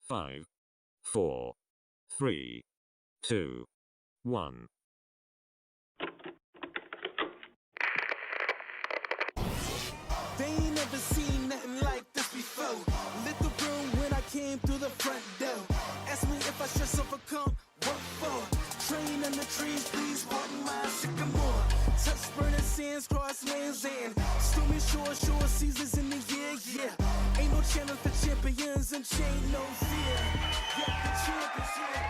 5, 4, 3, 2, 1. They ain't never seen nothing like this before. Lit the room when I came through the front door. Ask me if I should overcome, what for? Train in the trees, please pardon my sycamore. Touch burning sands, cross lands, and stormy shore seasons in the year, yeah. Ain't no challenge for champions and chain no fear. Yeah, the championship.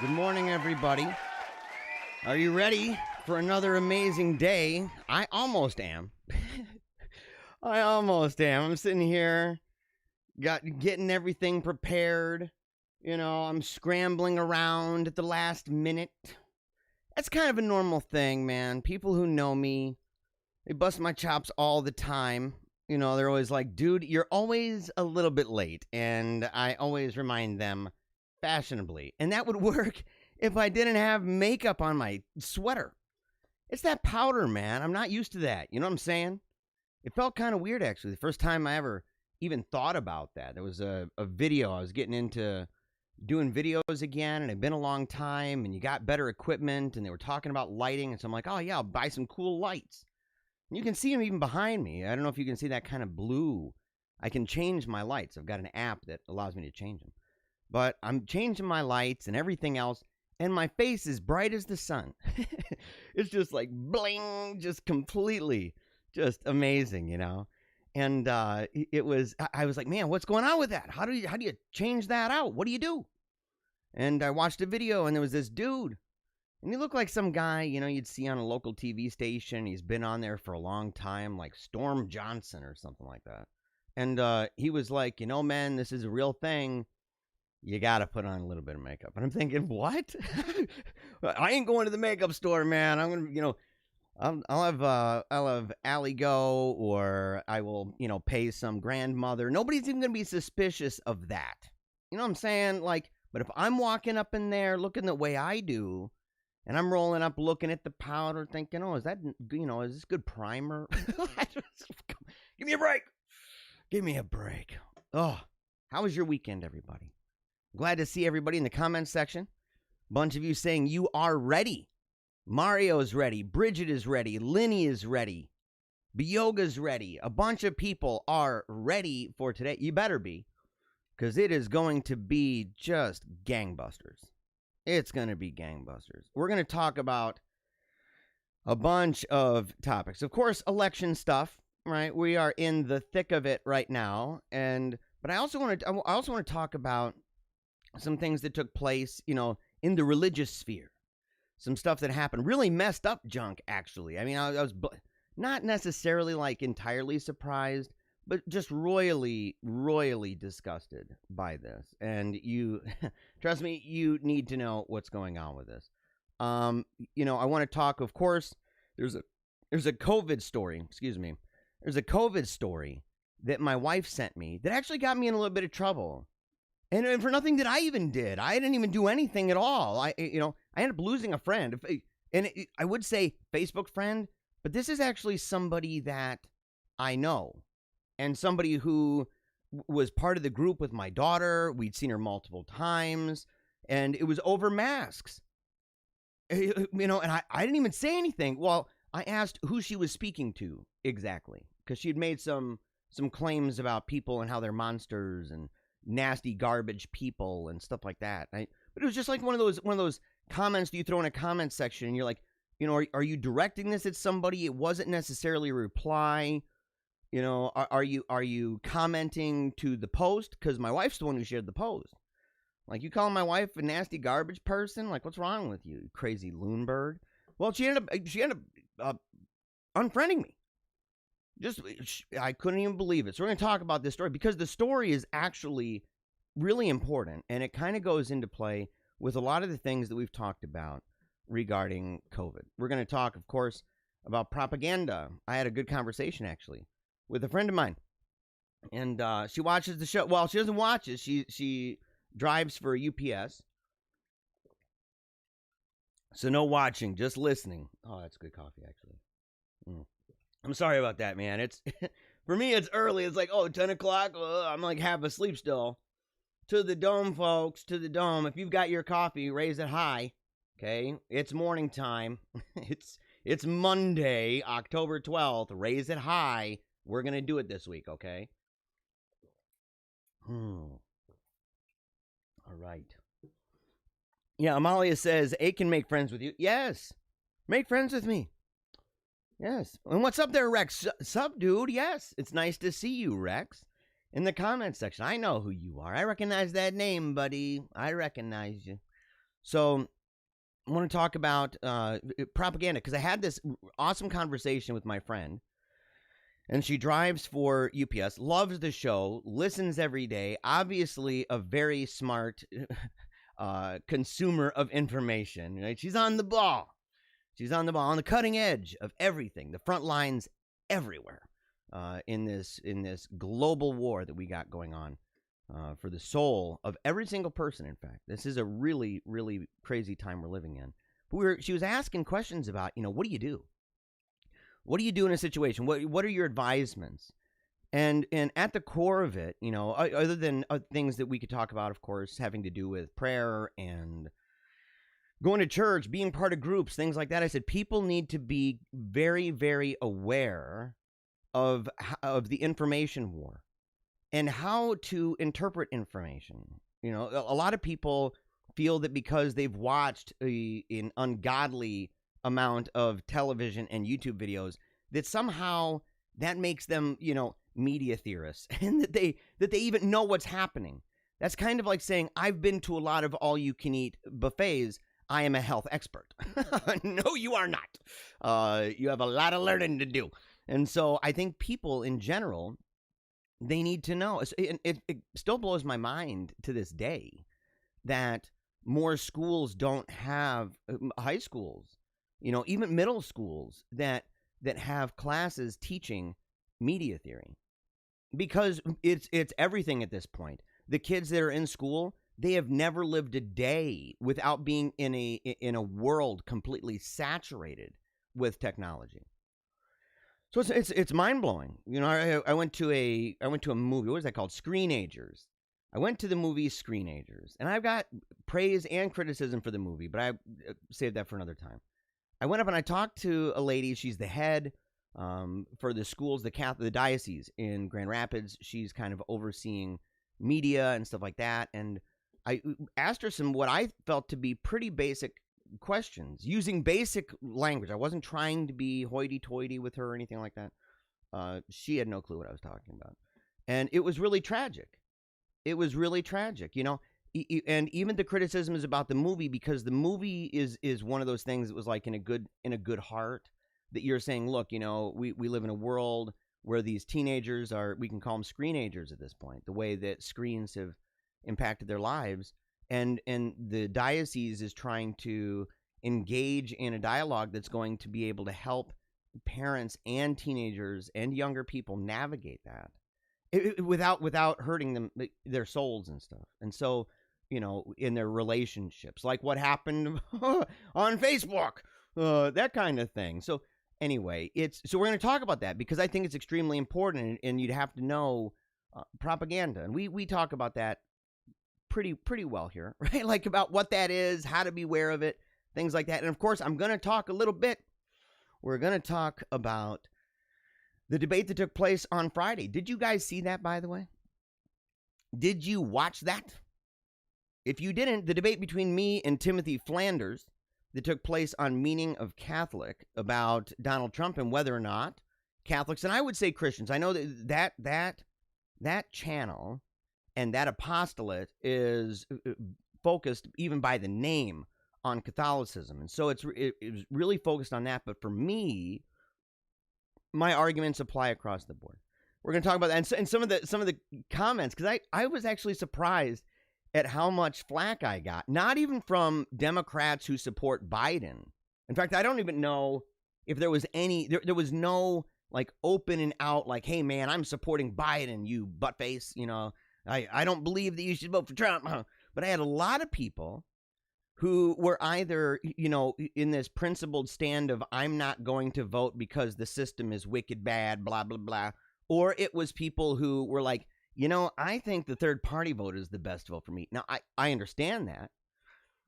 Good morning, everybody. Are you ready for another amazing day? I almost am. I'm sitting here, getting everything prepared. You know, I'm scrambling around at the last minute. That's kind of a normal thing, man. People who know me, they bust my chops all the time. You know, they're always like, dude, you're always a little bit late. And I always remind them fashionably. And that would work if I didn't have makeup on my sweater. It's that powder, man. I'm not used to that. You know what I'm saying? It felt kind of weird, actually. The first time I ever even thought about that. There was a video. I was getting into doing videos again, and it'd been a long time, and you got better equipment, and they were talking about lighting, and so I'm like, oh, yeah, I'll buy some cool lights. And you can see them even behind me. I don't know if you can see that kind of blue. I can change my lights. I've got an app that allows me to change them. But I'm changing my lights and everything else, and my face is bright as the sun. It's just like bling, just completely, just amazing, you know. And I was like, man, what's going on with that? How do you change that out? What do you do? And I watched a video, and there was this dude, and he looked like some guy, you know, you'd see on a local TV station. He's been on there for a long time, like Storm Johnson or something like that. And he was like, you know, man, this is a real thing. You got to put on a little bit of makeup. And I'm thinking, what? I ain't going to the makeup store, man. I'm going to, you know, I'll have Allie go, or I will, you know, pay some grandmother. Nobody's even going to be suspicious of that. You know what I'm saying? Like, but if I'm walking up in there looking the way I do, and I'm rolling up looking at the powder thinking, oh, is that, you know, is this good primer? Give me a break. Give me a break. Oh, how was your weekend, everybody? Glad to see everybody in the comments section. Bunch of you saying you are ready. Mario's ready. Bridget is ready. Linny is ready. Bioga's ready. A bunch of people are ready for today. You better be, because it is going to be just gangbusters. It's going to be gangbusters. We're going to talk about a bunch of topics. Of course, election stuff, right? We are in the thick of it right now. But I also want to talk about some things that took place, you know, in the religious sphere. Some stuff that happened, really messed up junk, actually. I mean, I was not necessarily like entirely surprised, but just royally disgusted by this. And you, trust me, you need to know what's going on with this. You know, I want to talk, of course, there's a COVID story, excuse me. There's a COVID story that my wife sent me that actually got me in a little bit of trouble. And for nothing that I even did. I didn't even do anything at all. I ended up losing a friend. I would say Facebook friend, but this is actually somebody that I know. And somebody who was part of the group with my daughter. We'd seen her multiple times. And it was over masks. You know, and I didn't even say anything. Well, I asked who she was speaking to exactly. Because she had made some claims about people and how they're monsters and nasty garbage people and stuff like that. But it was just like one of those comments that you throw in a comment section, and you're like, you know, are you directing this at somebody? It wasn't necessarily a reply. You know, are you commenting to the post? Because my wife's the one who shared the post. Like, you calling my wife a nasty garbage person? Like, what's wrong with you crazy loon bird? Well, she ended up unfriending me. I couldn't even believe it. So we're going to talk about this story because the story is actually really important, and it kind of goes into play with a lot of the things that we've talked about regarding COVID. We're going to talk, of course, about propaganda. I had a good conversation, actually, with a friend of mine, and she watches the show. Well, she doesn't watch it. She drives for UPS. So no watching, just listening. Oh, that's good coffee, actually. I'm sorry about that, man. It's For me, it's early. It's like, 10 o'clock. I'm like half asleep still. To the dome, folks. To the dome. If you've got your coffee, raise it high. Okay? It's morning time. It's Monday, October 12th. Raise it high. We're going to do it this week, okay? All right. Yeah, Amalia says, A can make friends with you. Yes. Make friends with me. Yes. And what's up there, Rex? Sup, dude? Yes. It's nice to see you, Rex. In the comments section. I know who you are. I recognize that name, buddy. I recognize you. So I want to talk about propaganda, because I had this awesome conversation with my friend, and she drives for UPS, loves the show, listens every day, obviously a very smart consumer of information. Right? She's on the ball. She's on the ball, on the cutting edge of everything, the front lines everywhere in this global war that we got going on. For the soul of every single person, in fact. This is a really, really crazy time we're living in. But she was asking questions about, what do you do? What do you do in a situation? What are your advisements? And at the core of it, other than things that we could talk about, of course, having to do with prayer and going to church, being part of groups, things like that, I said people need to be very, very aware of the information war. And how to interpret information. A lot of people feel that because they've watched an ungodly amount of television and YouTube videos, that somehow that makes them, media theorists, and that they even know what's happening. That's kind of like saying, I've been to a lot of all-you-can-eat buffets. I am a health expert. No, you are not. You have a lot of learning to do. And so I think people in general, they need to know. It still blows my mind to this day that more schools don't have, high schools, even middle schools that have classes teaching media theory, because it's everything at this point. The kids that are in school, they have never lived a day without being in a world completely saturated with technology. So it's mind blowing. I went to a movie. What was that called? Screenagers. I went to the movie Screenagers, and I've got praise and criticism for the movie, but I saved that for another time. I went up and I talked to a lady. She's the head for the schools, the diocese in Grand Rapids. She's kind of overseeing media and stuff like that. And I asked her some what I felt to be pretty basic questions using basic language. I wasn't trying to be hoity-toity with her or anything like that. She had no clue what I was talking about, and it was really tragic. It was really tragic, and even the criticism is about the movie, because the movie is one of those things that was like in a good heart, that you're saying, look, we live in a world where these teenagers are, we can call them screenagers at this point, the way that screens have impacted their lives. And the diocese is trying to engage in a dialogue that's going to be able to help parents and teenagers and younger people navigate that without hurting them, their souls and stuff. And so, in their relationships, like what happened on Facebook, that kind of thing. So anyway, so we're going to talk about that, because I think it's extremely important, and you'd have to know propaganda. And we talk about that pretty well here, right? Like about what that is, how to be aware of it, things like that. And of course, I'm going to talk a little bit. We're going to talk about the debate that took place on Friday. Did you guys see that, by the way? Did you watch that? If you didn't, the debate between me and Timothy Flanders that took place on Meaning of Catholic about Donald Trump and whether or not Catholics, and I would say Christians, I know that channel and that apostolate is focused, even by the name, on Catholicism. And so it was really focused on that. But for me, my arguments apply across the board. We're going to talk about that. And some of the comments, because I was actually surprised at how much flack I got. Not even from Democrats who support Biden. In fact, I don't even know if there was any, there was no like open and out, like, hey man, I'm supporting Biden, you buttface, I don't believe that you should vote for Trump. But I had a lot of people who were either, in this principled stand of I'm not going to vote because the system is wicked bad, blah, blah, blah, Or it was people who were like, I think the third party vote is the best vote for me. Now, I understand that,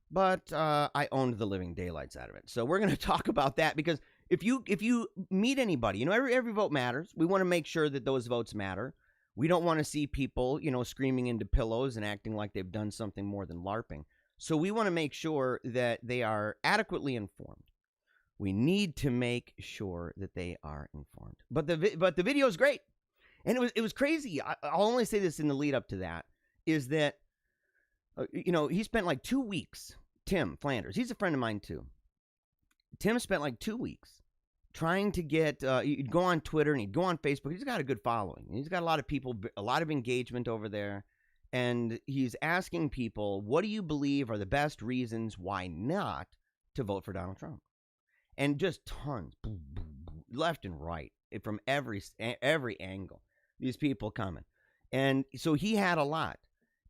but I owned the living daylights out of it. So we're going to talk about that, because if you meet anybody, every vote matters. We want to make sure that those votes matter. We don't want to see people, screaming into pillows and acting like they've done something more than LARPing. So we want to make sure that they are adequately informed. We need to make sure that they are informed. But the video is great. And it was crazy. I'll only say this in the lead up to that, is that, he spent like 2 weeks, Tim Flanders, he's a friend of mine too. Tim spent like 2 weeks trying to get, he'd go on Twitter and he'd go on Facebook. He's got a good following. He's got a lot of people, a lot of engagement over there. And he's asking people, what do you believe are the best reasons why not to vote for Donald Trump? And just tons, left and right, from every angle. These people coming. And so he had a lot.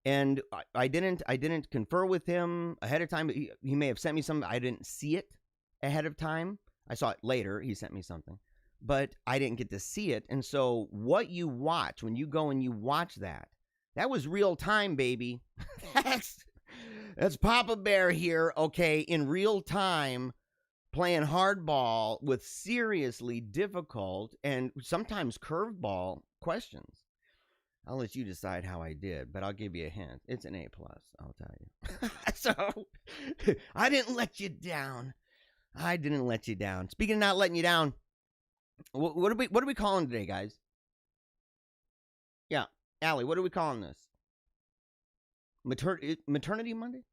And I didn't confer with him ahead of time. He may have sent me something. I didn't see it ahead of time. I saw it later. He sent me something. But I didn't get to see it. And so what you watch, when you go and you watch that was real time, baby. That's Papa Bear here, okay, in real time, playing hardball with seriously difficult and sometimes curveball questions. I'll let you decide how I did, but I'll give you a hint. It's an A+, I'll tell you. So, I didn't let you down. I didn't let you down. Speaking of not letting you down, what are we calling today, guys? Yeah, Allie, what are we calling this? Maternity Monday?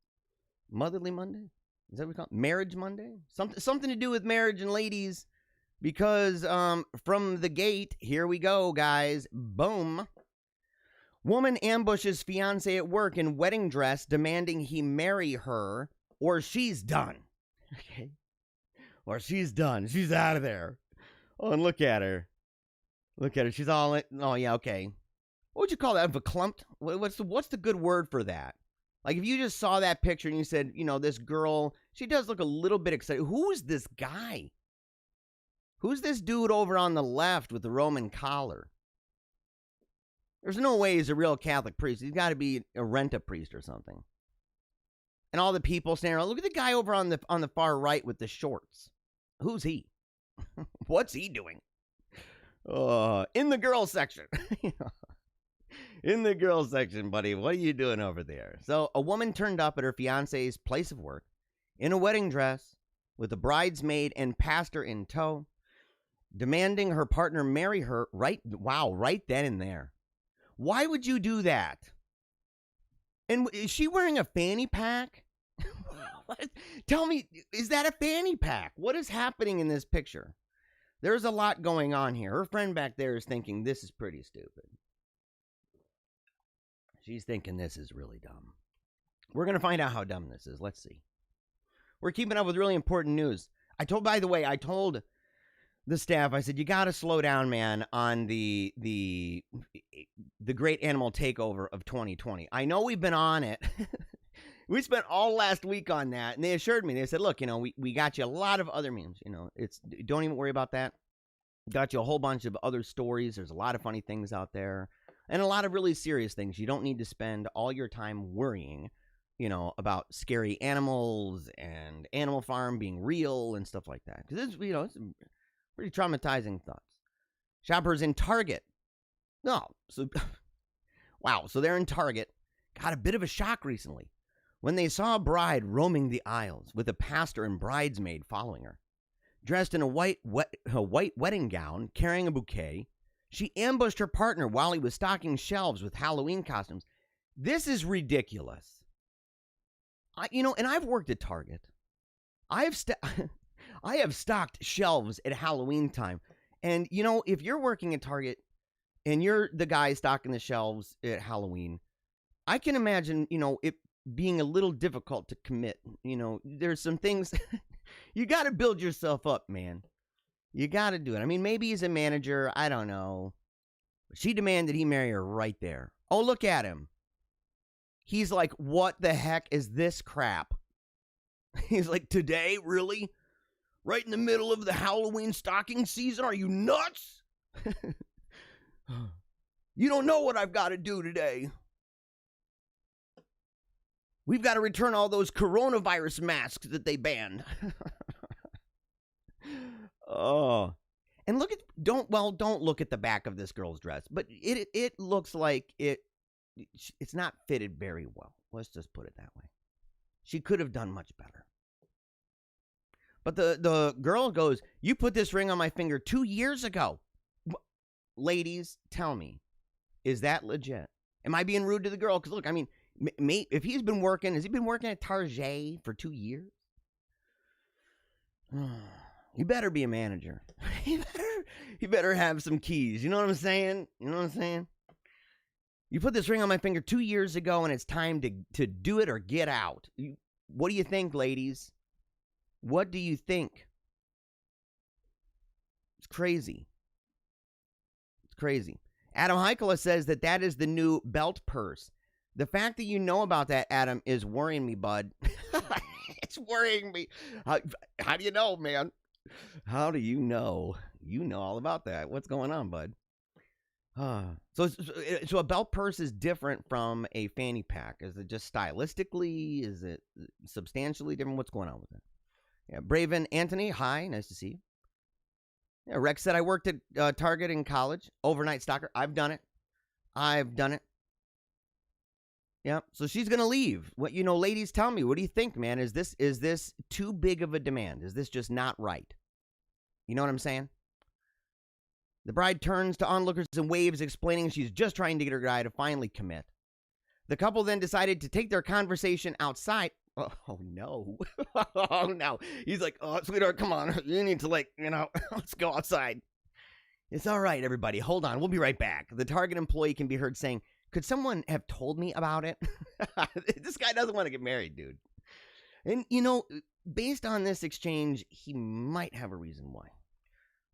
Motherly Monday? Is that what we call it? Marriage Monday? Something to do with marriage and ladies, because from the gate, here we go, guys. Boom. Woman ambushes fiancé at work in wedding dress, demanding he marry her, or she's done. Okay. Or she's done. She's out of there. Oh, and look at her. Look at her. She's all in. Oh, yeah, okay. What would you call that? Verklempt? What's the good word for that? Like, if you just saw that picture and you said, this girl, she does look a little bit excited. Who's this guy? Who's this dude over on the left with the Roman collar? There's no way he's a real Catholic priest. He's got to be a rent-a priest or something. And all the people standing around. Look at the guy over on the far right with the shorts. Who's he? What's he doing? In the girls section. In the girls section, buddy. What are you doing over there? So a woman turned up at her fiance's place of work in a wedding dress with a bridesmaid and pastor in tow, demanding her partner marry her right then and there. Why would you do that? And is she wearing a fanny pack? Tell me, is that a fanny pack? What is happening in this picture? There's a lot going on here. Her friend back there is thinking this is pretty stupid. She's thinking this is really dumb. We're going to find out how dumb this is. Let's see. We're keeping up with really important news. By the way, I told the staff, I said, you got to slow down, man, on the great animal takeover of 2020. I know we've been on it. We spent all last week on that, and they assured me, they said, look, we got you a lot of other memes. Don't even worry about that. Got you a whole bunch of other stories. There's a lot of funny things out there, and a lot of really serious things. You don't need to spend all your time worrying, about scary animals and Animal Farm being real and stuff like that. Because it's pretty traumatizing thoughts. Shoppers in Target. No, wow. So they're in Target. Got a bit of a shock recently when they saw a bride roaming the aisles with a pastor and bridesmaid following her. Dressed in a white wedding gown, carrying a bouquet, she ambushed her partner while he was stocking shelves with Halloween costumes. This is ridiculous. And I've worked at Target. I have stocked shelves at Halloween time. And, if you're working at Target and you're the guy stocking the shelves at Halloween, I can imagine, it being a little difficult to commit. There's some things you got to build yourself up, man. You got to do it. I mean, maybe he's a manager. I don't know. She demanded he marry her right there. Oh, look at him. He's like, what the heck is this crap? He's like, today? Really? Right in the middle of the Halloween stocking season? Are you nuts? You don't know what I've got to do today. We've got to return all those coronavirus masks that they banned. Oh. And don't look at the back of this girl's dress, but it looks like it's not fitted very well. Let's just put it that way. She could have done much better. But the girl goes, "You put this ring on my finger 2 years ago." Ladies, tell me, is that legit? Am I being rude to the girl? Because look, I mean, if has he been working at Target for 2 years? You better be a manager. You better have some keys. You know what I'm saying? You put this ring on my finger 2 years ago, and it's time to do it or get out. What do you think, ladies? What do you think? It's crazy. It's crazy. Adam Heikela says that is the new belt purse. The fact that you know about that, Adam, is worrying me, bud. It's worrying me. How do you know, man? How do you know? You know all about that. What's going on, bud? So a belt purse is different from a fanny pack. Is it just stylistically? Is it substantially different? What's going on with it? Yeah, Braven Anthony, hi, nice to see you. Yeah, Rex said, I worked at Target in college, overnight stocker. I've done it. Yeah, so she's gonna leave. What ladies, tell me, what do you think, man? Is this too big of a demand? Is this just not right? You know what I'm saying? The bride turns to onlookers and waves, explaining she's just trying to get her guy to finally commit. The couple then decided to take their conversation outside. Oh no. Oh no. He's like, "Oh, sweetheart, come on. You need to let's go outside." It's all right, everybody. Hold on. We'll be right back. The Target employee can be heard saying, "Could someone have told me about it?" This guy doesn't want to get married, dude. And, based on this exchange, he might have a reason why.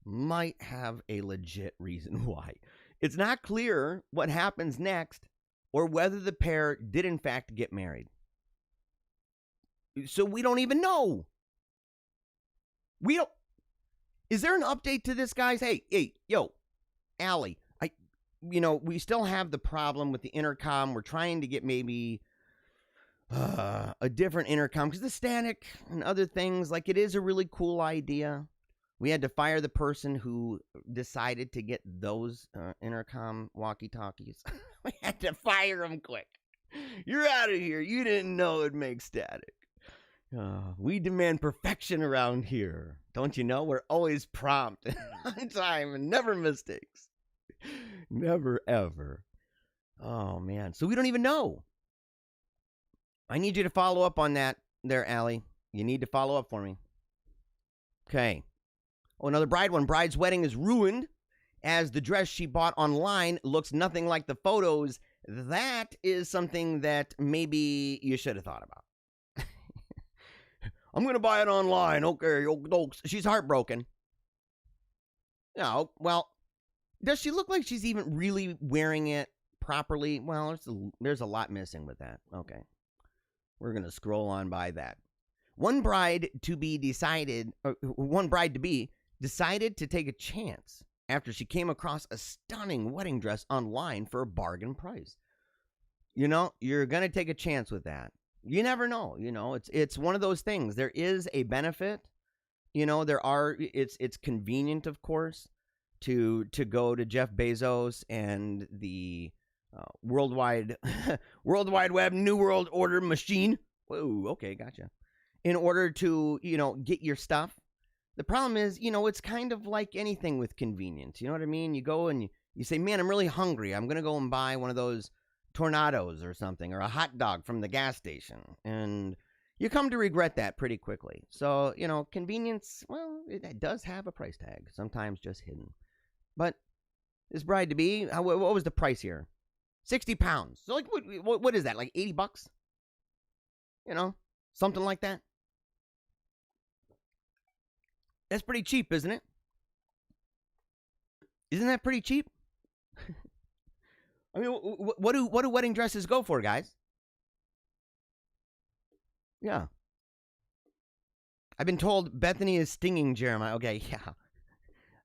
Might have a legit reason why. It's not clear what happens next or whether the pair did in fact get married. So we don't even know. Is there an update to this, guys? Hey, yo, Allie, we still have the problem with the intercom. We're trying to get maybe a different intercom because the static and other things, it is a really cool idea. We had to fire the person who decided to get those intercom walkie-talkies. We had to fire him quick. You're out of here. You didn't know it'd make static. We demand perfection around here. Don't you know? We're always prompt and on time and never mistakes. Never, ever. Oh, man. So we don't even know. I need you to follow up on that there, Allie. You need to follow up for me. Okay. Oh, another bride one. Bride's wedding is ruined as the dress she bought online looks nothing like the photos. That is something that maybe you should have thought about. I'm going to buy it online. Okay. She's heartbroken. No, well, does she look like she's even really wearing it properly? Well, there's a lot missing with that. Okay. We're going to scroll on by that. One bride to be decided to take a chance after she came across a stunning wedding dress online for a bargain price. You're going to take a chance with that. You never know. It's one of those things. There is a benefit. It's convenient, of course, to go to Jeff Bezos and the World Wide Web New World Order machine. Whoa, okay, gotcha. In order to, get your stuff. The problem is, it's kind of like anything with convenience. You know what I mean? You go and you say, man, I'm really hungry. I'm going to go and buy one of those tornadoes or something, or a hot dog from the gas station. And you come to regret that pretty quickly. So, convenience, well, it does have a price tag, sometimes just hidden. But this bride-to-be, what was the price here? 60 pounds. So, what is that, like $80? Something like that. That's pretty cheap, isn't it? Isn't that pretty cheap? I mean, what do wedding dresses go for, guys? Yeah. I've been told Bethany is stinging Jeremiah. Okay, yeah.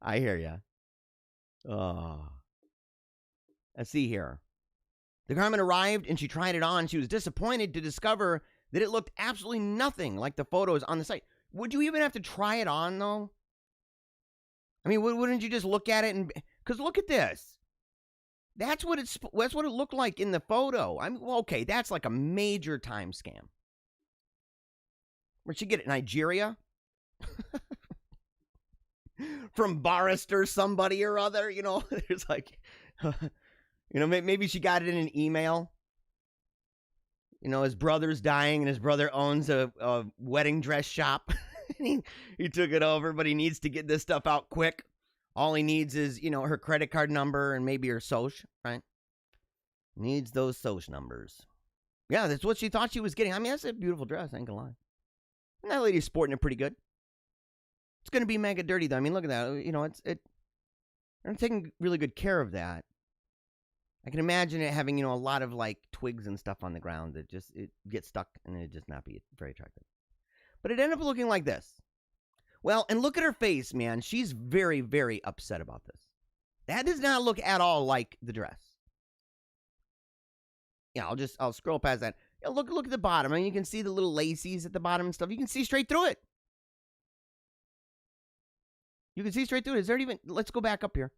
I hear ya. Oh. Let's see here. The garment arrived and she tried it on. She was disappointed to discover that it looked absolutely nothing like the photos on the site. Would you even have to try it on, though? I mean, wouldn't you just look at it and... Because look at this. That's what it looked like in the photo. I mean, well, okay, that's like a major time scam. Where'd she get it? Nigeria? From Bannister, somebody or other, you know? There's like... You know, maybe she got it in an email. You know, his brother's dying and his brother owns a wedding dress shop. he took it over, but he needs to get this stuff out quick. All he needs is, you know, her credit card number and maybe her soch, right? Needs those soch numbers. Yeah, that's what she thought she was getting. I mean, that's a beautiful dress, I ain't gonna lie. And that lady's sporting it pretty good. It's gonna be mega dirty, though. I mean, look at that. You know, I'm taking really good care of that. I can imagine it having, you know, a lot of like twigs and stuff on the ground that it gets stuck and it just not be very attractive. But it ended up looking like this. Well, and look at her face, man. She's very, very upset about this. That does not look at all like the dress. Yeah, I'll scroll past that. Yeah, look at the bottom. I mean, you can see the little lacies at the bottom and stuff. You can see straight through it. You can see straight through it. Is there even... Let's go back up here.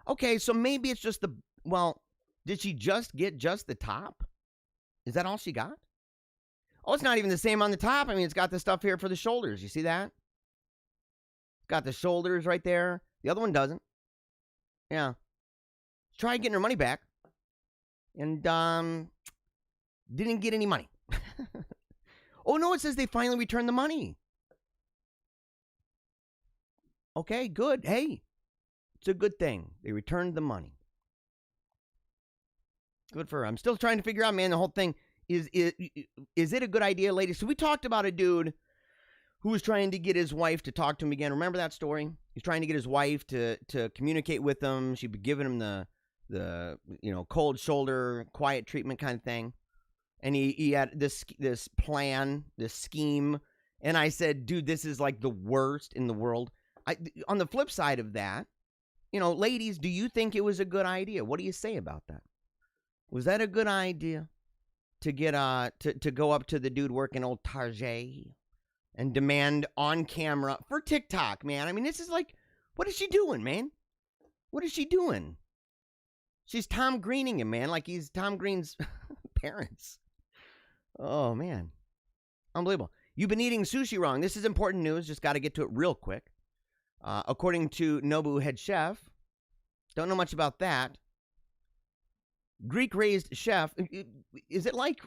Okay, so maybe it's just the... Well... Did she just get just the top? Is that all she got? Oh, it's not even the same on the top. I mean, it's got the stuff here for the shoulders. You see that? It's got the shoulders right there. The other one doesn't. Yeah. Tried getting her money back. And, didn't get any money. Oh, no, it says they finally returned the money. Okay, good. Hey, it's a good thing. They returned the money. Good for her. I'm still trying to figure out, man, the whole thing. Is it a good idea, ladies? So we talked about a dude who was trying to get his wife to talk to him again. Remember that story? He's trying to get his wife to communicate with him. She'd be giving him the you know, cold shoulder, quiet treatment kind of thing. And he had this plan, this scheme. And I said, dude, this is like the worst in the world. On the flip side of that, you know, ladies, do you think it was a good idea? What do you say about that? Was that a good idea to get to go up to the dude working old Target and demand on camera for TikTok, man? I mean, this is like, what is she doing, man? What is she doing? She's Tom Greening him, man, like he's Tom Green's parents. Oh, man. Unbelievable. You've been eating sushi wrong. This is important news. Just got to get to it real quick. According to Nobu head chef, don't know much about that. Greek-raised chef, is it like,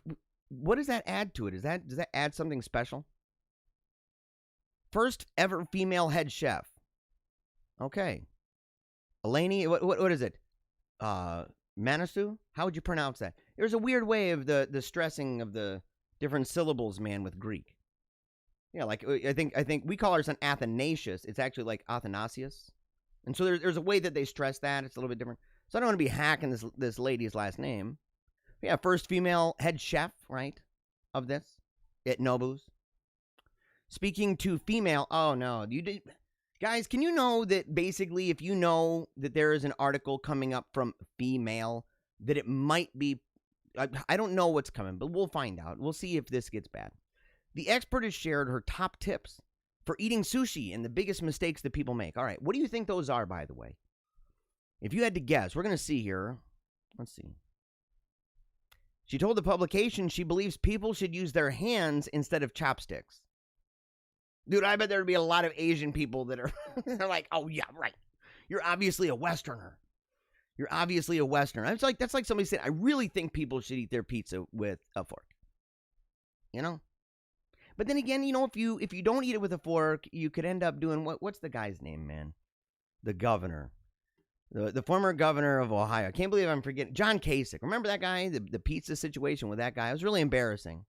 what does that add to it? Does that add something special? First ever female head chef. Okay. Eleni, what is it? Manisu? How would you pronounce that? There's a weird way of the stressing of the different syllables, man, with Greek. Yeah, like, I think we call our son Athanasius. It's actually like Athanasius. And so there's a way that they stress that. It's a little bit different. So I don't want to be hacking this lady's last name. Yeah, first female head chef, right, of this at Nobu's. Speaking to female, oh no, guys, can you know that basically if you know that there is an article coming up from female, that it might be, I don't know what's coming, but we'll find out. We'll see if this gets bad. The expert has shared her top tips for eating sushi and the biggest mistakes that people make. All right, what do you think those are, by the way? If you had to guess, we're going to see here. Let's see. She told the publication she believes people should use their hands instead of chopsticks. Dude, I bet there would be a lot of Asian people that are they're like, oh, yeah, right. You're obviously a Westerner. You're obviously a Westerner. It's like, that's like somebody said, I really think people should eat their pizza with a fork. You know? But then again, you know, if you don't eat it with a fork, you could end up doing, what's the guy's name, man? The governor. The former governor of Ohio. I can't believe I'm forgetting. John Kasich. Remember that guy? The pizza situation with that guy? It was really embarrassing.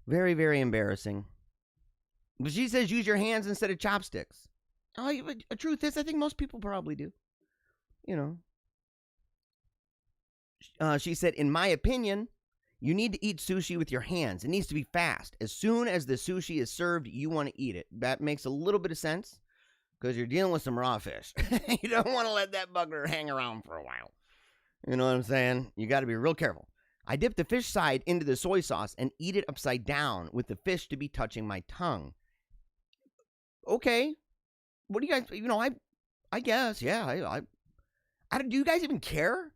Very, very embarrassing. But she says use your hands instead of chopsticks. Oh, the truth is, I think most people probably do. You know. She said, in my opinion, you need to eat sushi with your hands. It needs to be fast. As soon as the sushi is served, you want to eat it. That makes a little bit of sense. Because you're dealing with some raw fish. You don't want to let that bugger hang around for a while. You know what I'm saying? You got to be real careful. I dip the fish side into the soy sauce and eat it upside down with the fish to be touching my tongue. Okay. What do you guys, I guess, yeah. Do you guys even care?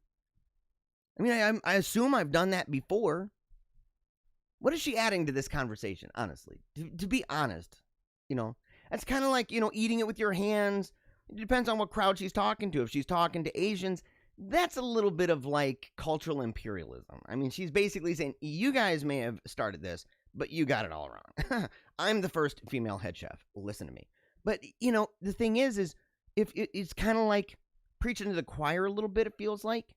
I mean, I assume I've done that before. What is she adding to this conversation, honestly? To be honest, that's kind of like, eating it with your hands. It depends on what crowd she's talking to. If she's talking to Asians, that's a little bit of like cultural imperialism. I mean, she's basically saying, you guys may have started this, but you got it all wrong. I'm the first female head chef. Listen to me. But, the thing is if it's kind of like preaching to the choir a little bit, it feels like.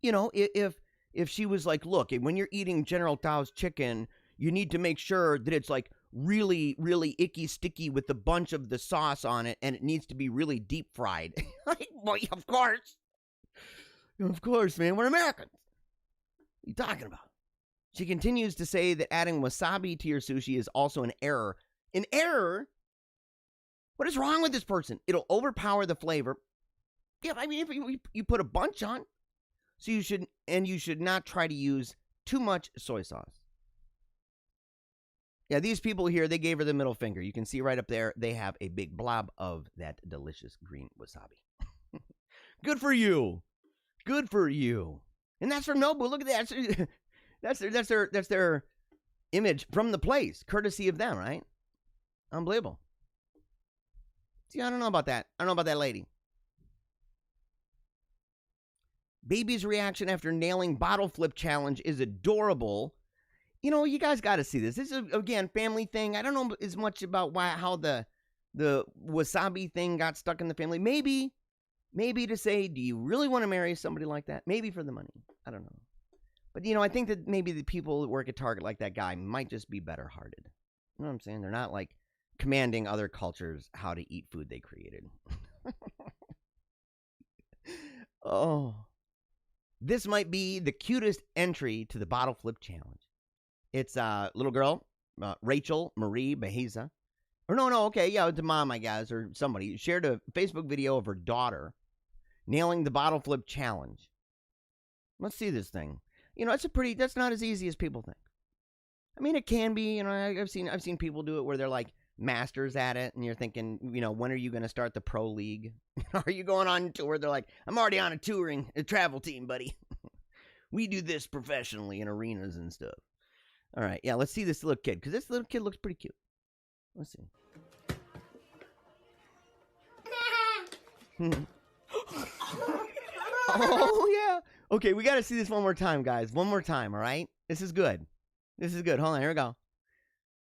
If she was like, look, when you're eating General Tao's chicken, you need to make sure that it's like really, really icky sticky with a bunch of the sauce on it, and it needs to be really deep fried. Like, boy, of course. Of course, man. We're Americans. What are you talking about? She continues to say that adding wasabi to your sushi is also an error. An error? What is wrong with this person? It'll overpower the flavor. Yeah, I mean, if you put a bunch on, so you should not try to use too much soy sauce. Yeah, these people here, they gave her the middle finger. You can see right up there, they have a big blob of that delicious green wasabi. Good for you. Good for you. And that's from Nobu. Look at that. That's their image from the place, courtesy of them, right? Unbelievable. See, I don't know about that. I don't know about that lady. Baby's reaction after nailing bottle flip challenge is adorable. You guys got to see this. This is, again, family thing. I don't know as much about how the wasabi thing got stuck in the family. Maybe to say, do you really want to marry somebody like that? Maybe for the money. I don't know. But, I think that maybe the people that work at Target like that guy might just be better-hearted. You know what I'm saying? They're not, like, commanding other cultures how to eat food they created. Oh. This might be the cutest entry to the bottle flip challenge. It's a little girl, Rachel Marie Beheza. Or no, okay, yeah, it's a mom, I guess, or somebody. Shared a Facebook video of her daughter nailing the bottle flip challenge. Let's see this thing. That's not as easy as people think. I mean, it can be, I've seen people do it where they're like masters at it, and you're thinking, when are you going to start the pro league? Are you going on tour? They're like, I'm already on a travel team, buddy. We do this professionally in arenas and stuff. All right, yeah, let's see this little kid, because this little kid looks pretty cute. Let's see. Oh, yeah. Okay, we got to see this one more time, guys. One more time, all right? This is good. This is good. Hold on, here we go.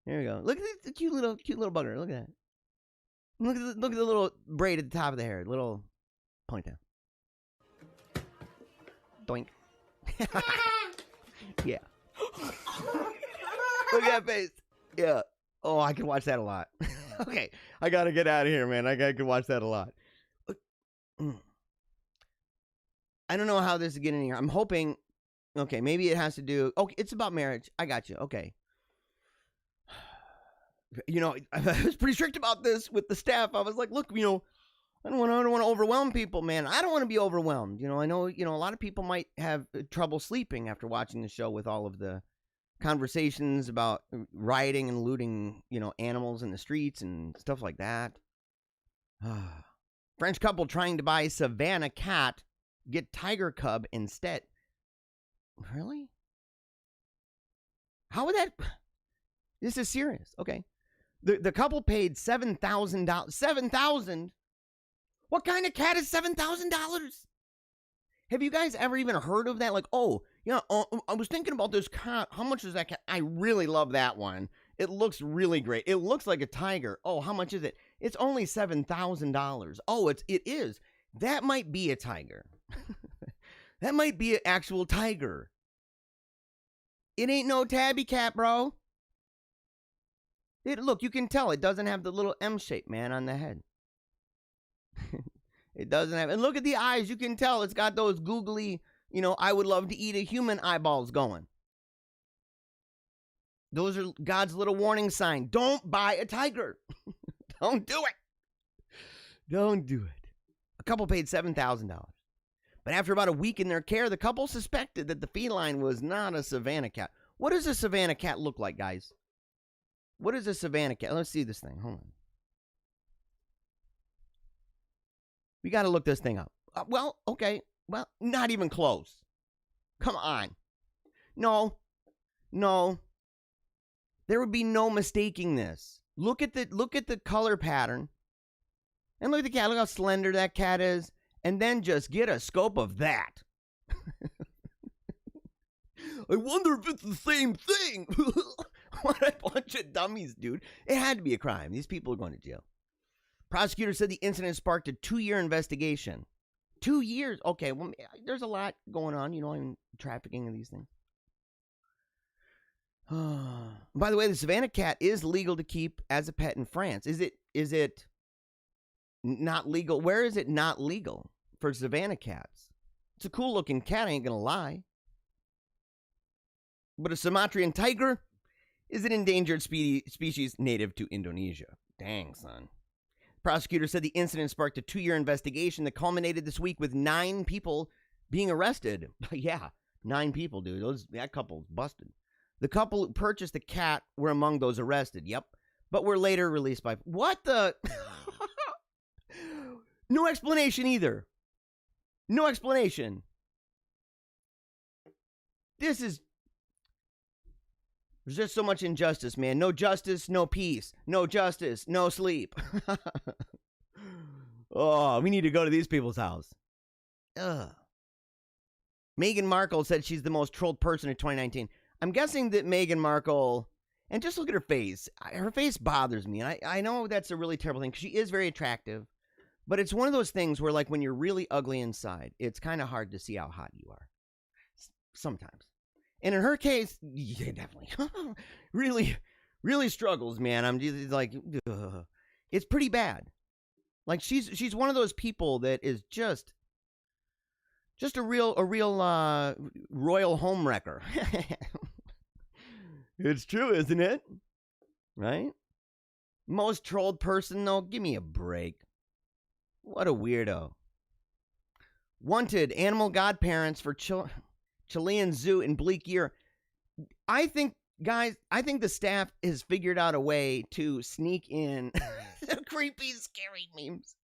Here we go. Look at the cute little bugger. Look at that. Look at the little braid at the top of the hair. Little ponytail. Doink. Yeah. Look at that face. Yeah. Oh, I can watch that a lot. Okay. I got to get out of here, man. I can watch that a lot. I don't know how this is getting here. I'm hoping. Okay, maybe it has to do. Okay, it's about marriage. I got you. Okay. I was pretty strict about this with the staff. I was like, look, I don't want to overwhelm people, man. I don't want to be overwhelmed. I know, a lot of people might have trouble sleeping after watching the show with all of the conversations about rioting and looting, animals in the streets and stuff like that. French couple trying to buy savannah cat, get tiger cub instead. Really? How would that? This is serious. Okay. The couple paid $7,000. $7,000? What kind of cat is $7,000? Have you guys ever even heard of that? Like, I was thinking about this cat. How much is that cat? I really love that one. It looks really great. It looks like a tiger. Oh, how much is it? It's only $7,000. Oh, it is. That might be a tiger. That might be an actual tiger. It ain't no tabby cat, bro. Look, you can tell it doesn't have the little M shape, man, on the head. It doesn't have, and look at the eyes. You can tell it's got those googly, I would love to eat a human eyeballs going. Those are God's little warning sign. Don't buy a tiger. Don't do it. Don't do it. A couple paid $7,000. But after about a week in their care, the couple suspected that the feline was not a savannah cat. What does a savannah cat look like, guys? What is a savannah cat? Let's see this thing. Hold on. We got to look this thing up. Well, okay. Well, not even close. Come on. No. There would be no mistaking this. Look at the color pattern. And look at the cat. Look how slender that cat is. And then just get a scope of that. I wonder if it's the same thing. What a bunch of dummies, dude. It had to be a crime. These people are going to jail. Prosecutor said the incident sparked a 2-year investigation. 2 years? Okay, well, there's a lot going on, in trafficking of these things. By the way, the savannah cat is legal to keep as a pet in France. Is it not legal? Where is it not legal for savannah cats? It's a cool looking cat, I ain't gonna lie. But a Sumatran tiger is an endangered species native to Indonesia. Dang, son. Prosecutor said the incident sparked a 2-year investigation that culminated this week with 9 people being arrested. Yeah, 9 people, dude. That couple's busted. The couple who purchased the cat were among those arrested. Yep. But were later released by... What the... No explanation either. No explanation. There's just so much injustice, man. No justice, no peace. No justice, no sleep. Oh, we need to go to these people's house. Ugh. Meghan Markle said she's the most trolled person in 2019. I'm guessing that Meghan Markle, and just look at her face. Her face bothers me. And I know that's a really terrible thing because she is very attractive. But it's one of those things where, like, when you're really ugly inside, it's kind of hard to see how hot you are. Sometimes. And in her case, yeah, definitely. really struggles, man. I'm just like, ugh. It's pretty bad. Like, she's one of those people that is just a real royal home wrecker. It's true, isn't it? Right? Most trolled person, though, give me a break. What a weirdo. Wanted animal godparents for Chilean zoo in bleak year. I think the staff has figured out a way to sneak in the creepy, scary memes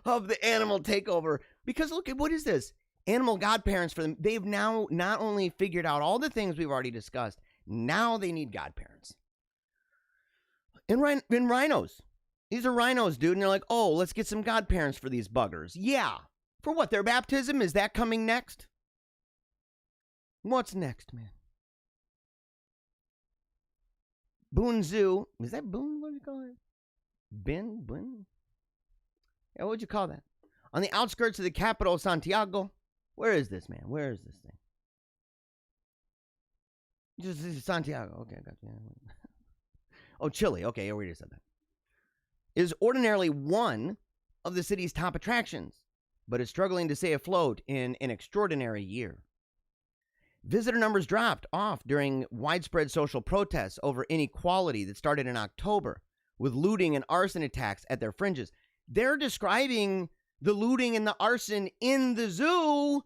of the animal takeover. Because look at, what is this? Animal godparents for them. They've now not only figured out all the things we've already discussed, now they need godparents. And rhinos. These are rhinos, dude. And they're like, oh, let's get some godparents for these buggers. Yeah. For what? Their baptism? Is that coming next? What's next, man? Boone Zoo. Is that Boone? What do you call it? Boone? Yeah, what'd you call that? On the outskirts of the capital, Santiago. Where is this, man? Where is this thing? Just Santiago. Okay, I got you. Oh, Chile. Okay, I already said that. Is ordinarily one of the city's top attractions, but is struggling to stay afloat in an extraordinary year. Visitor numbers dropped off during widespread social protests over inequality that started in October, with looting and arson attacks at their fringes. They're describing the looting and the arson in the zoo.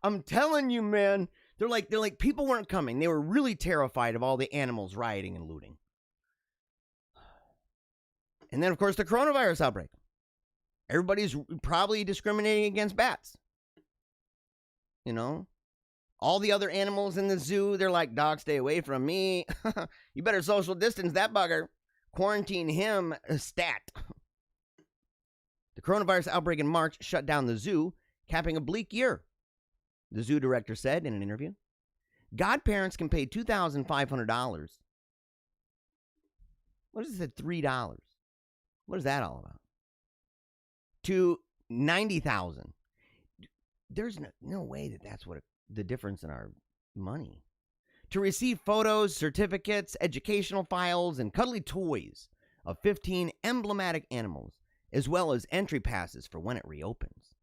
I'm telling you, man. They're like people weren't coming. They were really terrified of all the animals rioting and looting. And then, of course, the coronavirus outbreak. Everybody's probably discriminating against bats. You know? All the other animals in the zoo, they're like, dog, stay away from me. You better social distance that bugger. Quarantine him, stat. The coronavirus outbreak in March shut down the zoo, capping a bleak year. The zoo director said in an interview, godparents can pay $2,500. What is it, $3? What is that all about? To $90,000. There's no way that that's what the difference in our money. To receive photos, certificates, educational files, and cuddly toys of 15 emblematic animals, as well as entry passes for when it reopens.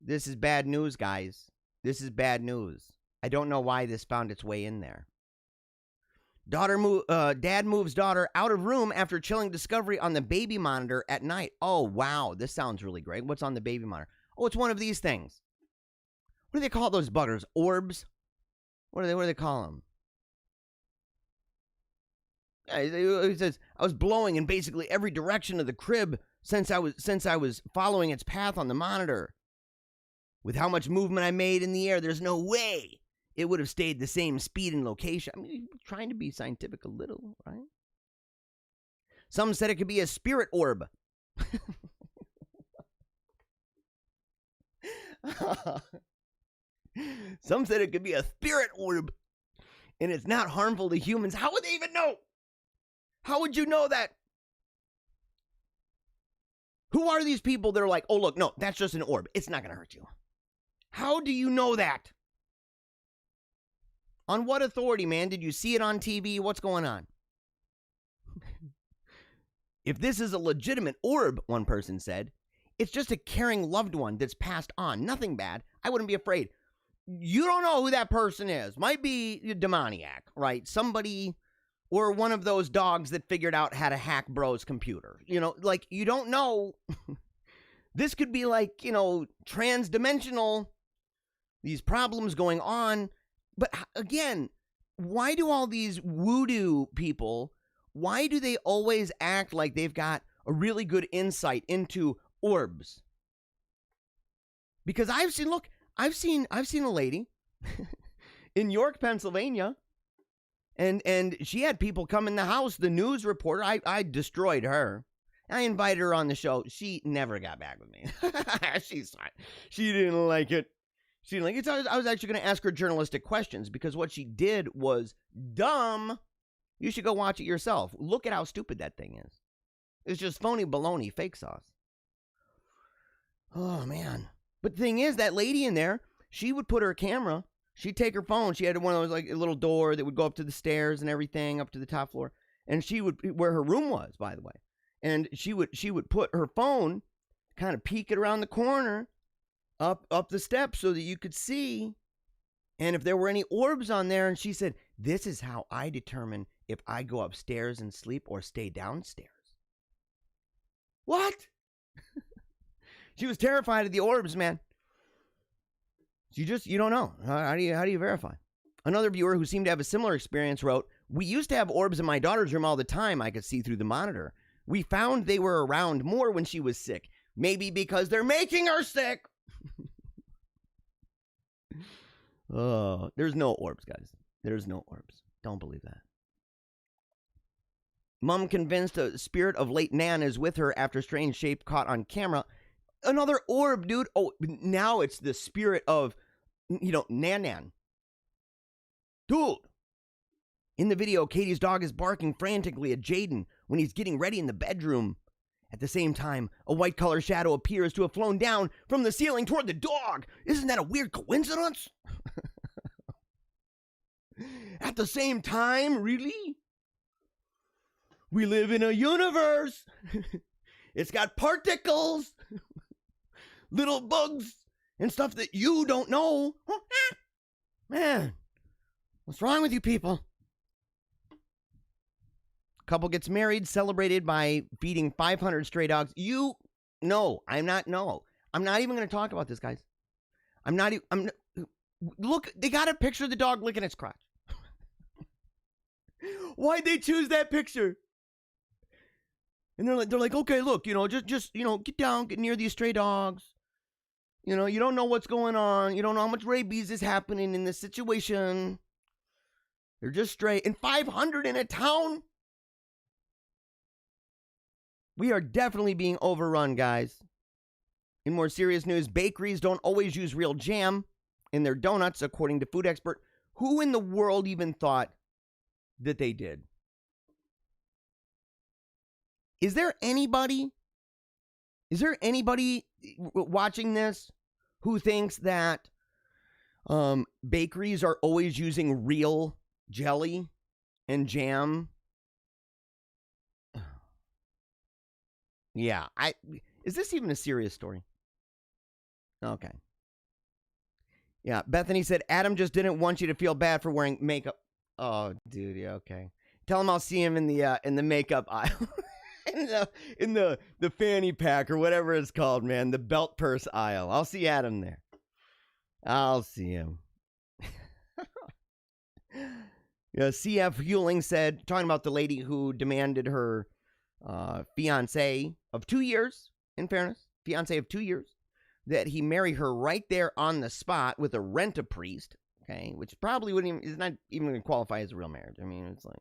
This is bad news, guys. This is bad news. I don't know why this found its way in there. Dad moves daughter out of room after chilling discovery on the baby monitor at night. Oh, wow. This sounds really great. What's on the baby monitor? Oh, it's one of these things. What do they call those buggers? Orbs? What do they call them? It says, I was blowing in basically every direction of the crib since I was following its path on the monitor. With how much movement I made in the air, there's no way it would have stayed the same speed and location. I mean, trying to be scientific a little, right? Some said it could be a spirit orb. Some said it could be a spirit orb, and it's not harmful to humans. How would they even know? How would you know that? Who are these people that are like, oh, look, no, that's just an orb. It's not going to hurt you. How do you know that? On what authority, man? Did you see it on TV? What's going on? If this is a legitimate orb, one person said, it's just a caring loved one that's passed on. Nothing bad. I wouldn't be afraid. You don't know who that person is. Might be a demoniac, right? Somebody, or one of those dogs that figured out how to hack bro's computer. You know, like, you don't know. This could be like, you know, trans-dimensional, these problems going on. But again, why do all these voodoo people, why do they always act like they've got a really good insight into orbs? Because I've seen a lady in York, Pennsylvania, and she had people come in the house. The news reporter, I destroyed her. I invited her on the show. She never got back with me. She didn't like it. She didn't like it. So I was actually going to ask her journalistic questions because what she did was dumb. You should go watch it yourself. Look at how stupid that thing is. It's just phony baloney, fake sauce. Oh, man. But the thing is, that lady in there, she would put her camera, she'd take her phone. She had one of those, like, a little door that would go up to the stairs and everything, up to the top floor. And she would, where her room was, by the way. And she would put her phone, kind of peek it around the corner, up the steps so that you could see. And if there were any orbs on there, and she said, this is how I determine if I go upstairs and sleep or stay downstairs. What? She was terrified of the orbs, man. You don't know. How do you verify? Another viewer who seemed to have a similar experience wrote, we used to have orbs in my daughter's room all the time. I could see through the monitor. We found they were around more when she was sick. Maybe because they're making her sick. Oh, there's no orbs, guys. There's no orbs. Don't believe that. Mom convinced a spirit of late Nan is with her after strange shape caught on camera. Another orb, dude. Oh, now it's the spirit of, Nan. Dude. In the video, Katie's dog is barking frantically at Jaden when he's getting ready in the bedroom. At the same time, a white color shadow appears to have flown down from the ceiling toward the dog. Isn't that a weird coincidence? At the same time, really? We live in a universe. It's got particles, little bugs, and stuff that you don't know. Man, what's wrong with you people? Couple gets married, celebrated by feeding 500 stray dogs. No, I'm not even going to talk about this, guys. Look, they got a picture of the dog licking its crotch. Why'd they choose that picture? And they're like, okay, look, just get down, get near these stray dogs. You don't know what's going on. You don't know how much rabies is happening in this situation. They're just stray. And 500 in a town? We are definitely being overrun, guys. In more serious news, bakeries don't always use real jam in their donuts, according to food expert. Who in the world even thought that they did? Is there anybody watching this who thinks that bakeries are always using real jelly and jam? Yeah, is this even a serious story? Okay. Yeah, Bethany said, Adam just didn't want you to feel bad for wearing makeup. Oh, dude, yeah, okay. Tell him I'll see him in the makeup aisle. in the fanny pack or whatever it's called, man. The belt purse aisle. I'll see Adam there. I'll see him. Yeah, CF Hewling said, talking about the lady who demanded her fiance of 2 years, in fairness, fiance of 2 years, that he marry her right there on the spot with a rent-a-priest, okay, which probably is not even going to qualify as a real marriage. I mean, it's like,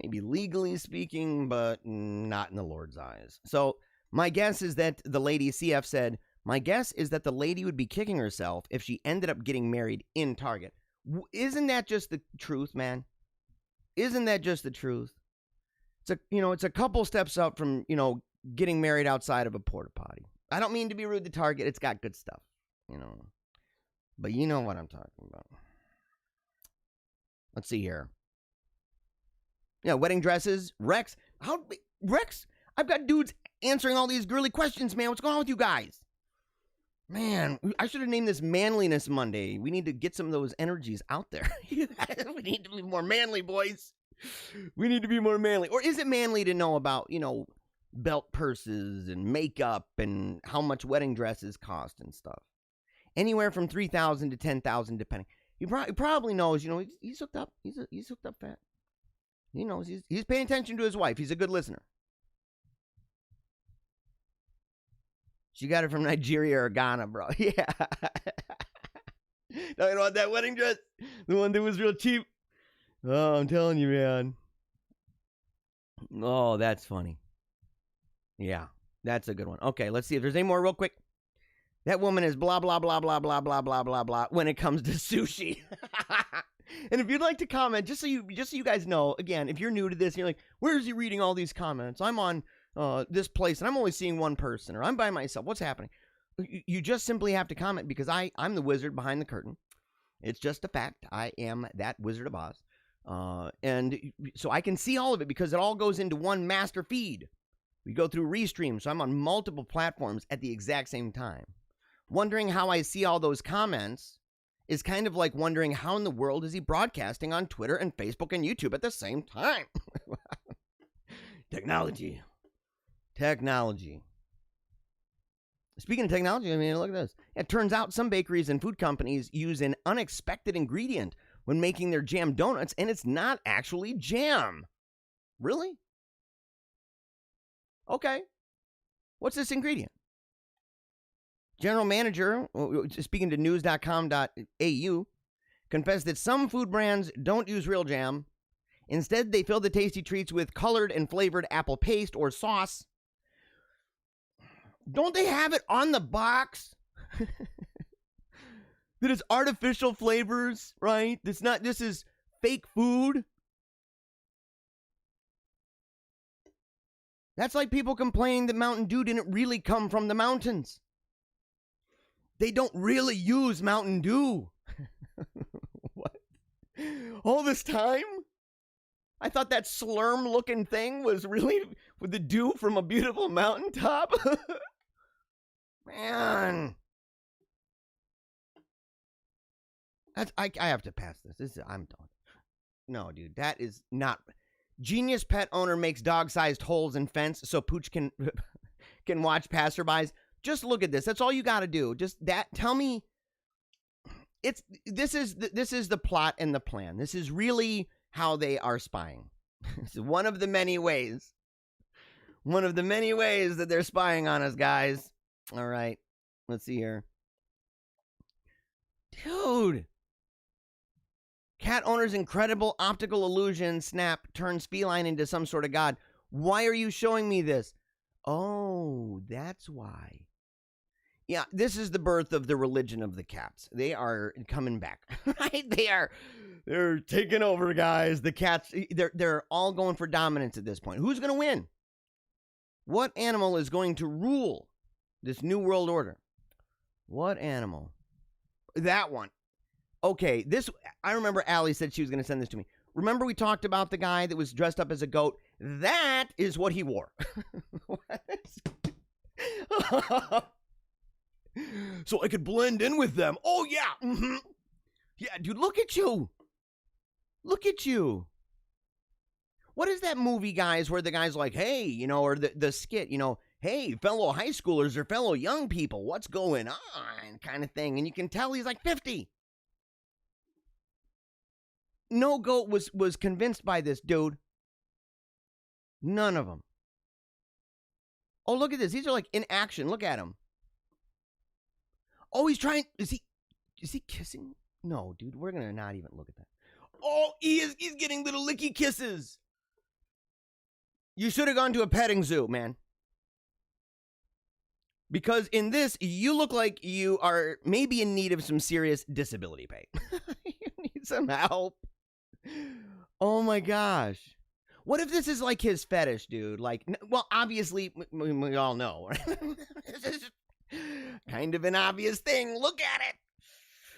maybe legally speaking, but not in the Lord's eyes. So my guess is that the lady, CF said, my guess is that the lady would be kicking herself if she ended up getting married in Target. Isn't that just the truth, man? Isn't that just the truth? It's a couple steps up from, getting married outside of a porta potty. I don't mean to be rude to Target. It's got good stuff, But you know what I'm talking about. Let's see here. Yeah, wedding dresses. Rex, I've got dudes answering all these girly questions, man. What's going on with you guys? Man, I should have named this Manliness Monday. We need to get some of those energies out there. We need to be more manly, boys. We need to be more manly. Or is it manly to know about, belt purses and makeup and how much wedding dresses cost and stuff? Anywhere from $3,000 to $10,000, depending. He probably knows, he's hooked up. He's hooked up fat. He knows he's paying attention to his wife. He's a good listener. She got it from Nigeria or Ghana, bro. Yeah. Talking about that wedding dress. The one that was real cheap. Oh, I'm telling you, man. Oh, that's funny. Yeah, that's a good one. Okay, let's see if there's any more real quick. That woman is blah, blah, blah, blah, blah, blah, blah, blah, blah when it comes to sushi. And if you'd like to comment, just so you guys know, again, if you're new to this and you're like, where is he reading all these comments? I'm on this place and I'm only seeing one person, or I'm by myself. What's happening? You just simply have to comment because I'm the wizard behind the curtain. It's just a fact. I am that Wizard of Oz. And so I can see all of it because it all goes into one master feed. We go through Restream, so I'm on multiple platforms at the exact same time. Wondering how I see all those comments is kind of like wondering how in the world is he broadcasting on Twitter and Facebook and YouTube at the same time? Technology. Speaking of technology, I mean, look at this. It turns out some bakeries and food companies use an unexpected ingredient when making their jam donuts, and it's not actually jam. Really? Okay. What's this ingredient? General manager, speaking to news.com.au, confessed that some food brands don't use real jam. Instead, they fill the tasty treats with colored and flavored apple paste or sauce. Don't they have it on the box? That it's artificial flavors, right? This is fake food. That's like people complaining that Mountain Dew didn't really come from the mountains. They don't really use Mountain Dew. What? All this time? I thought that slurm-looking thing was really with the dew from a beautiful mountaintop. Man. I have to pass this. I'm done. No, dude, that is not... Genius pet owner makes dog-sized holes in fence so Pooch can watch passerbys. Just look at this. That's all you got to do. Just that. Tell me. This is the plot and the plan. This is really how they are spying. This is one of the many ways. One of the many ways that they're spying on us, guys. All right. Let's see here. Dude. Cat owner's incredible optical illusion snap turns feline into some sort of god. Why are you showing me this? Oh, that's why. Yeah, this is the birth of the religion of the cats. They are coming back, right? They're taking over, guys. The cats, they're all going for dominance at this point. Who's going to win? What animal is going to rule this new world order? What animal? That one. Okay, I remember Allie said she was going to send this to me. Remember we talked about the guy that was dressed up as a goat? That is what he wore. So I could blend in with them. Oh, yeah. Mm-hmm. Yeah, dude, look at you. Look at you. What is that movie, guys, where the guy's like, hey, you know, or the skit, you know, hey, fellow high schoolers or fellow young people, what's going on, kind of thing. And you can tell he's like 50. No goat was convinced by this dude. None of them. Oh, look at this. These are like in action. Look at him. Oh, he's trying. Is he kissing? No, dude, we're going to not even look at that. Oh, he's getting little licky kisses. You should have gone to a petting zoo, man. Because in this, you look like you are maybe in need of some serious disability pay. You need some help. Oh my gosh. What if this is like his fetish, dude? Like, well, obviously, we all know. This is kind of an obvious thing. Look at it.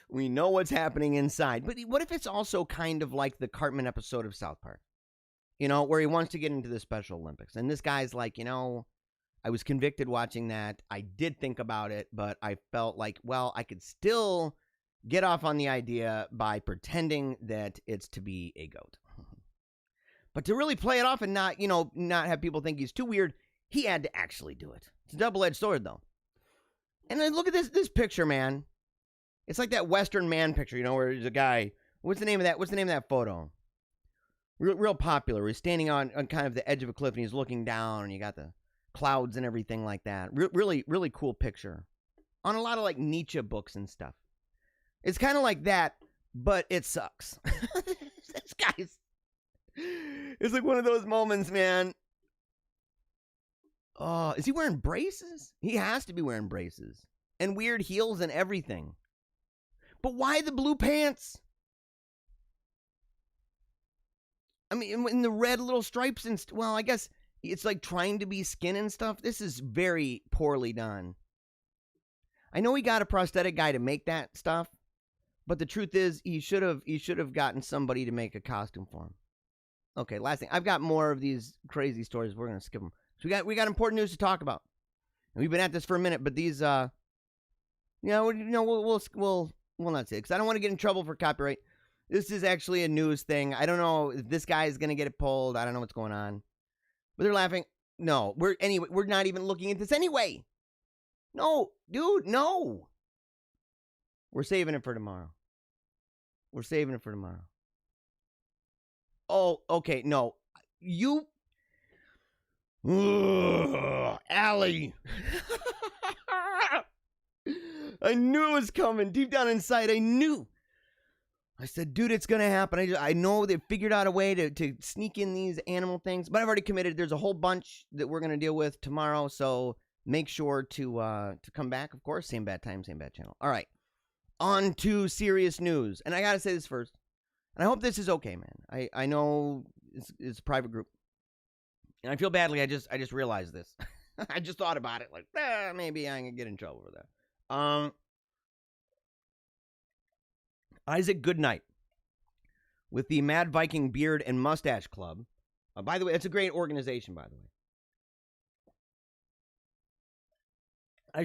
We know what's happening inside. But what if it's also kind of like the Cartman episode of South Park? You know, where he wants to get into the Special Olympics. And this guy's like, you know, I was convicted watching that. I did think about it, but I felt like, well, I could still get off on the idea by pretending that it's to be a goat. But to really play it off and not, you know, not have people think he's too weird, he had to actually do it. It's a double-edged sword, though. And then look at this picture, man. It's like that Western man picture, you know, where there's a guy. What's the name of that? What's the name of that photo? Real popular. He's standing on kind of the edge of a cliff and he's looking down, and you got the clouds and everything like that. Really, really cool picture. On a lot of like Nietzsche books and stuff. It's kind of like that, but it sucks. This guy's. It's like one of those moments, man. Oh, is he wearing braces? He has to be wearing braces. And weird heels and everything. But why the blue pants? I mean, in the red little stripes and well, I guess it's like trying to be skin and stuff. This is very poorly done. I know he got a prosthetic guy to make that stuff, but the truth is he should have gotten somebody to make a costume for him. Okay, last thing. I've got more of these crazy stories. We're gonna skip them. So we got important news to talk about. And we've been at this for a minute, but these we'll not say it because I don't want to get in trouble for copyright. This is actually a news thing. I don't know if this guy is gonna get it pulled. I don't know what's going on. But they're laughing. No, we're not even looking at this anyway. No, dude, no. We're saving it for tomorrow. We're saving it for tomorrow. Oh, okay, no. You... Allie. I knew it was coming. Deep down inside, I knew. I said, dude, it's going to happen. I know they figured out a way to sneak in these animal things, but I've already committed. There's a whole bunch that we're going to deal with tomorrow, so make sure to come back, of course. Same bad time, same bad channel. All right. On to serious news. And I got to say this first. And I hope this is okay, man. I know it's a private group. And I feel badly. I just realized this. I just thought about it. Like, maybe I can get in trouble for that. Isaac Goodnight with the Mad Viking Beard and Mustache Club. By the way, it's a great organization, by the way. I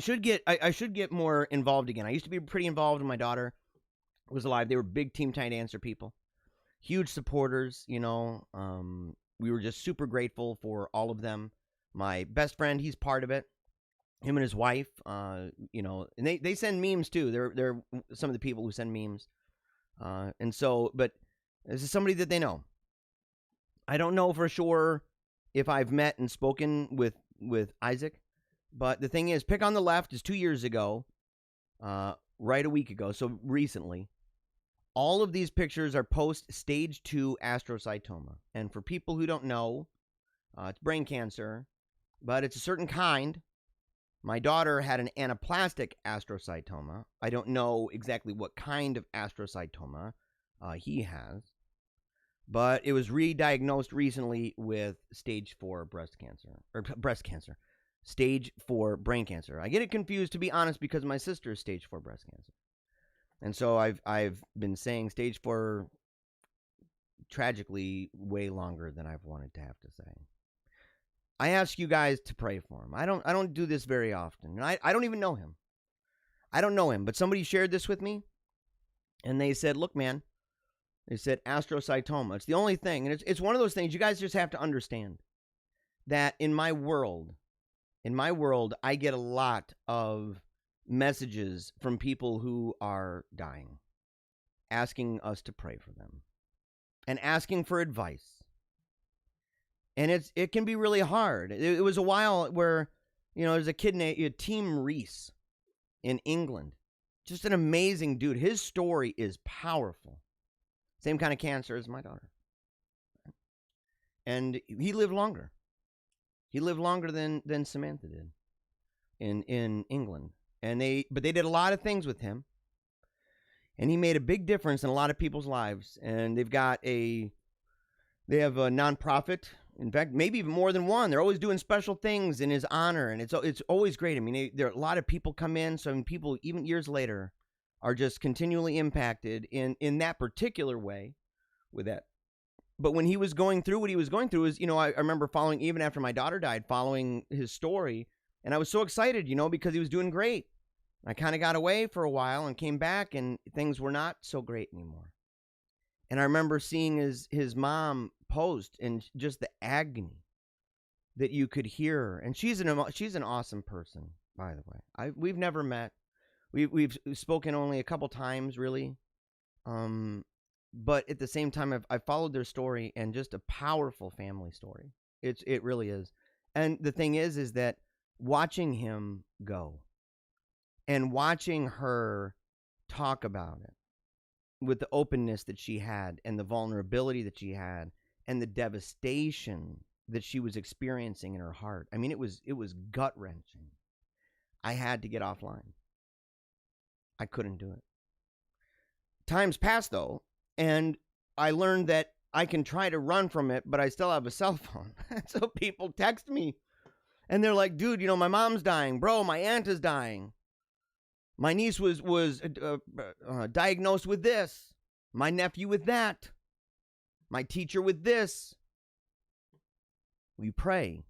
should get more involved again. I used to be pretty involved when my daughter was alive. They were big Team Tiny Dancer people. Huge supporters, you know. We were just super grateful for all of them. My best friend, he's part of it. Him and his wife, you know, and they send memes too. They're some of the people who send memes. And so, but this is somebody that they know. I don't know for sure if I've met and spoken with Isaac, but the thing is, Pick on the Left is 2 years ago, right a week ago, so recently. All of these pictures are post-stage 2 astrocytoma. And for people who don't know, it's brain cancer, but it's a certain kind. My daughter had an anaplastic astrocytoma. I don't know exactly what kind of astrocytoma he has, but it was re-diagnosed recently with stage 4 breast cancer, stage 4 brain cancer. I get it confused, to be honest, because my sister is stage 4 breast cancer. And so I've been saying stage 4 tragically way longer than I've wanted to have to say. I ask you guys to pray for him. I don't do this very often. And I don't even know him. I don't know him, but somebody shared this with me, and they said, look, man, They said astrocytoma. It's the only thing. And it's one of those things you guys just have to understand that in my world, I get a lot of messages from people who are dying, asking us to pray for them and asking for advice. And it can be really hard. It was a while where, there's a kid named Tim Reese in England. Just an amazing dude. His story is powerful. Same kind of cancer as my daughter. And he lived longer. He lived longer than Samantha did in England. But they did a lot of things with him. And he made a big difference in a lot of people's lives. And they have a nonprofit. In fact, maybe even more than one. They're always doing special things in his honor, and it's always great. I mean, there are a lot of people come in, so people even years later are just continually impacted in that particular way with that. But when he was going through what he was going through, I remember following, even after my daughter died, following his story, and I was so excited, because he was doing great. I kind of got away for a while and came back, and things were not so great anymore. And I remember seeing his mom post and just the agony that you could hear. And she's an awesome person, by the way. We've never met. We've spoken only a couple times, really. But at the same time, I've followed their story, and just a powerful family story. It really is. And the thing is that watching him go and watching her talk about it with the openness that she had and the vulnerability that she had and the devastation that she was experiencing in her heart. I mean, it was gut-wrenching. I had to get offline. I couldn't do it. Times passed, though, and I learned that I can try to run from it, but I still have a cell phone. So people text me, and they're like, dude, my mom's dying. Bro, my aunt is dying. My niece was diagnosed with this. My nephew with that. My teacher with this. We pray.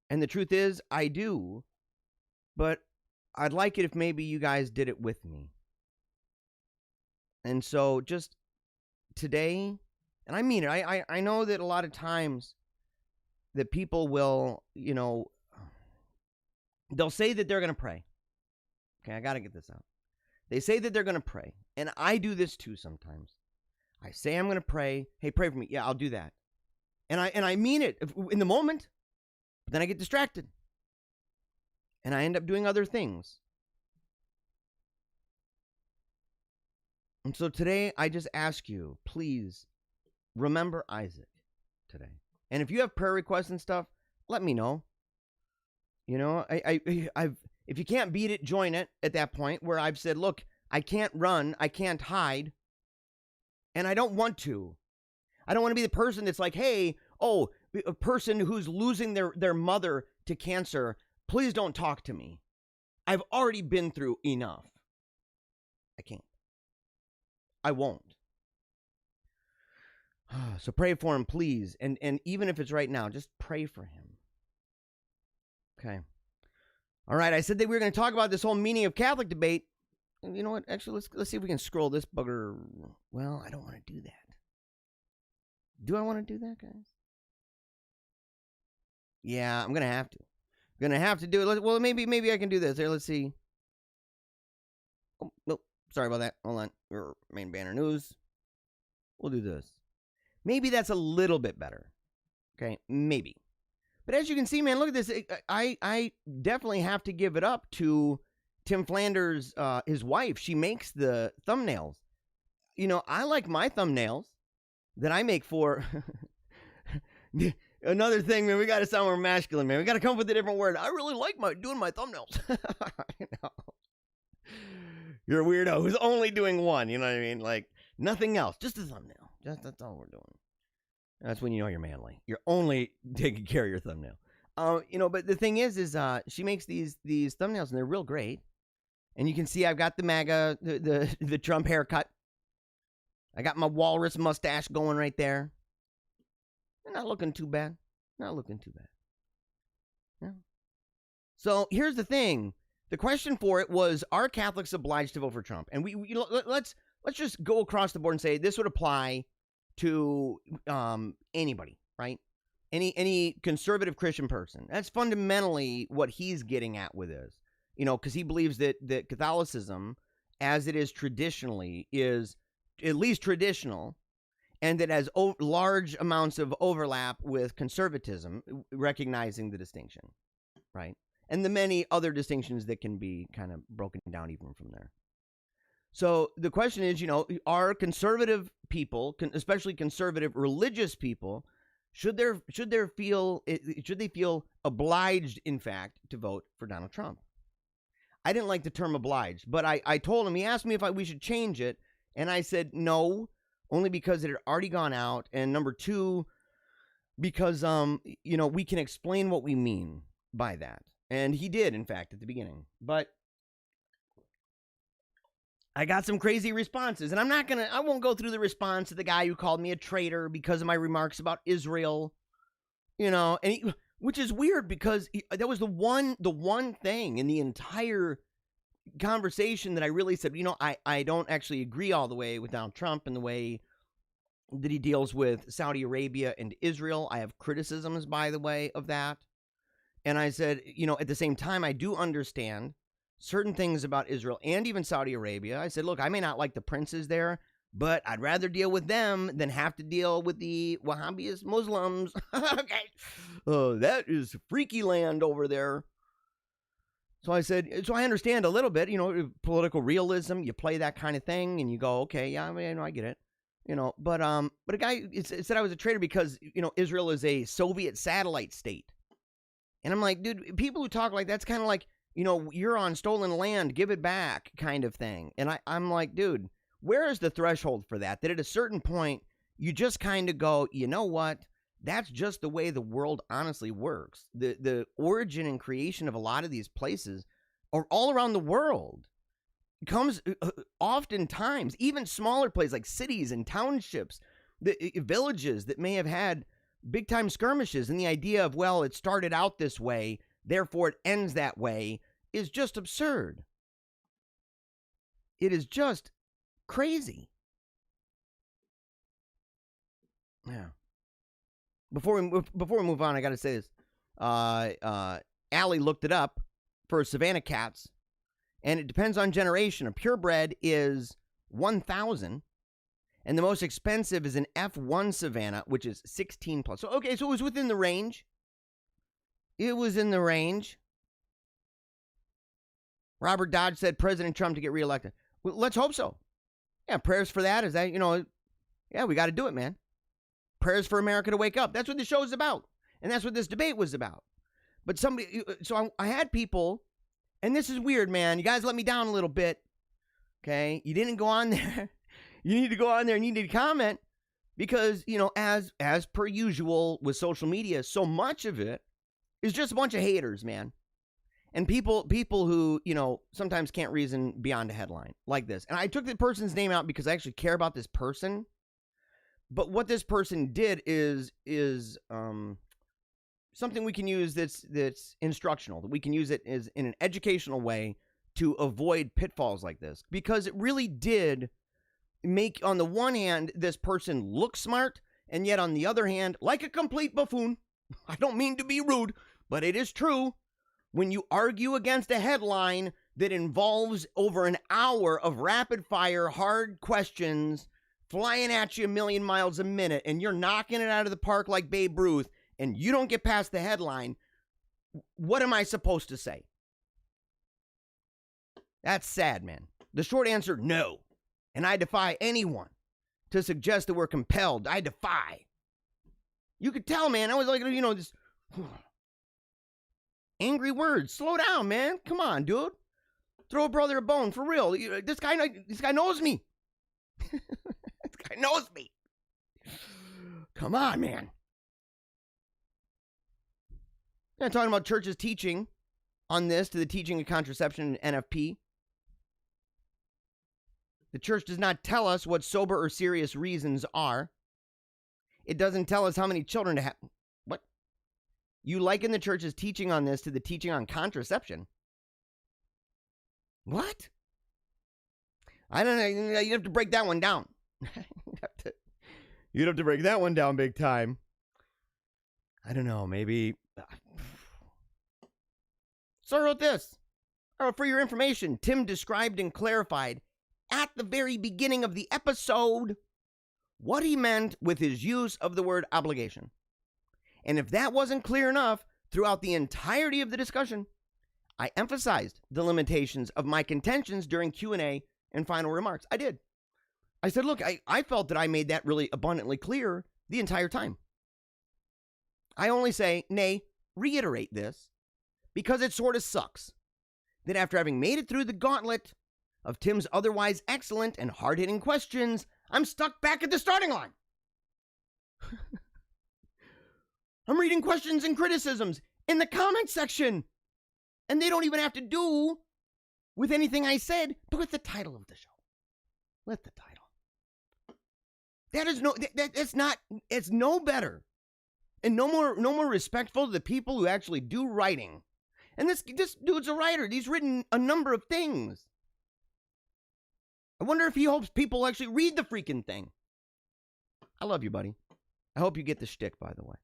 And the truth is, I do. But I'd like it if maybe you guys did it with me. And so just today, and I mean it, I know that a lot of times that people will, they'll say that they're going to pray. Okay, I got to get this out. They say that they're going to pray. And I do this too sometimes. I say I'm going to pray. Hey, pray for me. Yeah, I'll do that. And I mean it in the moment. But then I get distracted. And I end up doing other things. And so today, I just ask you, please remember Isaac today. And if you have prayer requests and stuff, let me know. If you can't beat it, join it at that point where I've said, look, I can't run, I can't hide, and I don't want to. I don't want to be the person that's like, hey, a person who's losing their mother to cancer, please don't talk to me. I've already been through enough. I can't. I won't. So pray for him, please. And even if it's right now, just pray for him. Okay. All right, I said that we were going to talk about this whole meaning of Catholic debate. And you know what? Actually, let's see if we can scroll this bugger. Well, I don't want to do that. Do I want to do that, guys? Yeah, I'm going to have to. I'm going to have to do it. Well, maybe I can do this. Here, let's see. Oh, nope. Sorry about that. Hold on. Your main banner news. We'll do this. Maybe that's a little bit better. Okay, maybe. But as you can see, man, look at this. I definitely have to give it up to Tim Flanders, his wife. She makes the thumbnails. I like my thumbnails that I make for... Another thing, man, we got to sound more masculine, man. We got to come up with a different word. I really like doing my thumbnails. You're a weirdo who's only doing one, you know what I mean? Like, nothing else. Just a thumbnail. That's all we're doing. That's when you know you're manly. You're only taking care of your thumbnail. But the thing is she makes these thumbnails, and they're real great. And you can see I've got the MAGA, the Trump haircut. I got my walrus mustache going right there. Not looking too bad. Not looking too bad. Yeah. So here's the thing. The question for it was, are Catholics obliged to vote for Trump? And let's just go across the board and say this would apply to anybody, right? Any conservative Christian person. That's fundamentally what he's getting at with this, because he believes that Catholicism, as it is traditionally, is at least traditional, and that has large amounts of overlap with conservatism, recognizing the distinction, right? And the many other distinctions that can be kind of broken down even from there. So the question is, are conservative people, especially conservative religious people, should they feel obliged, in fact, to vote for Donald Trump? I didn't like the term obliged, but I told him, he asked me if we should change it, and I said no, only because it had already gone out, and number two, because we can explain what we mean by that. And he did, in fact, at the beginning. But I got some crazy responses, and I won't go through the response of the guy who called me a traitor because of my remarks about Israel, which is weird because that was the one thing in the entire conversation that I really said, I don't actually agree all the way with Donald Trump and the way that he deals with Saudi Arabia and Israel. I have criticisms, by the way, of that. And I said, at the same time, I do understand certain things about Israel and even Saudi Arabia. I said, look, I may not like the princes there, but I'd rather deal with them than have to deal with the Wahhabist Muslims. Okay. Oh, that is freaky land over there. So I said, so I understand a little bit, political realism. You play that kind of thing and you go, okay, yeah, I get it. But a guy said I was a traitor because, Israel is a Soviet satellite state. And I'm like, dude, people who talk like that's kind of like, you're on stolen land, give it back kind of thing. And I'm like, dude, where is the threshold for that? That at a certain point, you just kind of go, you know what? That's just the way the world honestly works. The origin and creation of a lot of these places are all around the world. It comes oftentimes, even smaller places like cities and townships, villages that may have had big time skirmishes, and the idea of, well, it started out this way, therefore it ends that way, is just absurd. It is just crazy. Yeah. Before we move on, I got to say this. Allie looked it up for savannah cats, and it depends on generation. A purebred is 1,000, and the most expensive is an F1 savannah, which is 16 plus. So, okay, so it was within the range. It was in the range. Robert Dodge said President Trump to get reelected. Well, let's hope so. Yeah, prayers for that. Is that, yeah, we got to do it, man. Prayers for America to wake up. That's what the show is about. And that's what this debate was about. But I had people, and this is weird, man. You guys let me down a little bit. Okay? You didn't go on there. You need to go on there and you need to comment because, as per usual with social media, so much of it is just a bunch of haters, man. And people who, sometimes can't reason beyond a headline like this. And I took the person's name out because I actually care about this person. But what this person did is something we can use that's instructional, that we can use it as in an educational way to avoid pitfalls like this. Because it really did make, on the one hand, this person look smart, and yet on the other hand, like a complete buffoon. I don't mean to be rude, but it is true. When you argue against a headline that involves over an hour of rapid-fire, hard questions flying at you a million miles a minute, and you're knocking it out of the park like Babe Ruth, and you don't get past the headline, what am I supposed to say? That's sad, man. The short answer, no. And I defy anyone to suggest that we're compelled. I defy. You could tell, man. I was like, this angry words. Slow down, man. Come on, dude. Throw a brother a bone, for real. This guy knows me. This guy knows me. Come on, man. I'm talking about churches teaching on this to the teaching of contraception and NFP. The church does not tell us what sober or serious reasons are. It doesn't tell us how many children to have. What? You liken the church's teaching on this to the teaching on contraception. What? I don't know. You have to break that one down. You'd have to break that one down big time. I don't know. Maybe. So I wrote this. For your information, Tim described and clarified at the very beginning of the episode what he meant with his use of the word obligation. And if that wasn't clear enough throughout the entirety of the discussion, I emphasized the limitations of my contentions during Q&A and final remarks. I did. I said, look, I felt that I made that really abundantly clear the entire time. I only say, nay, reiterate this, because it sort of sucks that after having made it through the gauntlet of Tim's otherwise excellent and hard-hitting questions, I'm stuck back at the starting line. I'm reading questions and criticisms in the comment section, and they don't even have to do with anything I said, but with the title of the show. With the title. It's no better and no more respectful to the people who actually do writing. And this dude's a writer. He's written a number of things. I wonder if he hopes people actually read the freaking thing. I love you, buddy. I hope you get the shtick, by the way.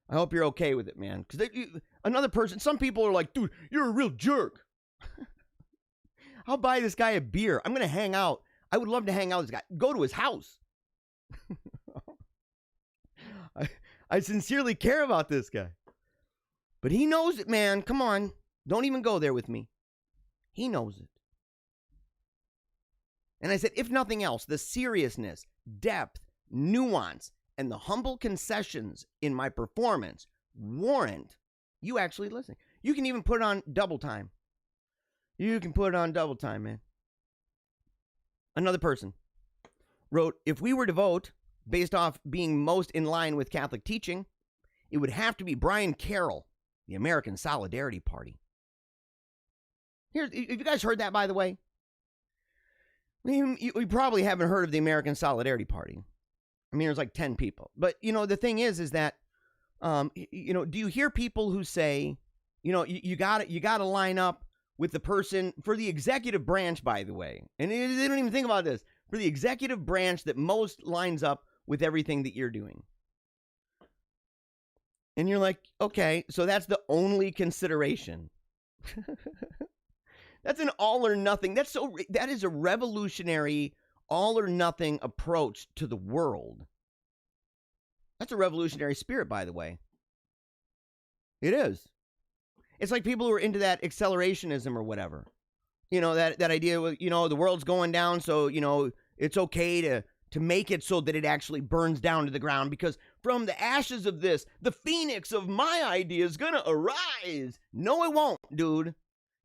I hope you're okay with it, man. Because another person, some people are like, dude, you're a real jerk. I'll buy this guy a beer. I'm going to hang out. I would love to hang out with this guy. Go to his house. I sincerely care about this guy. But he knows it, man. Come on. Don't even go there with me. He knows it. And I said, if nothing else, the seriousness, depth, nuance, and the humble concessions in my performance warrant you actually listening. You can even put it on double time. You can put it on double time, man. Another person wrote, if we were to vote based off being most in line with Catholic teaching, it would have to be Brian Carroll, the American Solidarity Party. Have you guys heard that, by the way? We probably haven't heard of the American Solidarity Party. I mean, there's like 10 people. But, the thing is that, do you hear people who say, you got to line up with the person for the executive branch, by the way. And they don't even think about this. For the executive branch that most lines up with everything that you're doing. And you're like, okay, so that's the only consideration. That's an all or nothing. That is a revolutionary all or nothing approach to the world. That's a revolutionary spirit, by the way. It is. It's like people who are into that accelerationism or whatever. That idea with, the world's going down, so, it's okay to make it so that it actually burns down to the ground, because from the ashes of this, the phoenix of my idea is going to arise. No, it won't, dude.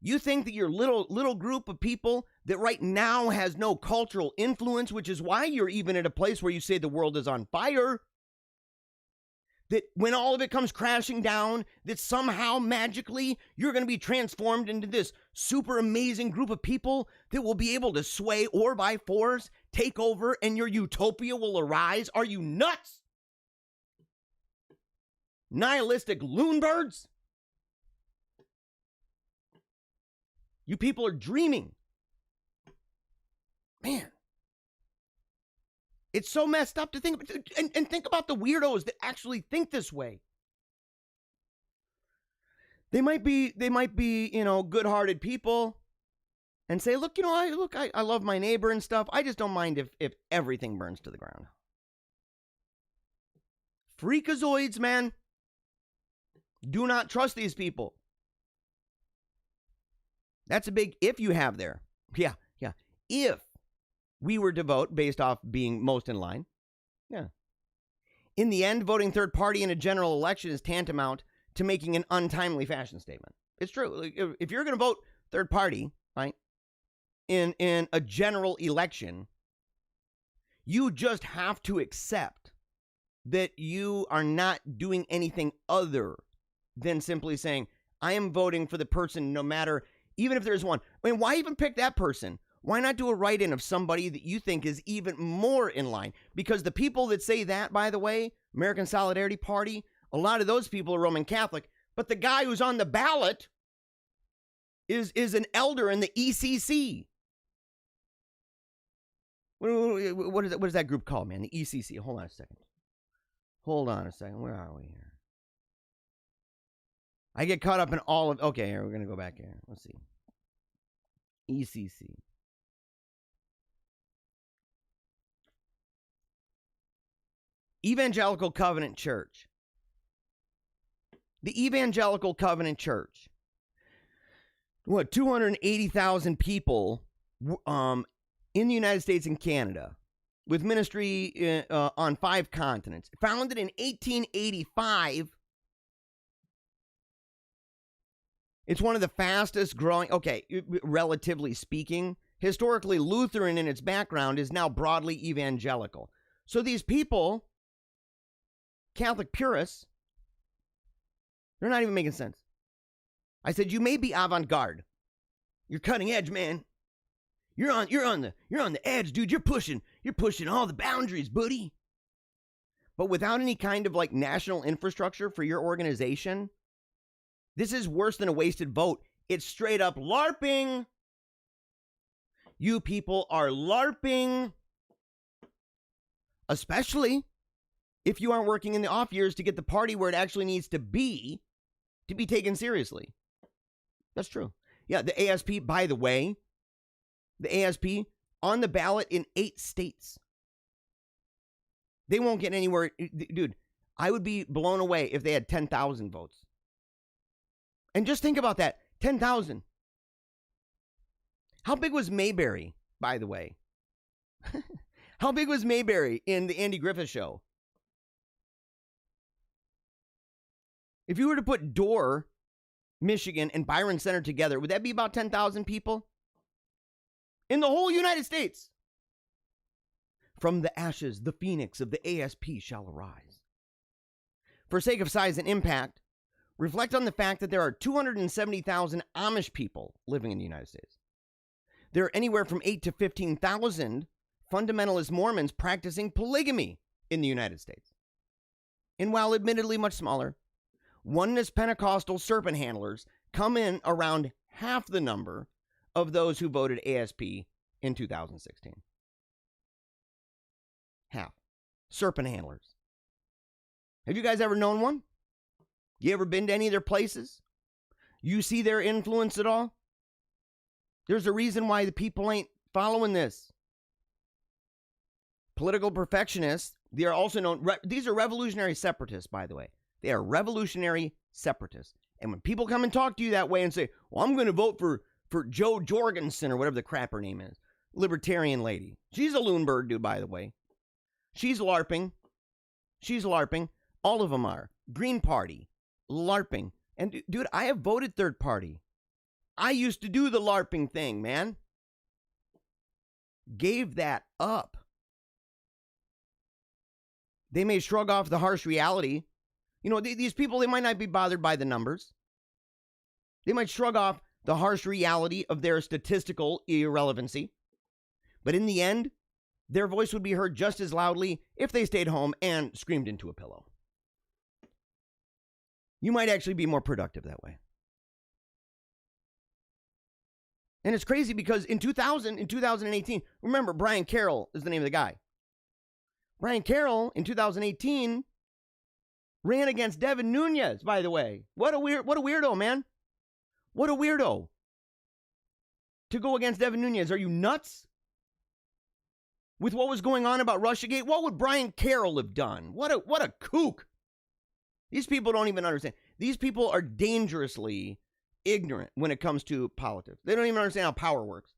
You think that your little group of people that right now has no cultural influence, which is why you're even at a place where you say the world is on fire, that when all of it comes crashing down, that somehow magically you're going to be transformed into this super amazing group of people that will be able to sway or by force take over and your utopia will arise? Are you nuts? Nihilistic loonbirds? You people are dreaming. Man. It's so messed up to think, and think about the weirdos that actually think this way. They might be, good-hearted people and say, look, I love my neighbor and stuff. I just don't mind if everything burns to the ground. Freakazoids, man. Do not trust these people. That's a big if you have there. Yeah. If we were to vote based off being most in line. Yeah. In the end, voting third party in a general election is tantamount to making an untimely fashion statement. It's true. If you're going to vote third party, right, in a general election, you just have to accept that you are not doing anything other than simply saying, I am voting for the person no matter, even if there's one. I mean, why even pick that person? Why not do a write-in of somebody that you think is even more in line? Because the people that say that, by the way, American Solidarity Party, a lot of those people are Roman Catholic. But the guy who's on the ballot is an elder in the ECC. What is that group called, man? The ECC. Hold on a second. Where are we here? I get caught up in all of... Okay, here, we're going to go back here. Let's see. ECC. Evangelical Covenant Church. The Evangelical Covenant Church. What, 280,000 people in the United States and Canada with ministry on 5 continents. Founded in 1885. It's one of the fastest growing, okay, relatively speaking. Historically Lutheran in its background, is now broadly evangelical. So these people, Catholic purists, they're not even making sense. I said, you may be avant-garde. You're cutting edge, man. You're on the edge, dude. You're pushing all the boundaries, buddy. But without any kind of like national infrastructure for your organization, this is worse than a wasted vote. It's straight up LARPing. You people are LARPing. Especially if you aren't working in the off years to get the party where it actually needs to be taken seriously. That's true. Yeah, the ASP, by the way, the ASP on the ballot in 8 states. They won't get anywhere. Dude, I would be blown away if they had 10,000 votes. And just think about that. 10,000. How big was Mayberry, by the way? How big was Mayberry in the Andy Griffith Show? If you were to put Dorr, Michigan, and Byron Center together, would that be about 10,000 people? In the whole United States. From the ashes, the phoenix of the ASP shall arise. For sake of size and impact, reflect on the fact that there are 270,000 Amish people living in the United States. There are anywhere from 8 to 15,000 fundamentalist Mormons practicing polygamy in the United States. And while admittedly much smaller, Oneness Pentecostal serpent handlers come in around half the number of those who voted ASP in 2016. Half. Serpent handlers. Have you guys ever known one? You ever been to any of their places? You see their influence at all? There's a reason why the people ain't following this. Political perfectionists, they are also known, these are revolutionary separatists, by the way. They are revolutionary separatists. And when people come and talk to you that way and say, well, I'm going to vote for Jo Jorgensen or whatever the crap her name is, libertarian lady. She's a loon bird, dude, by the way. She's LARPing. All of them are. Green Party, LARPing. And dude, I have voted third party. I used to do the LARPing thing, man. Gave that up. They may shrug off the harsh reality. You know, these people, they might not be bothered by the numbers. They might shrug off the harsh reality of their statistical irrelevancy. But in the end, their voice would be heard just as loudly if they stayed home and screamed into a pillow. You might actually be more productive that way. And it's crazy because in 2018, remember, Brian Carroll is the name of the guy. Brian Carroll in 2018 ran against Devin Nunes, by the way. What a weirdo, man. What a weirdo. To go against Devin Nunes. Are you nuts? With what was going on about Russiagate, what would Brian Carroll have done? What a kook. These people don't even understand. These people are dangerously ignorant when it comes to politics. They don't even understand how power works.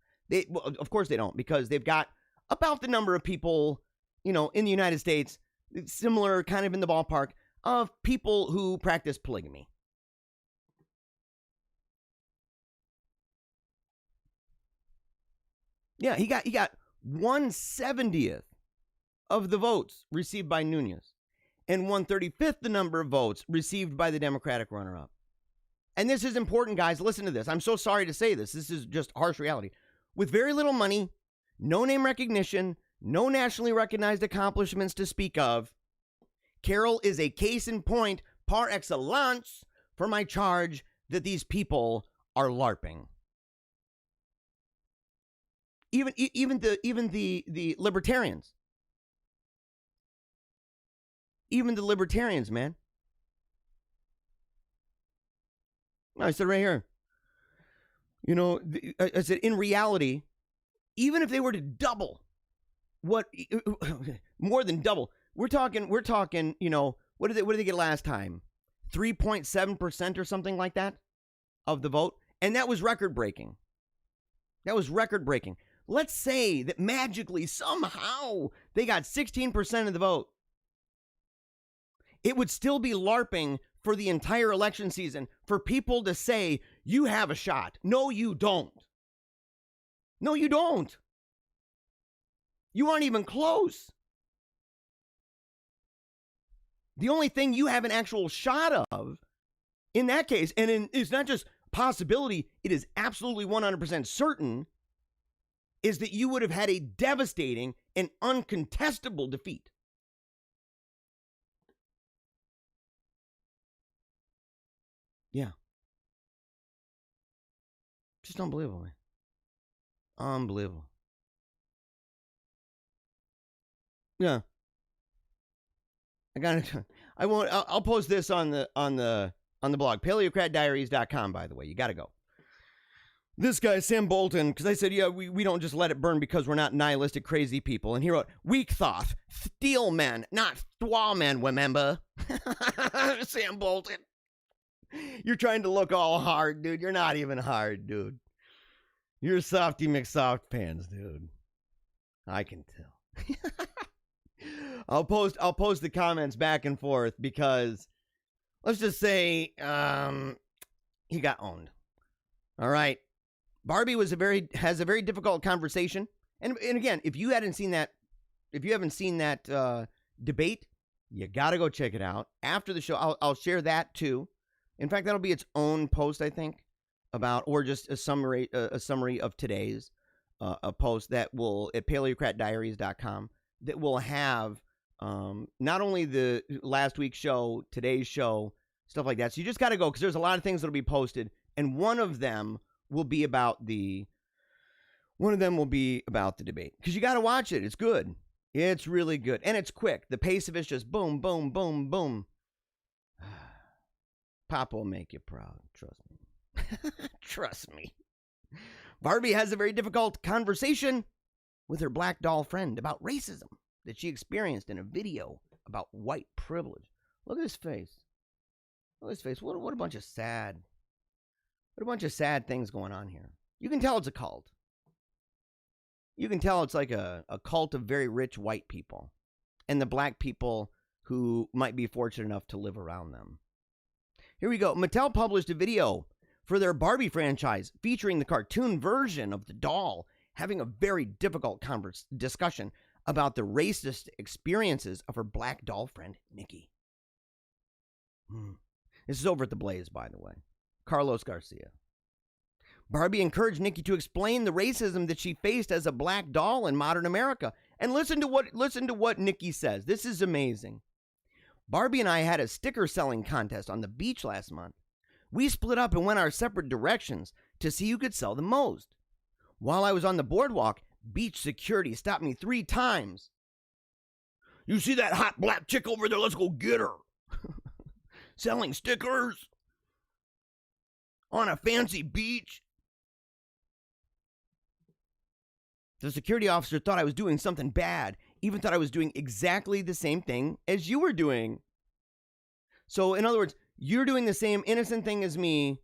Well, of course they don't, because they've got about the number of people, in the United States, similar kind of in the ballpark of people who practice polygamy. Yeah, he got 1/70th of the votes received by Nunes and 1/35th the number of votes received by the Democratic runner-up. And this is important, guys. Listen to this. I'm so sorry to say this. This is just harsh reality. With very little money, no name recognition, no nationally recognized accomplishments to speak of, Carroll is a case in point par excellence for my charge that these people are LARPing. Even the libertarians. Even the libertarians, man. I said right here. You know, I said in reality, even if they were to double what, more than double, we're talking, you know, what did they get last time? 3.7% or something like that of the vote. And that was record breaking. Let's say that magically, somehow, they got 16% of the vote. It would still be LARPing for the entire election season for people to say, you have a shot. No, you don't. No, you don't. You aren't even close. The only thing you have an actual shot of in that case, and it's not just possibility, it is absolutely 100% certain, is that you would have had a devastating and uncontestable defeat. Yeah. Just unbelievable, man. Unbelievable. Yeah. I'll post this on the blog, paleocratdiaries.com, by the way. You got to go. This guy, Sam Bolton, because I said, yeah, we don't just let it burn because we're not nihilistic, crazy people. And he wrote, weak thought, steel men, not thwa men, remember? Sam Bolton. You're trying to look all hard, dude. You're not even hard, dude. You're softy McSoft pants, dude. I can tell. I'll post the comments back and forth because let's just say he got owned. All right. Barbie has a very difficult conversation. And again, if you haven't seen that debate, you got to go check it out. After the show, I'll share that too. In fact, that'll be its own post, I think, or just a summary of today's a post that will at paleocratdiaries.com that will have not only the last week's show, today's show, stuff like that. So you just got to go because there's a lot of things that'll be posted, and one of them will be about the debate because you got to watch it. It's good. It's really good, and it's quick. The pace of it's just boom, boom, boom, boom. Papa will make you proud. Trust me. Trust me. Barbie has a very difficult conversation with her black doll friend about racism that she experienced in a video about white privilege. Look at his face. Look at his face. What a bunch of sad. What a bunch of sad things going on here. You can tell it's a cult. You can tell it's like a cult of very rich white people and the black people who might be fortunate enough to live around them. Here we go. Mattel published a video for their Barbie franchise featuring the cartoon version of the doll having a very difficult discussion about the racist experiences of her black doll friend, Nikki. This is over at The Blaze, by the way. Carlos Garcia. Barbie encouraged Nikki to explain the racism that she faced as a black doll in modern America. And listen to what Nikki says. This is amazing. Barbie and I had a sticker selling contest on the beach last month. We split up and went our separate directions to see who could sell the most. While I was on the boardwalk, beach security stopped me 3 times. You see that hot black chick over there? Let's go get her. Selling stickers on a fancy beach. The security officer thought I was doing something bad, even thought I was doing exactly the same thing as you were doing. So, in other words, you're doing the same innocent thing as me,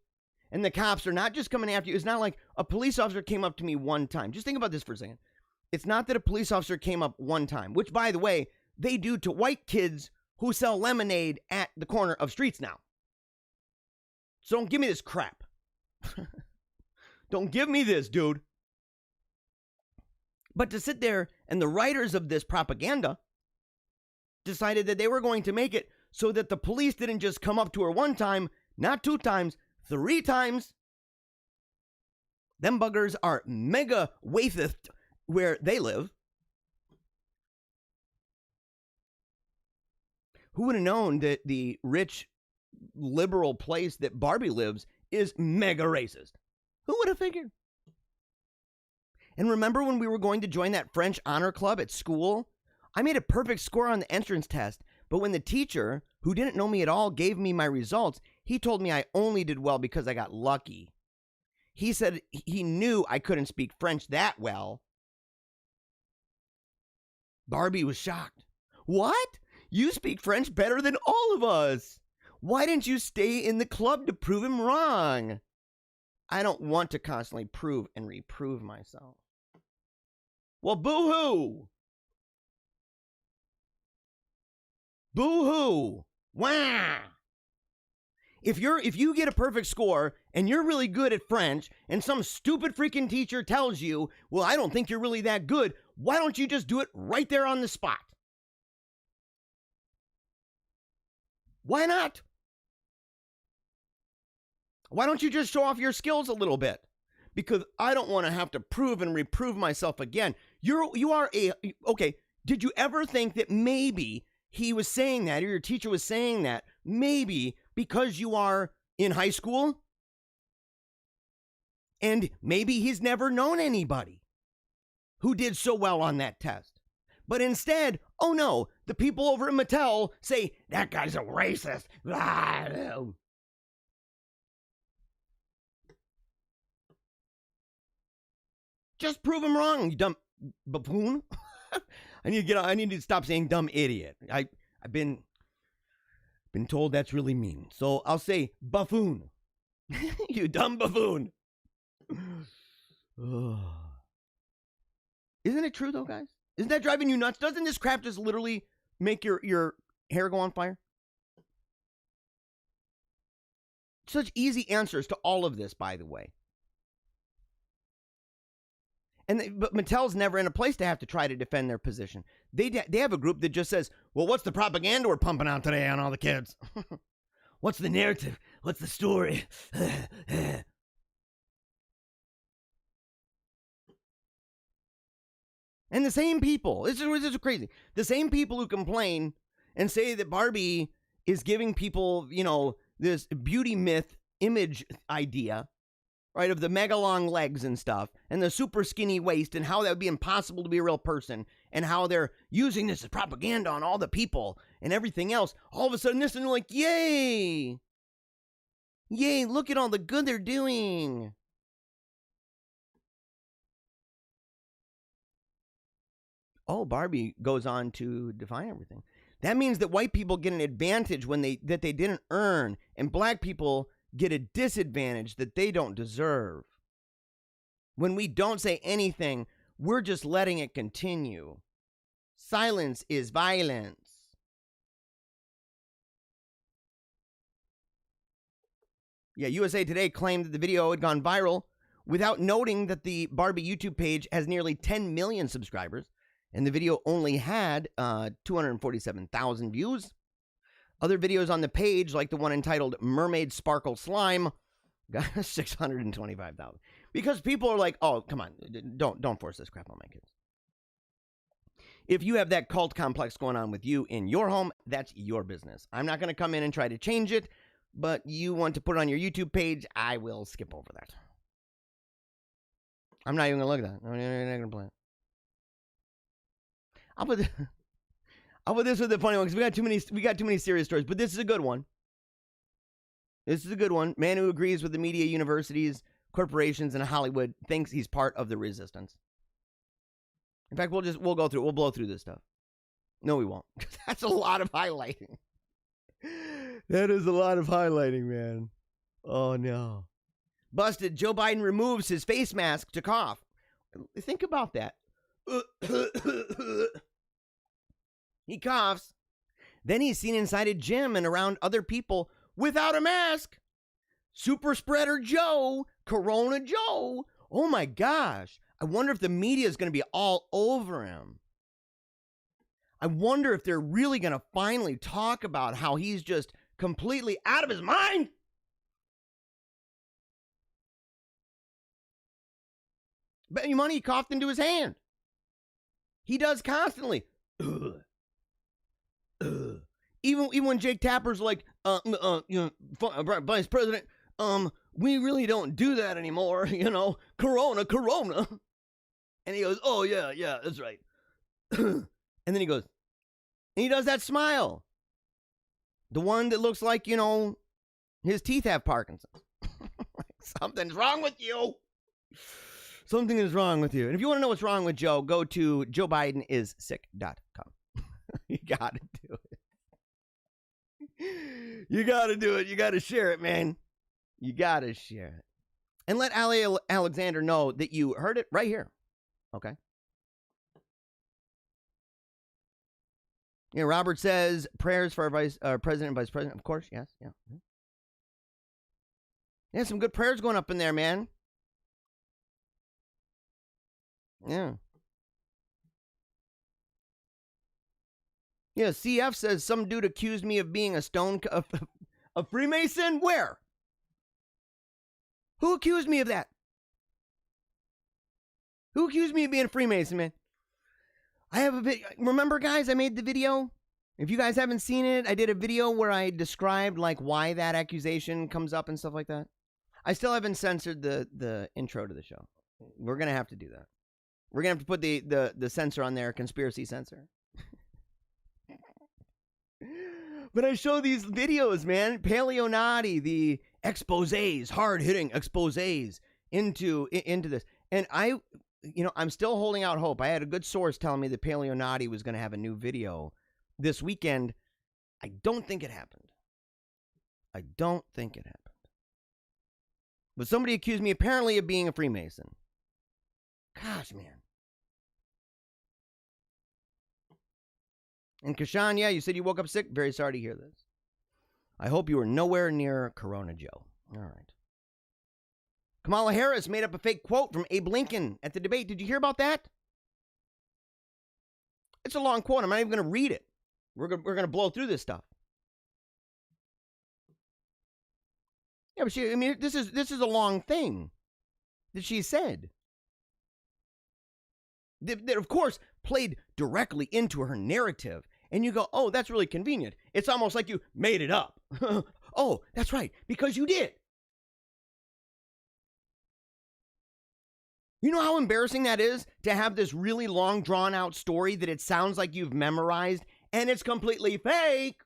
and the cops are not just coming after you. It's not like a police officer came up to me one time. Just think about this for a second. It's not that a police officer came up one time, which, by the way, they do to white kids who sell lemonade at the corner of streets now. So don't give me this crap. Don't give me this, dude. But to sit there and the writers of this propaganda decided that they were going to make it so that the police didn't just come up to her one time, not 2 times, 3 times. Them buggers are mega wafithed where they live. Who would have known that the rich, liberal place that Barbie lives is mega racist? Who would have figured? And remember when we were going to join that French honor club at school? I made a perfect score on the entrance test, but when the teacher, who didn't know me at all, gave me my results, he told me I only did well because I got lucky. He said he knew I couldn't speak French that well. Barbie was shocked. What? You speak French better than all of us. Why didn't you stay in the club to prove him wrong? I don't want to constantly prove and reprove myself. Well, boo-hoo. Boo-hoo. Wah. If you get a perfect score and you're really good at French and some stupid freaking teacher tells you, well, I don't think you're really that good, why don't you just do it right there on the spot? Why not? Why don't you just show off your skills a little bit? Because I don't want to have to prove and reprove myself again. Okay, did you ever think that maybe he was saying that, or your teacher was saying that, maybe because you are in high school? And maybe he's never known anybody who did so well on that test. But instead, oh no, the people over at Mattel say, that guy's a racist. Just prove him wrong, you dumb buffoon. I need to stop saying dumb idiot. I've been told that's really mean. So I'll say buffoon. You dumb buffoon. Isn't it true though, guys? Isn't that driving you nuts? Doesn't this crap just literally make your hair go on fire? Such easy answers to all of this, by the way. But Mattel's never in a place to have to try to defend their position. They have a group that just says, well, what's the propaganda we're pumping out today on all the kids? What's the narrative? What's the story? And the same people, this is crazy. The same people who complain and say that Barbie is giving people, this beauty myth image idea, right, of the mega long legs and stuff, and the super skinny waist, and how that would be impossible to be a real person, and how they're using this as propaganda on all the people and everything else. All of a sudden, this and they're like, yay! Yay, look at all the good they're doing. Oh, Barbie goes on to define everything. That means that white people get an advantage that they didn't earn, and black people get a disadvantage that they don't deserve. When we don't say anything, we're just letting it continue. Silence is violence. Yeah, USA Today claimed that the video had gone viral without noting that the Barbie YouTube page has nearly 10 million subscribers, and the video only had 247,000 views. Other videos on the page, like the one entitled Mermaid Sparkle Slime, got 625,000. Because people are like, oh, come on, don't force this crap on my kids. If you have that cult complex going on with you in your home, that's your business. I'm not going to come in and try to change it, but you want to put it on your YouTube page, I will skip over that. I'm not even going to look at that. I'm not going to play it. I'll put this with the funny one because we got too many serious stories, but this is a good one. This is a good one. Man who agrees with the media, universities, corporations, and Hollywood thinks he's part of the resistance. In fact, we'll blow through this stuff. No, we won't. That's a lot of highlighting. That is a lot of highlighting, man. Oh no. Busted. Joe Biden removes his face mask to cough. Think about that. He coughs. Then he's seen inside a gym and around other people without a mask. Super spreader Joe. Corona Joe. Oh my gosh. I wonder if the media is going to be all over him. I wonder if they're really going to finally talk about how he's just completely out of his mind. Bet you money he coughed into his hand. He does constantly. Even when Jake Tapper's like, Vice President, we really don't do that anymore, Corona. And he goes, oh, yeah, that's right. And then he goes, and he does that smile. The one that looks like, his teeth have Parkinson's. Something's wrong with you. Something is wrong with you. And if you want to know what's wrong with Joe, go to joebidenisissick.com. You got to do it. You got to do it. You got to share it, man. You got to share it. And let Alexander know that you heard it right here. Okay? Yeah, Robert says prayers for our vice president and vice president. Of course, yes, yeah. Yeah, some good prayers going up in there, man. Yeah. Yeah, CF says some dude accused me of being a Freemason. Where? Who accused me of that? Who accused me of being a Freemason, man? I have a video. Remember, guys, I made the video. If you guys haven't seen it, I did a video where I described like why that accusation comes up and stuff like that. I still haven't censored the intro to the show. We're gonna have to do that. We're gonna have to put the censor on there, conspiracy censor. But I show these videos, man. Paleonati, the exposés, hard-hitting exposés into this. And I'm still holding out hope. I had a good source telling me that Paleonati was going to have a new video this weekend. I don't think it happened. But somebody accused me apparently of being a Freemason. Gosh, man. And Kashan, yeah, you said you woke up sick. Very sorry to hear this. I hope you were nowhere near Corona Joe. All right. Kamala Harris made up a fake quote from Abe Lincoln at the debate. Did you hear about that? It's a long quote. I'm not even going to read it. We're going to blow through this stuff. Yeah, but this is a long thing that she said. That, of course, played directly into her narrative. And you go, oh, that's really convenient. It's almost like you made it up. Oh, that's right, because you did. You know how embarrassing that is to have this really long, drawn-out story that it sounds like you've memorized, and it's completely fake.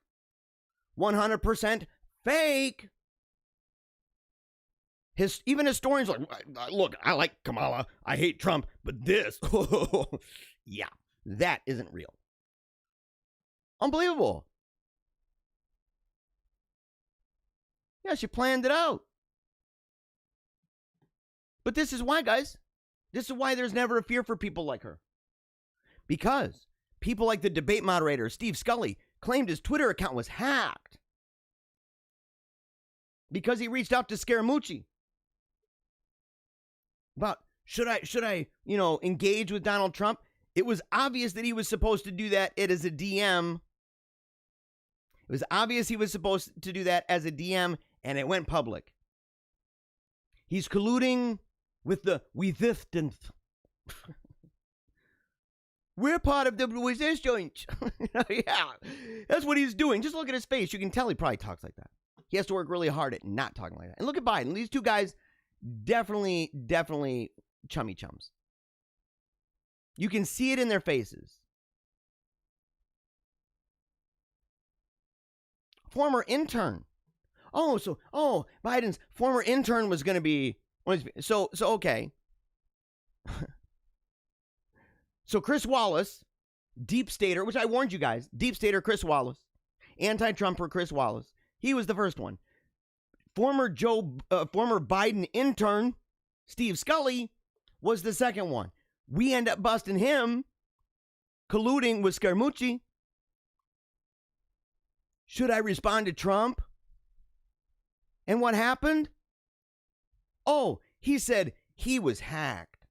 100% fake. Even historians are like, look, I like Kamala, I hate Trump, but this, yeah, that isn't real. Unbelievable. Yeah, she planned it out. But this is why, guys. This is why there's never a fear for people like her. Because people like the debate moderator, Steve Scully, claimed his Twitter account was hacked. Because he reached out to Scaramucci. About, should I, engage with Donald Trump? It was obvious that he was supposed to do that as a DM. It was obvious he was supposed to do that as a DM, and it went public. He's colluding with the resistance. We're part of the resistance joint. Yeah, that's what he's doing. Just look at his face. You can tell he probably talks like that. He has to work really hard at not talking like that. And look at Biden. These two guys, definitely chummy chums. You can see it in their faces. Former intern. Biden's former intern was going to be, okay. So Chris Wallace, deep stater, which I warned you guys, deep stater Chris Wallace, anti-Trumper Chris Wallace, he was the first one. Former Biden intern, Steve Scully, was the second one. We end up busting him, colluding with Scaramucci. Should I respond to Trump? And what happened? Oh, he said he was hacked.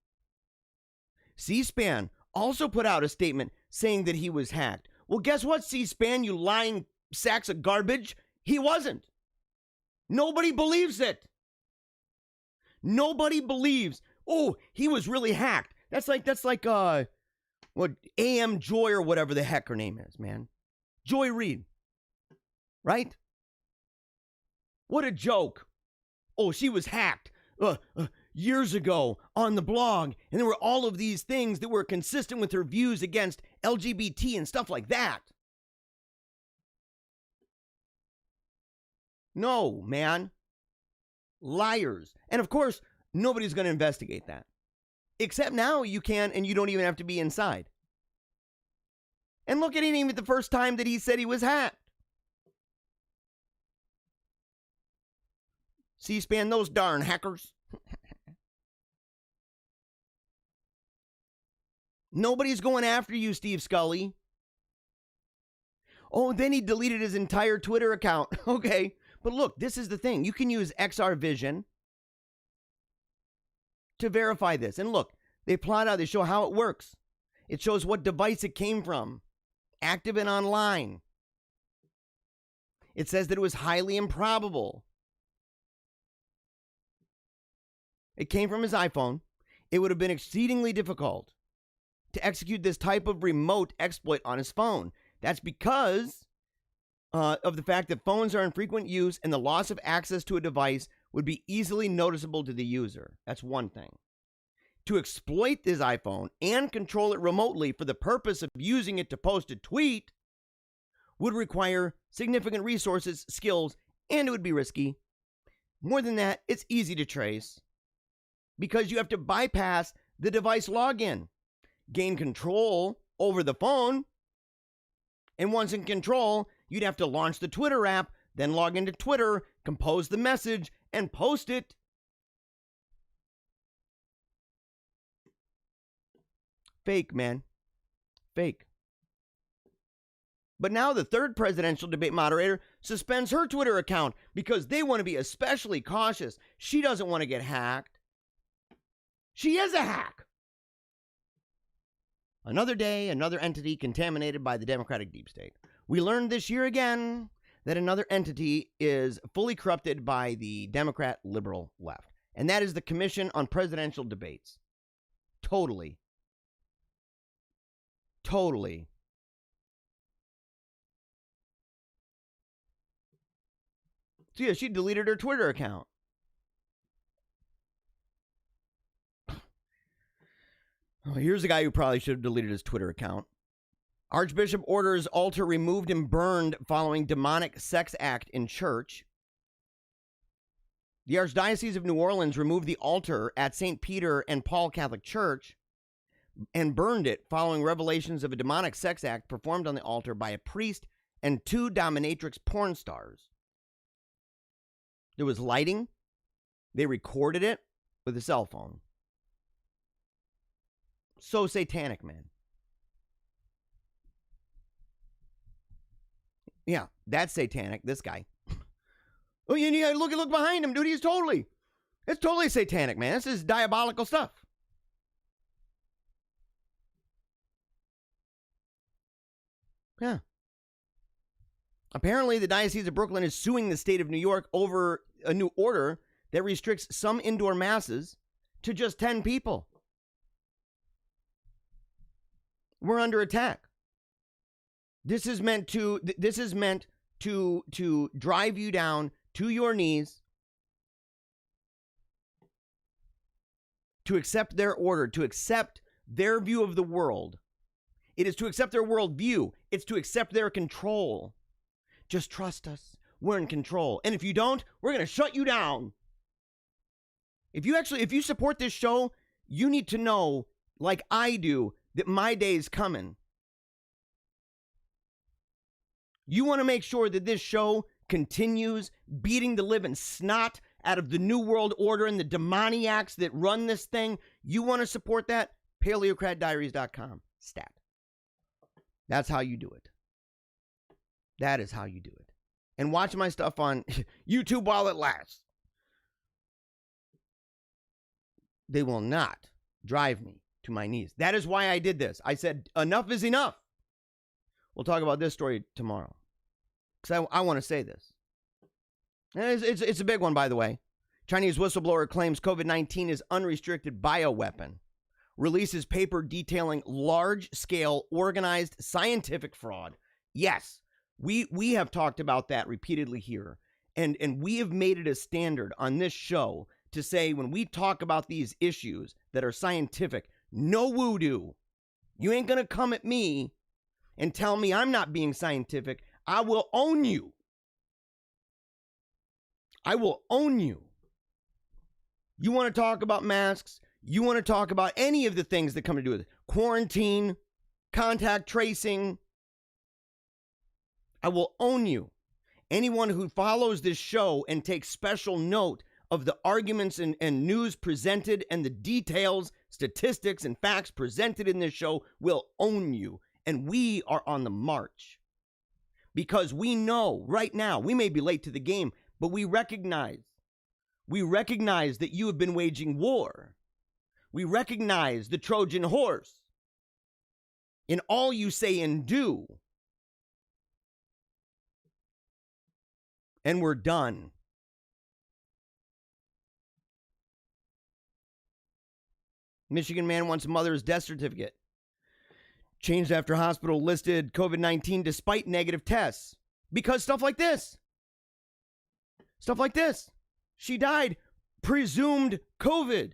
C-SPAN also put out a statement saying that he was hacked. Well, guess what, C-SPAN, you lying sacks of garbage? He wasn't. Nobody believes it. Nobody believes, oh, he was really hacked. That's like what AM Joy or whatever the heck her name is, man. Joy Reid. Right? What a joke. Oh, she was hacked. years ago on the blog, and there were all of these things that were consistent with her views against LGBT and stuff like that. No, man. Liars. And of course, nobody's going to investigate that. Except now you can, and you don't even have to be inside. And look at him at the first time that he said he was hacked. C-SPAN, those darn hackers. Nobody's going after you, Steve Scully. Oh, then he deleted his entire Twitter account. Okay, but look, this is the thing. You can use XR Vision to verify this. And look, they plot out, they show how it works. It shows what device it came from. Active and online. It says that it was highly improbable. It came from his iPhone. It would have been exceedingly difficult to execute this type of remote exploit on his phone. That's because of the fact that phones are in frequent use and the loss of access to a device would be easily noticeable to the user. That's one thing. To exploit this iPhone and control it remotely for the purpose of using it to post a tweet would require significant resources, skills, and it would be risky. More than that, it's easy to trace because you have to bypass the device login, gain control over the phone, and once in control, you'd have to launch the Twitter app, then log into Twitter, compose the message, and post it. Fake, man. Fake. But now the third presidential debate moderator suspends her Twitter account because they want to be especially cautious. She doesn't want to get hacked. She is a hack. Another day, another entity contaminated by the Democratic deep state. We learned this year again that another entity is fully corrupted by the Democrat liberal left. And that is the Commission on Presidential Debates. Totally. Totally. So yeah, she deleted her Twitter account. Oh, here's a guy who probably should have deleted his Twitter account. Archbishop orders altar removed and burned following demonic sex act in church. The Archdiocese of New Orleans removed the altar at St. Peter and Paul Catholic Church and burned it following revelations of a demonic sex act performed on the altar by a priest and two dominatrix porn stars. There was lighting. They recorded it with a cell phone. So satanic, man. Yeah, that's satanic, this guy. Oh, you need to look behind him, dude. It's totally satanic, man. This is diabolical stuff. Yeah. Apparently, the Diocese of Brooklyn is suing the state of New York over a new order that restricts some indoor masses to just 10 people. We're under attack. This is meant to drive you down to your knees, to accept their order, to accept their view of the world. It is to accept their worldview. It's to accept their control. Just trust us. We're in control. And if you don't, we're going to shut you down. If you support this show, you need to know, like I do, that my day is coming. You want to make sure that this show continues beating the living snot out of the New World Order and the demoniacs that run this thing. You want to support that? Paleocratdiaries.com. Stat. That's how you do it. That is how you do it. And watch my stuff on YouTube while it lasts. They will not drive me to my knees. That is why I did this. I said, enough is enough. We'll talk about this story tomorrow. Because I want to say this. And it's a big one, by the way. Chinese whistleblower claims COVID-19 is unrestricted bioweapon. Releases paper detailing large-scale organized scientific fraud. Yes, we have talked about that repeatedly here. And we have made it a standard on this show to say when we talk about these issues that are scientific, no voodoo. You ain't going to come at me and tell me I'm not being scientific. I will own you. I will own you. You want to talk about masks? You want to talk about any of the things that come to do with it? Quarantine, contact tracing. I will own you. Anyone who follows this show and takes special note of the arguments and news presented and the details, statistics, and facts presented in this show will own you. And we are on the march. Because we know right now, we may be late to the game, but we recognize that you have been waging war. We recognize the Trojan horse in all you say and do. And we're done. Michigan man wants mother's death certificate. Changed after hospital listed COVID-19 despite negative tests. Because stuff like this. Stuff like this. She died. Presumed COVID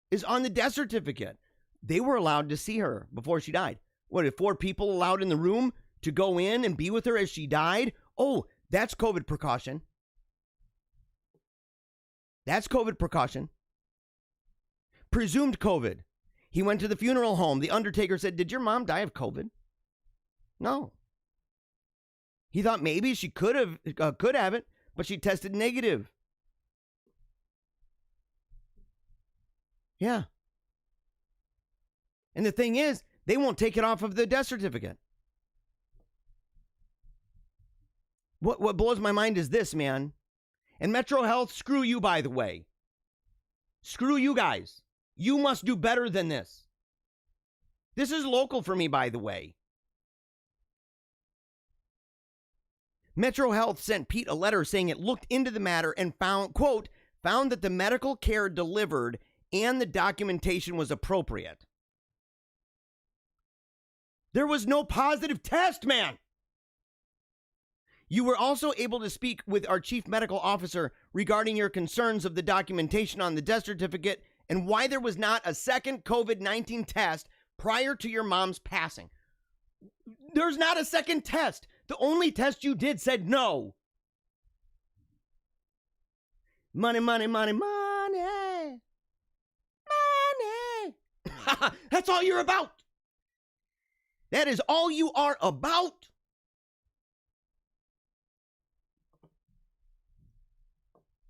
is on the death certificate. They were allowed to see her before she died. What, 4 people allowed in the room to go in and be with her as she died? Oh, that's COVID precaution. That's COVID precaution. Presumed COVID. He went to the funeral home. The undertaker said, "Did your mom die of COVID?" No. He thought maybe she could have it, but she tested negative. Yeah. And the thing is, they won't take it off of the death certificate. What blows my mind is this, man. And Metro Health, screw you, by the way. Screw you guys. You must do better than this. This is local for me, by the way. Metro Health sent Pete a letter saying it looked into the matter and found, quote, found that the medical care delivered and the documentation was appropriate. There was no positive test, man. You were also able to speak with our chief medical officer regarding your concerns of the documentation on the death certificate and why there was not a second COVID-19 test prior to your mom's passing. There's not a second test. The only test you did said no. Money, money, money, money. Money. That's all you're about. That is all you are about.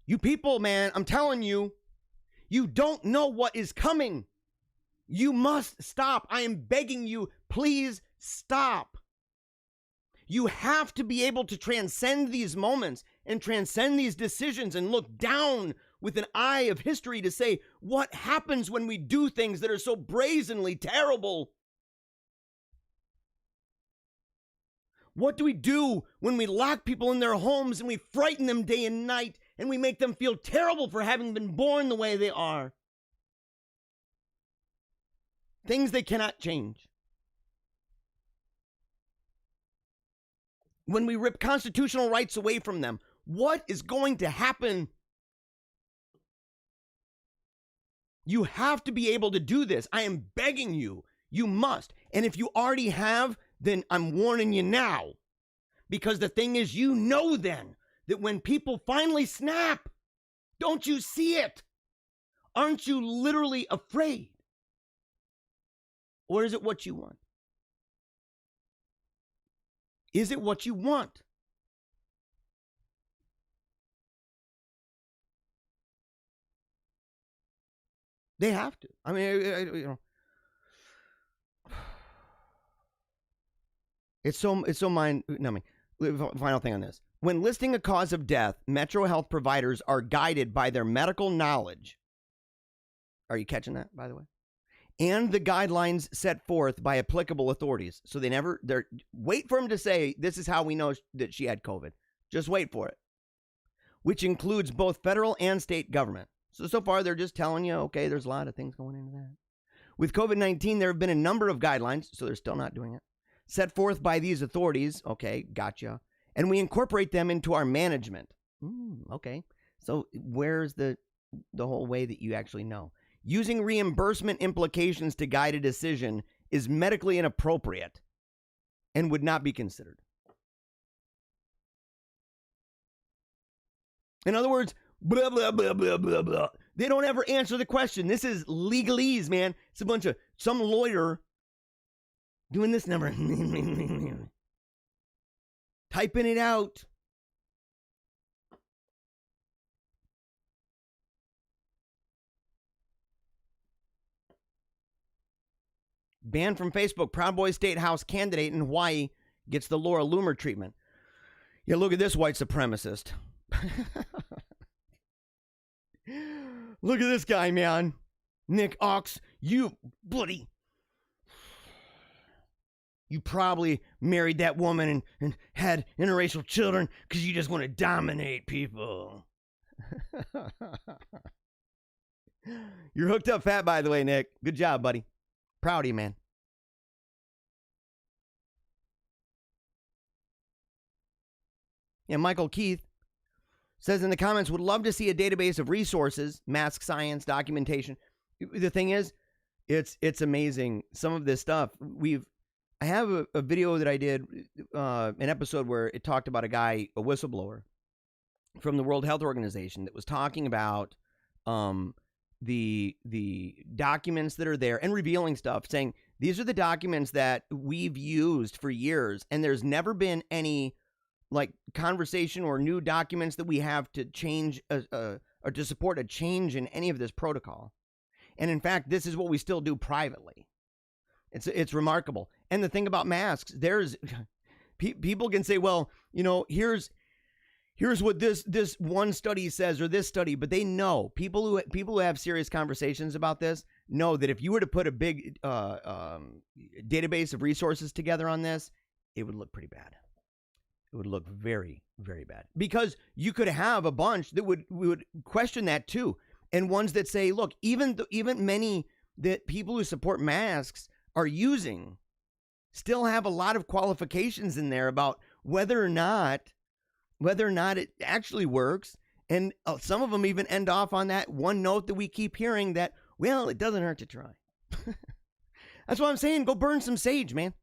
You people, man, I'm telling you, you don't know what is coming. You must stop. I am begging you, please stop. You have to be able to transcend these moments and transcend these decisions and look down with an eye of history to say, what happens when we do things that are so brazenly terrible? What do we do when we lock people in their homes and we frighten them day and night and we make them feel terrible for having been born the way they are? Things they cannot change. When we rip constitutional rights away from them, what is going to happen? You have to be able to do this. I am begging you. You must. And if you already have, then I'm warning you now. Because the thing is, you know then that when people finally snap, don't you see it? Aren't you literally afraid? Or is it what you want? Is it what you want? They have to. I mean, you know, it's so mind-numbing. Final thing on this. When listing a cause of death, Metro Health providers are guided by their medical knowledge. Are you catching that, by the way? And the guidelines set forth by applicable authorities. So they're wait for them to say, this is how we know that she had COVID. Just wait for it. Which includes both federal and state government. So far, they're just telling you, okay, there's a lot of things going into that. With COVID-19, there have been a number of guidelines, so they're still not doing it, set forth by these authorities. Okay, gotcha. And we incorporate them into our management. Okay. So where's the the whole way that you actually know. Using reimbursement implications to guide a decision is medically inappropriate and would not be considered. In other words, blah, blah, blah, blah, blah, blah. They don't ever answer the question. This is legalese, man. It's a bunch of some lawyer doing this number. Typing it out. Banned from Facebook. Proud Boy State House candidate in Hawaii gets the Laura Loomer treatment. Yeah, look at this white supremacist. Look at this guy, man. Nick Ox, you buddy. You probably married that woman and had interracial children because you just want to dominate people. You're hooked up fat, by the way, Nick. Good job, buddy. Proud of you, man. Yeah, Michael Keith says in the comments, would love to see a database of resources, mask science, documentation. The thing is, it's amazing. Some of this stuff, I have a video that I did, an episode where it talked about a guy, a whistleblower from the World Health Organization that was talking about the documents that are there and revealing stuff, saying these are the documents that we've used for years, and there's never been any like conversation or new documents that we have to change or to support a change in any of this protocol. And in fact, this is what we still do privately. It's remarkable. And the thing about masks, there's people can say, well, you know, here's what this one study says or this study, but they know, people who have serious conversations about this know that if you were to put a big database of resources together on this, it would look pretty bad. It would look very, very bad, because you could have a bunch that would question that too, and ones that say, look, even many that people who support masks are using still have a lot of qualifications in there about whether or not it actually works, and some of them even end off on that one note that we keep hearing that, well, it doesn't hurt to try. That's what I'm saying. Go burn some sage, man.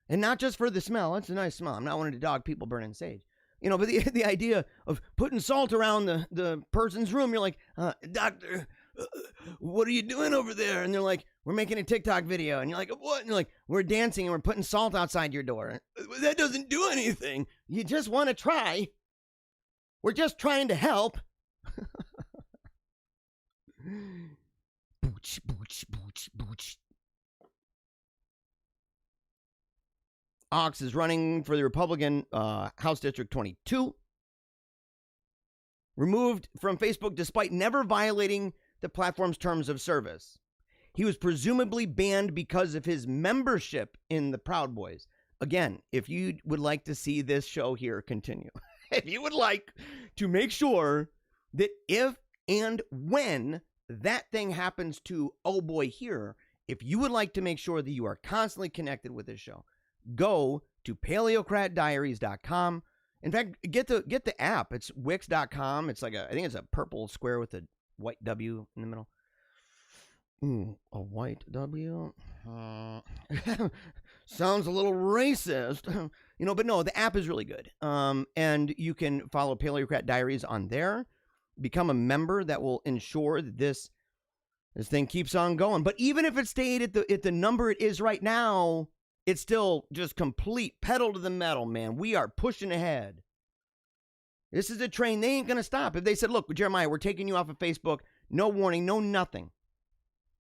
And not just for the smell. It's a nice smell. I'm not wanting to dog people burning sage. You know, but the idea of putting salt around the person's room, you're like, doctor, what are you doing over there? And they're like, we're making a TikTok video. And you're like, what? And you're like, we're dancing and we're putting salt outside your door. That doesn't do anything. You just want to try. We're just trying to help. Booch, booch, booch, booch. Ox is running for the Republican House District 22. Removed from Facebook despite never violating the platform's terms of service. He was presumably banned because of his membership in the Proud Boys. Again, if you would like to see this show here continue, if you would like to make sure that if and when that thing happens to oh boy here, if you would like to make sure that you are constantly connected with this show, go to paleocratdiaries.com. In fact, get the app. It's wix.com. It's like I think it's a purple square with a white W in the middle. Ooh, a white W? Sounds a little racist. You know, but no, the app is really good. And you can follow Paleocrat Diaries on there. Become a member. That will ensure that this thing keeps on going. But even if it stayed at the number it is right now, it's still just complete pedal to the metal, man. We are pushing ahead. This is a train. They ain't going to stop. If they said, look, Jeremiah, we're taking you off of Facebook, no warning, no nothing,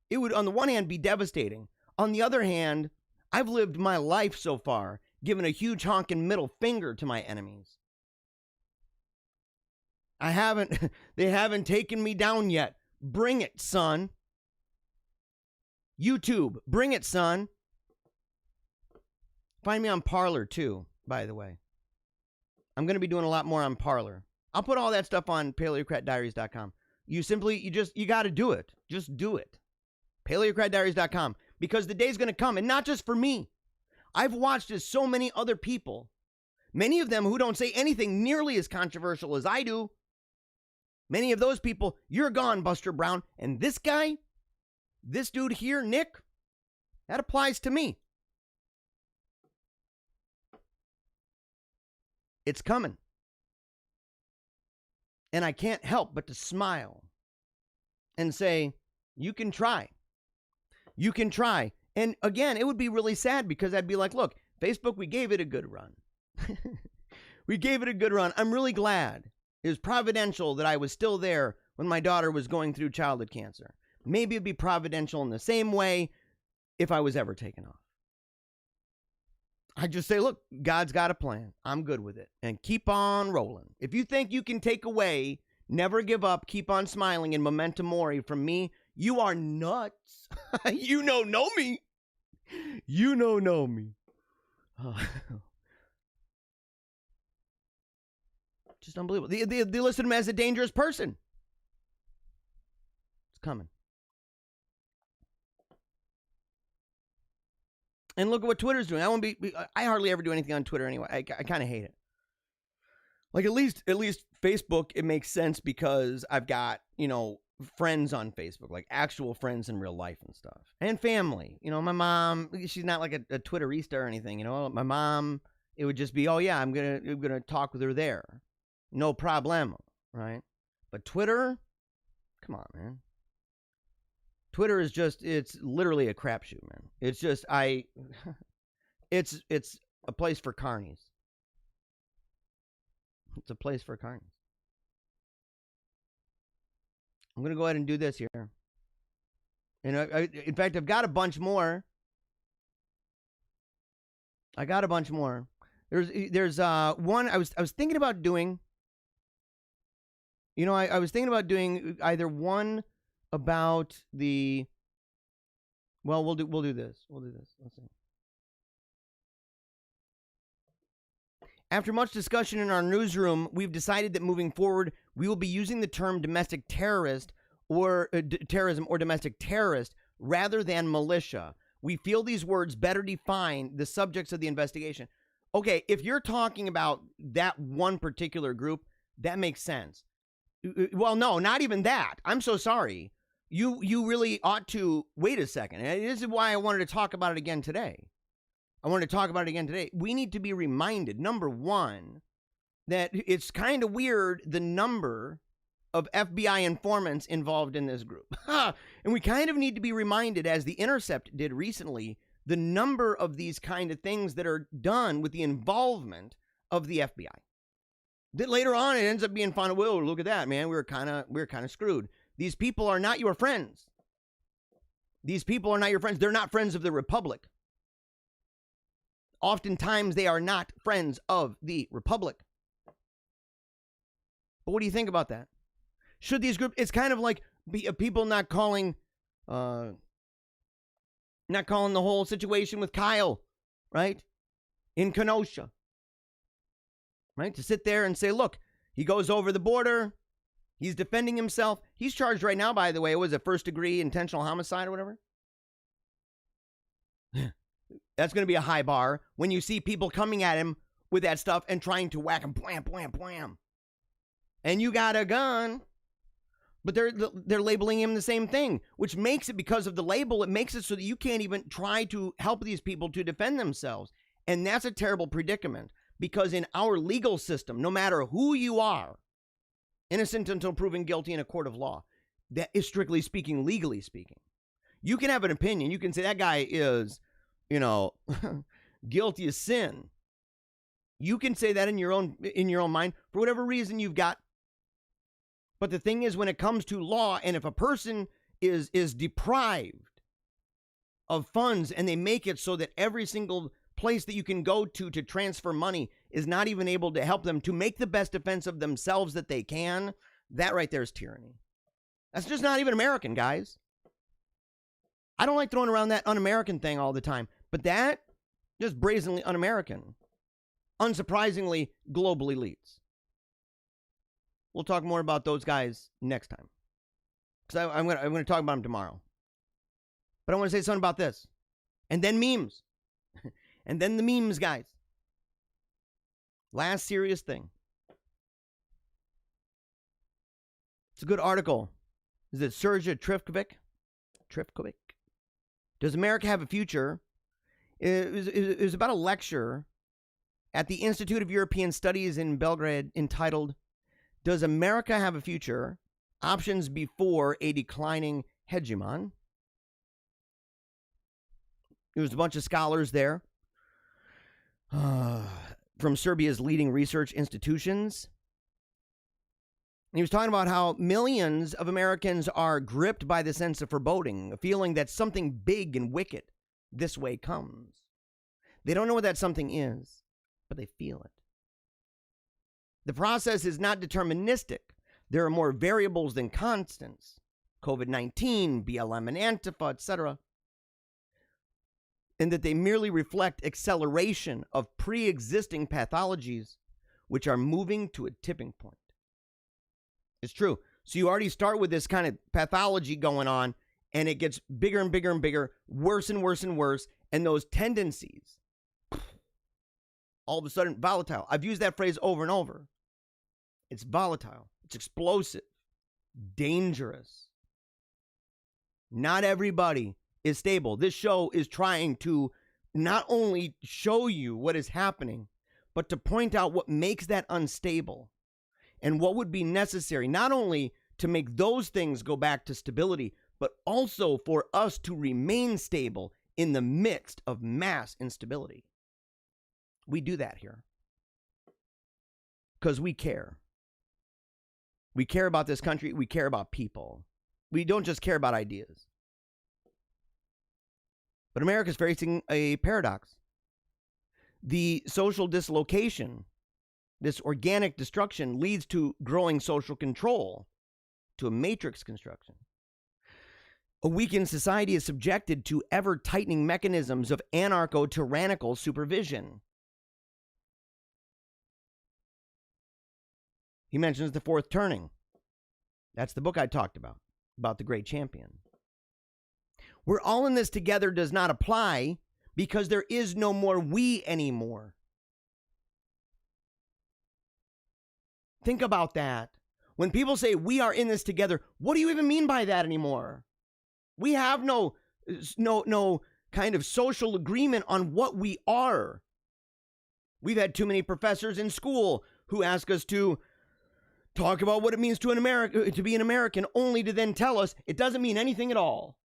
it would, on the one hand, be devastating. On the other hand, I've lived my life so far giving a huge honking middle finger to my enemies. They haven't taken me down yet. Bring it, son. YouTube, bring it, son. Find me on Parler, too, by the way. I'm going to be doing a lot more on Parler. I'll put all that stuff on paleocratdiaries.com. You got to do it. Just do it. Paleocratdiaries.com. Because the day's going to come, and not just for me. I've watched as so many other people, many of them who don't say anything nearly as controversial as I do, Many of those people, you're gone, Buster Brown. And this guy, this dude here, Nick, that applies to me. It's coming. And I can't help but to smile and say, you can try. You can try. And again, it would be really sad because I'd be like, look, Facebook, we gave it a good run. We gave it a good run. I'm really glad. It was providential that I was still there when my daughter was going through childhood cancer. Maybe it'd be providential in the same way if I was ever taken off. I just say, look, God's got a plan. I'm good with it. And keep on rolling. If you think you can take away, never give up, keep on smiling, and memento mori from me, you are nuts. You know me. You know me. Just unbelievable. They listed him as a dangerous person. It's coming. And look at what Twitter's doing. I hardly ever do anything on Twitter anyway. I kind of hate it. Like at least Facebook, it makes sense because I've got, friends on Facebook, like actual friends in real life and stuff. And family. My mom, she's not like a Twitterista or anything, My mom, it would just be, oh yeah, I'm gonna talk with her there. No problemo, right? But Twitter, come on, man. Twitter is just, it's literally a crapshoot, man. It's just, it's a place for carnies. It's a place for carnies. I'm going to go ahead and do this here. And in fact, I've got a bunch more. There's one I was thinking about doing. I was thinking about doing either one about the, well, we'll do this. Let's see. After much discussion in our newsroom, we've decided that moving forward, we will be using the term domestic terrorist or terrorism or domestic terrorist rather than militia. We feel these words better define the subjects of the investigation. Okay, if you're talking about that one particular group, that makes sense. Well, no, not even that. I'm so sorry. You really ought to wait a second. And this is why I wanted to talk about it again today. We need to be reminded, number one, that it's kind of weird the number of FBI informants involved in this group. And we kind of need to be reminded, as The Intercept did recently, the number of these kind of things that are done with the involvement of the FBI. That later on it ends up being fun. Whoa, look at that, man. We're kind of screwed. These people are not your friends. They're not friends of the Republic. Oftentimes, they are not friends of the Republic. But what do you think about that? Should these groups, it's kind of like people not calling the whole situation with Kyle, right? In Kenosha. Right? To sit there and say, look, he goes over the border. He's defending himself. He's charged right now, by the way, was it first degree intentional homicide or whatever? That's going to be a high bar when you see people coming at him with that stuff and trying to whack him, blam, blam, blam. And you got a gun, but they're labeling him the same thing, which makes it, because of the label, it makes it so that you can't even try to help these people to defend themselves. And that's a terrible predicament, because in our legal system, no matter who you are, innocent until proven guilty in a court of law, that is strictly speaking, legally speaking. You can have an opinion. You can say that guy is, guilty as sin. You can say that in your own mind for whatever reason you've got. But the thing is, when it comes to law, and if a person is deprived of funds and they make it so that every single place that you can go to transfer money is not even able to help them to make the best defense of themselves that they can, that right there is tyranny. That's just not even American, guys. I don't like throwing around that un-American thing all the time, but that just brazenly un-American. Unsurprisingly, global elites. We'll talk more about those guys next time, because I'm going to talk about them tomorrow. But I want to say something about this, and then memes, and then the memes, guys. Last serious thing. It's a good article. Is it Sergei Trifkovic? Does America have a future? It was about a lecture at the Institute of European Studies in Belgrade entitled, Does America Have a Future? Options Before a Declining Hegemon. There was a bunch of scholars there from Serbia's leading research institutions. And he was talking about how millions of Americans are gripped by the sense of foreboding, a feeling that something big and wicked this way comes. They don't know what that something is, but they feel it. The process is not deterministic. There are more variables than constants. COVID-19, BLM and Antifa, etc. And that they merely reflect acceleration of pre-existing pathologies which are moving to a tipping point. It's true. So you already start with this kind of pathology going on, and it gets bigger and bigger and bigger, worse and worse and worse, and those tendencies, all of a sudden, volatile. I've used that phrase over and over. It's volatile. It's explosive. Dangerous. Not everybody is stable. This show is trying to not only show you what is happening, but to point out what makes that unstable and what would be necessary, not only to make those things go back to stability, but also for us to remain stable in the midst of mass instability. We do that here because we care. We care about this country. We care about people. We don't just care about ideas. But America is facing a paradox. The social dislocation, this organic destruction, leads to growing social control, to a matrix construction. A weakened society is subjected to ever-tightening mechanisms of anarcho-tyrannical supervision. He mentions the fourth turning. That's the book I talked about the great champion. We're all in this together does not apply because there is no more we anymore. Think about that. When people say we are in this together, what do you even mean by that anymore? We have no kind of social agreement on what we are. We've had too many professors in school who ask us to talk about what it means to be an American, only to then tell us it doesn't mean anything at all.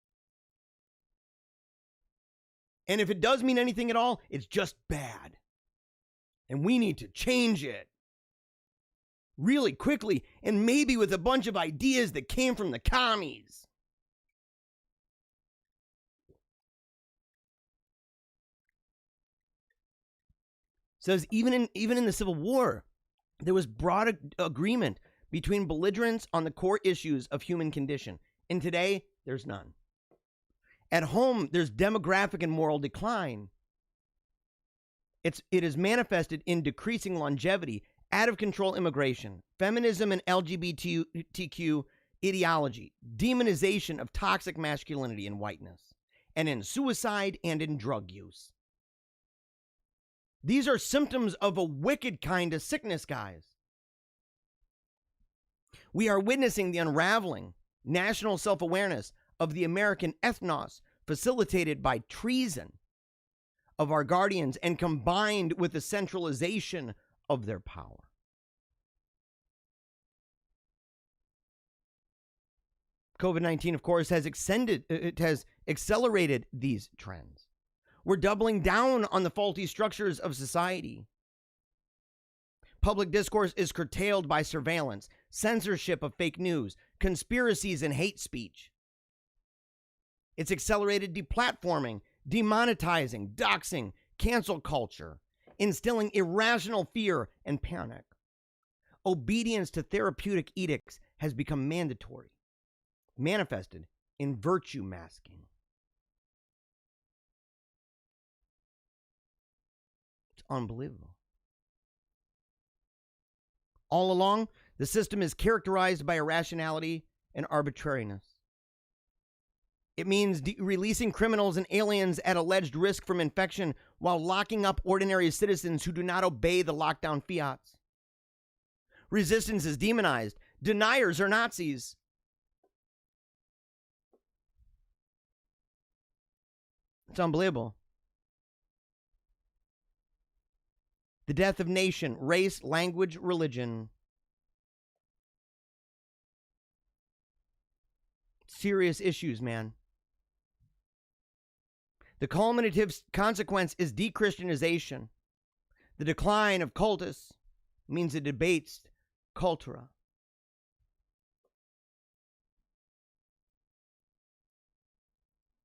And if it does mean anything at all, it's just bad. And we need to change it really quickly, and maybe with a bunch of ideas that came from the commies. Says even in the Civil War, there was broad agreement between belligerents on the core issues of human condition. And today, there's none. At home, there's demographic and moral decline. It is manifested in decreasing longevity, out-of-control immigration, feminism and LGBTQ ideology, demonization of toxic masculinity and whiteness, and in suicide and in drug use. These are symptoms of a wicked kind of sickness, guys. We are witnessing the unraveling national self-awareness of the American ethnos, facilitated by treason of our guardians and combined with the centralization of their power. COVID-19, of course, has accelerated these trends. We're doubling down on the faulty structures of society. Public discourse is curtailed by surveillance, censorship of fake news, conspiracies, and hate speech. It's accelerated deplatforming, demonetizing, doxing, cancel culture, instilling irrational fear and panic. Obedience to therapeutic edicts has become mandatory, manifested in virtue masking. It's unbelievable. All along, the system is characterized by irrationality and arbitrariness. It means releasing criminals and aliens at alleged risk from infection while locking up ordinary citizens who do not obey the lockdown fiats. Resistance is demonized, Deniers are Nazis. It's unbelievable. The death of nation, race, language, religion. Serious issues, man. The culminative consequence is de-Christianization. The decline of cultus means it debates cultura.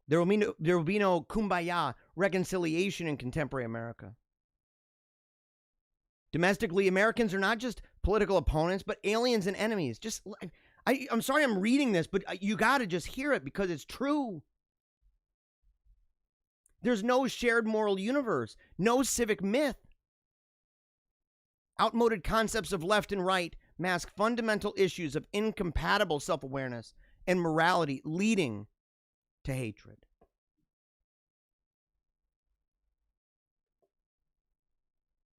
There will be no kumbaya, reconciliation in contemporary America. Domestically, Americans are not just political opponents, but aliens and enemies. I'm sorry I'm reading this, but you got to just hear it because it's true. There's no shared moral universe, no civic myth. Outmoded concepts of left and right mask fundamental issues of incompatible self-awareness and morality leading to hatred.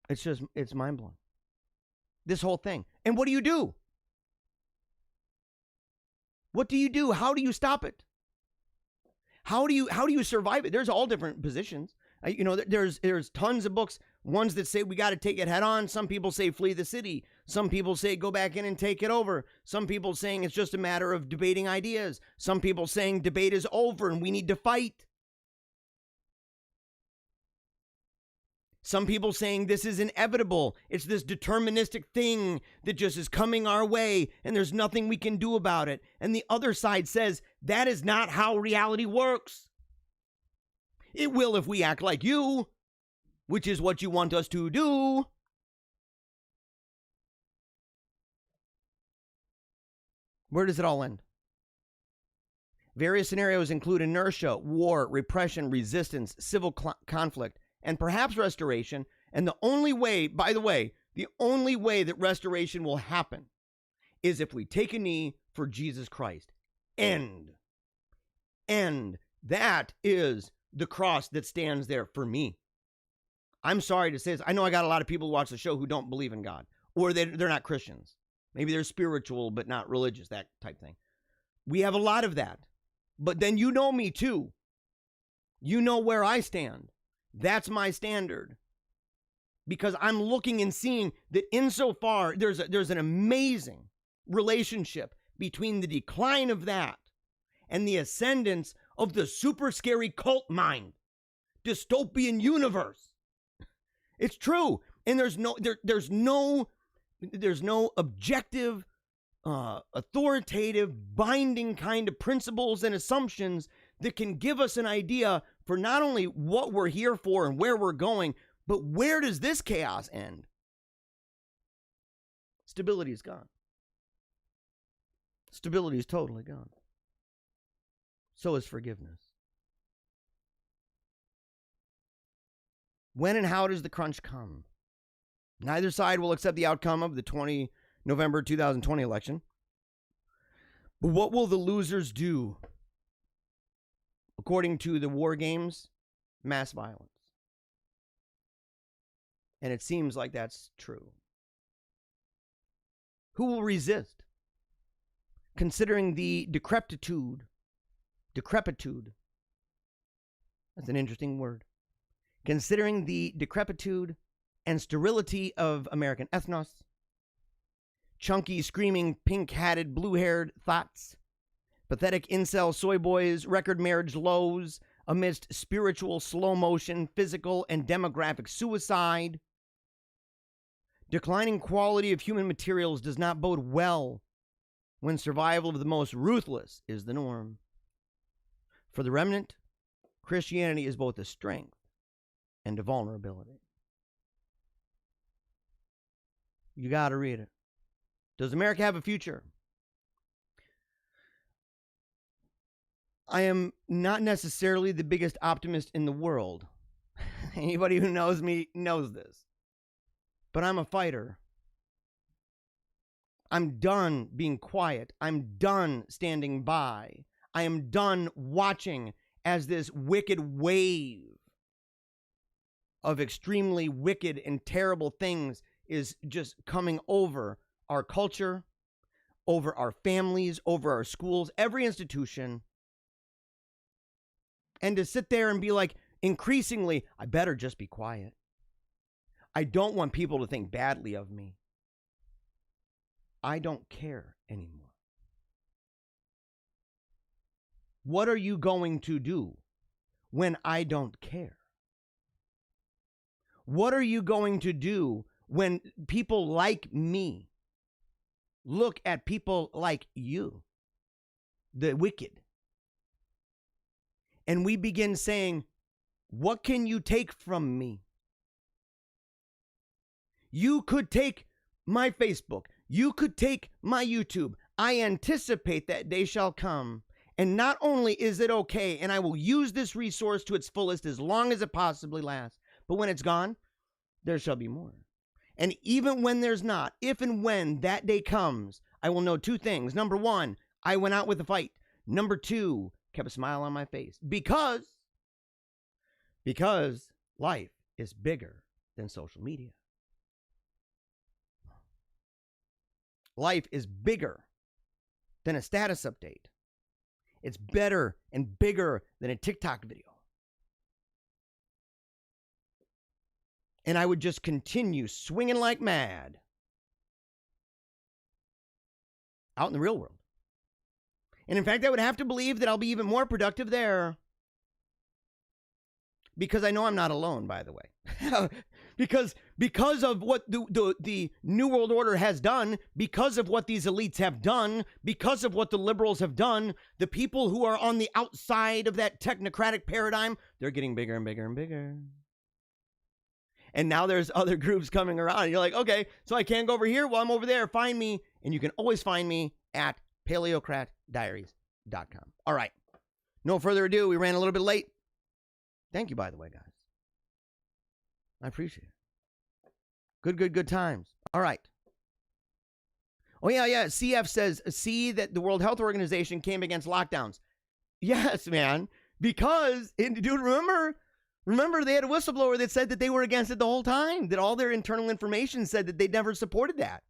It's mind-blowing. This whole thing. And what do you do? What do you do? How do you stop it? How do you survive it? There's all different positions. There's tons of books. Ones that say we got to take it head on. Some people say flee the city. Some people say go back in and take it over. Some people saying it's just a matter of debating ideas. Some people saying debate is over and we need to fight. Some people saying this is inevitable. It's this deterministic thing that just is coming our way and there's nothing we can do about it. And the other side says that is not how reality works. It will if we act like you, which is what you want us to do. Where does it all end? Various scenarios include inertia, war, repression, resistance, civil conflict, and perhaps restoration. And the only way, by the way, the only way that restoration will happen is if we take a knee for Jesus Christ. End. That is the cross that stands there for me. I'm sorry to say this. I know I got a lot of people who watch the show who don't believe in God, or they're not Christians. Maybe they're spiritual but not religious, that type thing. We have a lot of that. But then you know me too. You know where I stand. That's my standard. Because I'm looking and seeing that insofar there's an amazing relationship between the decline of that and the ascendance of the super scary cult mind, dystopian universe. It's true. And there's no objective, authoritative, binding kind of principles and assumptions that can give us an idea for not only what we're here for and where we're going, but where does this chaos end? Stability is gone. Stability is totally gone. So is forgiveness. When and how does the crunch come? Neither side will accept the outcome of the November 2020 election. But what will the losers do? According to the war games, mass violence. And it seems like that's true. Who will resist? Considering the decrepitude, that's an interesting word. Considering the decrepitude and sterility of American ethnos, chunky, screaming, pink-hatted, blue-haired thoughts, pathetic incel soy boys, record marriage lows, amidst spiritual slow motion, physical and demographic suicide. Declining quality of human materials does not bode well when survival of the most ruthless is the norm. For the remnant, Christianity is both a strength and a vulnerability. You got to read it. Does America have a future? I am not necessarily the biggest optimist in the world. Anybody who knows me knows this. But I'm a fighter. I'm done being quiet. I'm done standing by. I am done watching as this wicked wave of extremely wicked and terrible things is just coming over our culture, over our families, over our schools, every institution. And to sit there and be like, increasingly, I better just be quiet. I don't want people to think badly of me. I don't care anymore. What are you going to do when I don't care? What are you going to do when people like me look at people like you, the wicked, and we begin saying, what can you take from me? You could take my Facebook. You could take my YouTube. I anticipate that day shall come. And not only is it okay, and I will use this resource to its fullest as long as it possibly lasts, but when it's gone, there shall be more. And even when there's not, if and when that day comes, I will know two things. Number one, I went out with a fight. Number two, kept a smile on my face. Because life is bigger than social media. Life is bigger than a status update. It's better and bigger than a TikTok video. And I would just continue swinging like mad out in the real world. And in fact, I would have to believe that I'll be even more productive there. Because I know I'm not alone, by the way. because of what the New World Order has done, because of what these elites have done, because of what the liberals have done, the people who are on the outside of that technocratic paradigm, they're getting bigger and bigger and bigger. And now there's other groups coming around. And you're like, okay, so I can't go over here. Well, I'm over there. Find me. And you can always find me at Paleocratdiaries.com. All right. No further ado. We ran a little bit late. Thank you, by the way, guys. I appreciate it. Good times. All right. Oh, yeah. CF says, see that the World Health Organization came against lockdowns. Yes, man. Because, dude, remember they had a whistleblower that said that they were against it the whole time, that all their internal information said that they never supported that.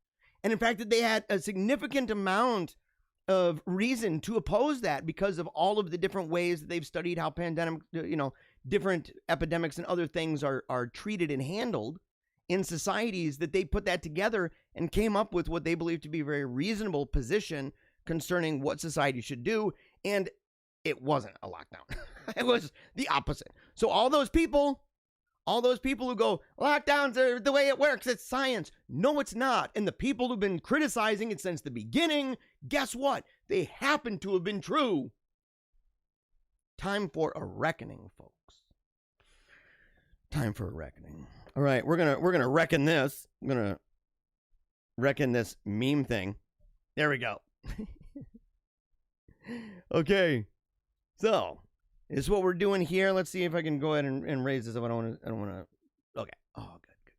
And in fact, that they had a significant amount of reason to oppose that because of all of the different ways that they've studied how pandemic, different epidemics and other things are treated and handled in societies, that they put that together and came up with what they believe to be a very reasonable position concerning what society should do. And it wasn't a lockdown. It was the opposite. So all those people who go, lockdowns are the way it works, it's science. No, it's not. And the people who've been criticizing it since the beginning, guess what? They happen to have been true. Time for a reckoning, folks. Time for a reckoning. All right, we're gonna reckon this. I'm gonna reckon this meme thing. There we go. Okay. So, this is what we're doing here. Let's see if I can go ahead and raise this up. I don't want to. Okay. Oh, good.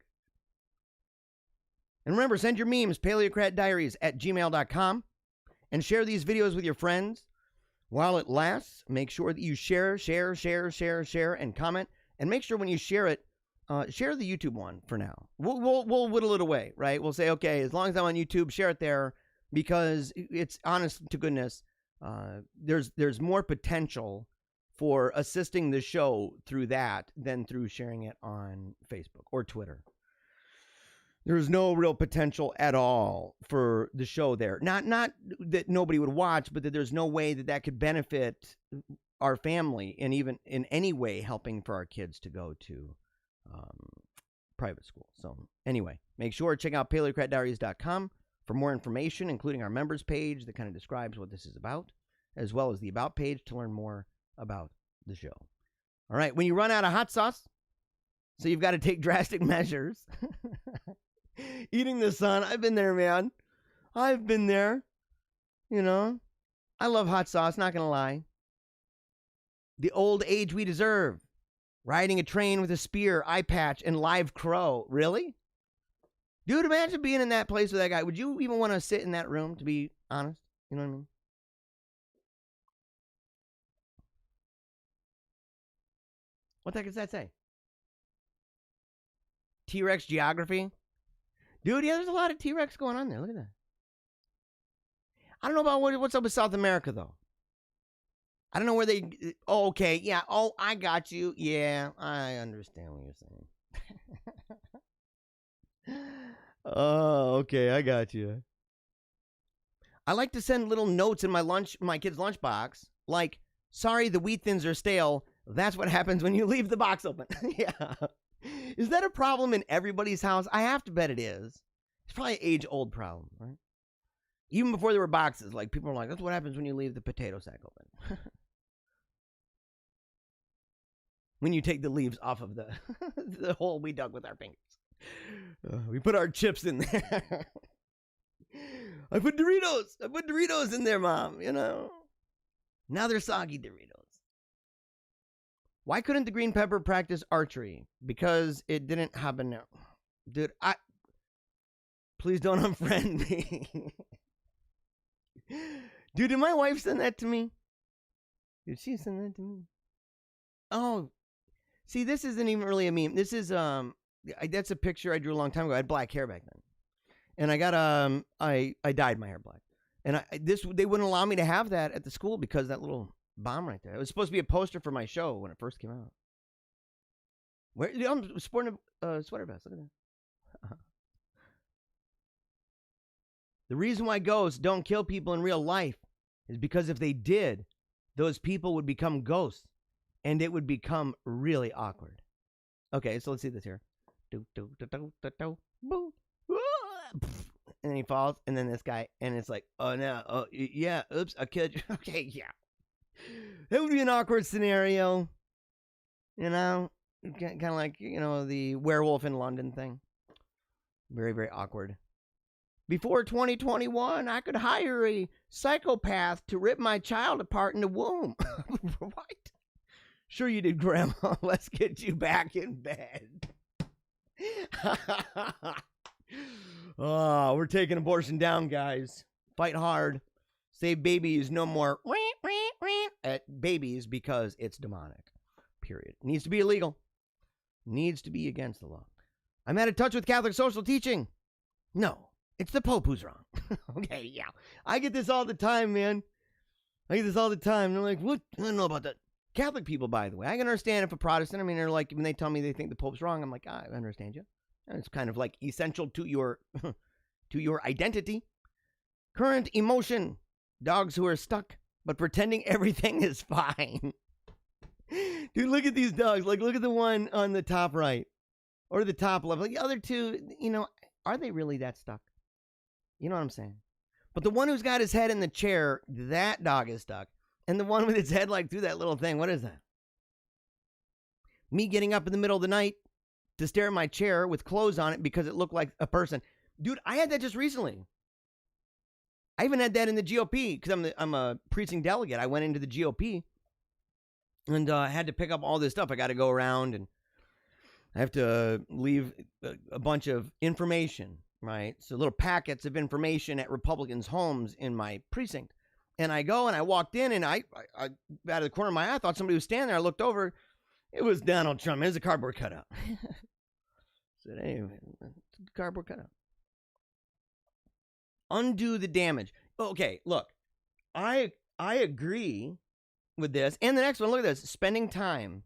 And remember, send your memes, paleocratdiaries@gmail.com, and share these videos with your friends. While it lasts, make sure that you share, and comment. And make sure when you share it, share the YouTube one for now. We'll whittle it away, right? We'll say, okay, as long as I'm on YouTube, share it there, because it's honest to goodness. There's more potential for assisting the show through that than through sharing it on Facebook or Twitter. There's no real potential at all for the show there. Not that nobody would watch, but that there's no way that could benefit our family, and even in any way helping for our kids to go to private school. So anyway, make sure to check out paleocratdiaries.com for more information, including our members page that kind of describes what this is about, as well as the About page to learn more about the show. All right, when you run out of hot sauce, so you've got to take drastic measures. Eating the sun, I've been there, man. I've been there. I love hot sauce, not going to lie. The old age we deserve. Riding a train with a spear, eye patch, and live crow. Really? Dude, imagine being in that place with that guy. Would you even want to sit in that room, to be honest? You know what I mean? What the heck does that say? T-Rex geography? Dude, yeah, there's a lot of T-Rex going on there. Look at that. I don't know about what's up with South America, though. I don't know where they... Oh, okay, yeah. Oh, I got you. Yeah, I understand what you're saying. Oh, okay, I got you. I like to send little notes in my kid's lunchbox, like, sorry, the wheat thins are stale. That's what happens when you leave the box open. Yeah. Is that a problem in everybody's house? I have to bet it is. It's probably an age-old problem, right? Even before there were boxes, like, people were like, that's what happens when you leave the potato sack open. When you take the leaves off of the hole we dug with our fingers. We put our chips in there. I put Doritos in there, Mom, you know. Now they're soggy Doritos. Why couldn't the green pepper practice archery? Because it didn't happen now. Dude, please don't unfriend me. Dude, did my wife send that to me? Did she send that to me? Oh, see, this isn't even really a meme. This is, that's a picture I drew a long time ago. I had black hair back then. And I got, I dyed my hair black. And they wouldn't allow me to have that at the school because that little bomb right there. It was supposed to be a poster for my show when it first came out. I'm sporting a sweater vest. Look at that. The reason why ghosts don't kill people in real life is because if they did, those people would become ghosts. And it would become really awkward. Okay, so let's see this here. And then he falls, and then this guy, and it's like, oh no, oh yeah, oops, I killed you. Okay, yeah. That would be an awkward scenario. You know? Kind of like, you know, the werewolf in London thing. Very, very awkward. Before 2021, I could hire a psychopath to rip my child apart in the womb. What? Sure you did, Grandma. Let's get you back in bed. Oh, we're taking abortion down, guys. Fight hard. Save babies, no more at babies because it's demonic. Period. Needs to be illegal. Needs to be against the law. I'm out of touch with Catholic social teaching. No, it's the Pope who's wrong. Okay, yeah. I get this all the time, man. I get this all the time. They're like, what? I don't know about that. Catholic people, by the way, I can understand if a Protestant, I mean, they're like, when they tell me they think the Pope's wrong, I'm like, I understand you. And it's kind of like essential to your to your identity. Current emotion. Dogs who are stuck, but pretending everything is fine. Dude, look at these dogs. Like, look at the one on the top right. Or the top left. Like, the other two, you know, are they really that stuck? You know what I'm saying? But the one who's got his head in the chair, that dog is stuck. And the one with its head like through that little thing, what is that? Me getting up in the middle of the night to stare at my chair with clothes on it because it looked like a person. Dude, I had that just recently. I even had that in the GOP because I'm a precinct delegate. I went into the GOP and I had to pick up all this stuff. I got to go around and I have to leave a bunch of information, right? So little packets of information at Republicans' homes in my precinct. And I go and I walked in and I out of the corner of my eye, I thought somebody was standing there. I looked over. It was Donald Trump. It was a cardboard cutout. I said, hey, it's a cardboard cutout. Undo the damage. Okay, look. I agree with this. And the next one, look at this. Spending time.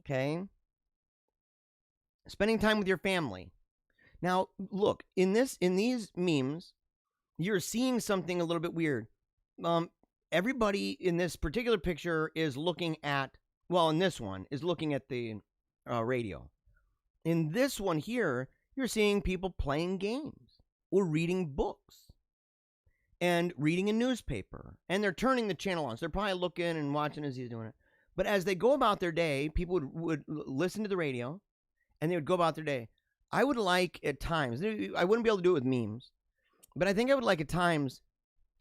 Okay? Spending time with your family. Now, look, in these memes, you're seeing something a little bit weird. Everybody in this particular picture is looking at, well, in this one, is looking at the radio. In this one here, you're seeing people playing games or reading books and reading a newspaper. And they're turning the channel on. So they're probably looking and watching as he's doing it. But as they go about their day, people would listen to the radio and they would go about their day. I would like at times, I wouldn't be able to do it with memes, but I think I would like at times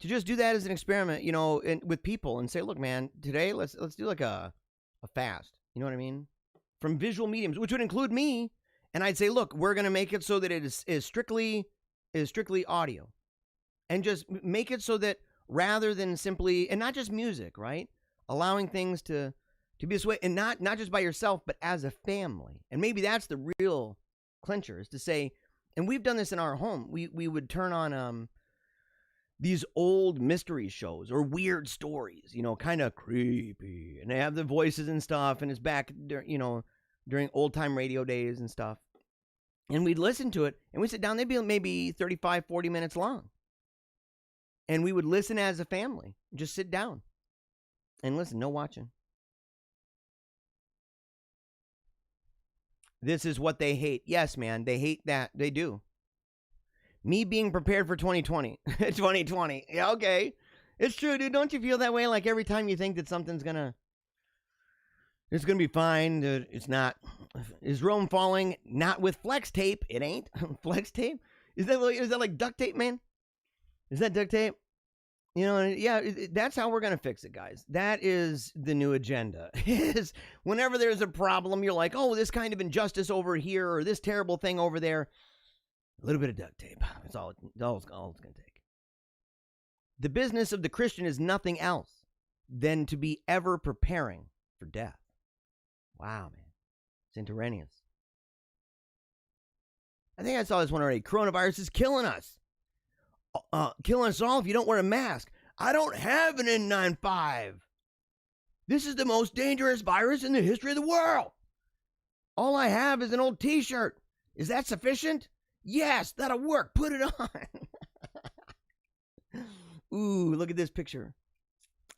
to just do that as an experiment, you know, with people and say, look, man, today let's do like a fast. You know what I mean? From visual mediums, which would include me. And I'd say, look, we're going to make it so that it is strictly audio. And just make it so that rather than simply, and not just music, right? Allowing things to be this way, and not just by yourself, but as a family. And maybe that's the real clincher, is to say, and we've done this in our home. We would turn on these old mystery shows or weird stories, kind of creepy. And they have the voices and stuff, and it's back, during old time radio days and stuff. And we'd listen to it, and we'd sit down. They'd be maybe 35, 40 minutes long. And we would listen as a family. Just sit down and listen, no watching. This is what they hate. Yes, man, they hate that. They do. Me being prepared for 2020. 2020. Yeah, okay. It's true, dude. Don't you feel that way? Like every time you think that something's it's gonna be fine, it's not. Is Rome falling? Not with flex tape. It ain't. Flex tape? Is that like duct tape, man? Is that duct tape? Yeah, that's how we're going to fix it, guys. That is the new agenda. Is whenever there's a problem, you're like, oh, this kind of injustice over here or this terrible thing over there. A little bit of duct tape. That's all it's going to take. The business of the Christian is nothing else than to be ever preparing for death. Wow, man. St. Irenaeus. I think I saw this one already. Coronavirus is killing us. Killing us all if you don't wear a mask. I don't have an N95. This is the most dangerous virus in the history of the world. All I have is an old t-shirt. Is that sufficient? Yes, that'll work. Put it on. Ooh, look at this picture.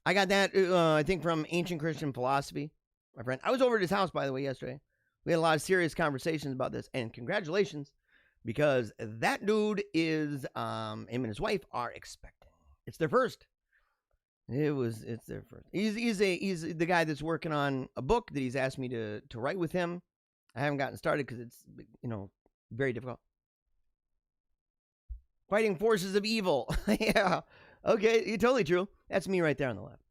I got that, I think, from Ancient Christian Philosophy, my friend. I was over at his house, by the way, yesterday. We had a lot of serious conversations about this, and congratulations, because that dude is, him and his wife are expecting. It's their first. It's their first. He's the guy that's working on a book that he's asked me to write with him. I haven't gotten started because it's, very difficult. Fighting forces of evil. Yeah. Okay, you're totally true. That's me right there on the left.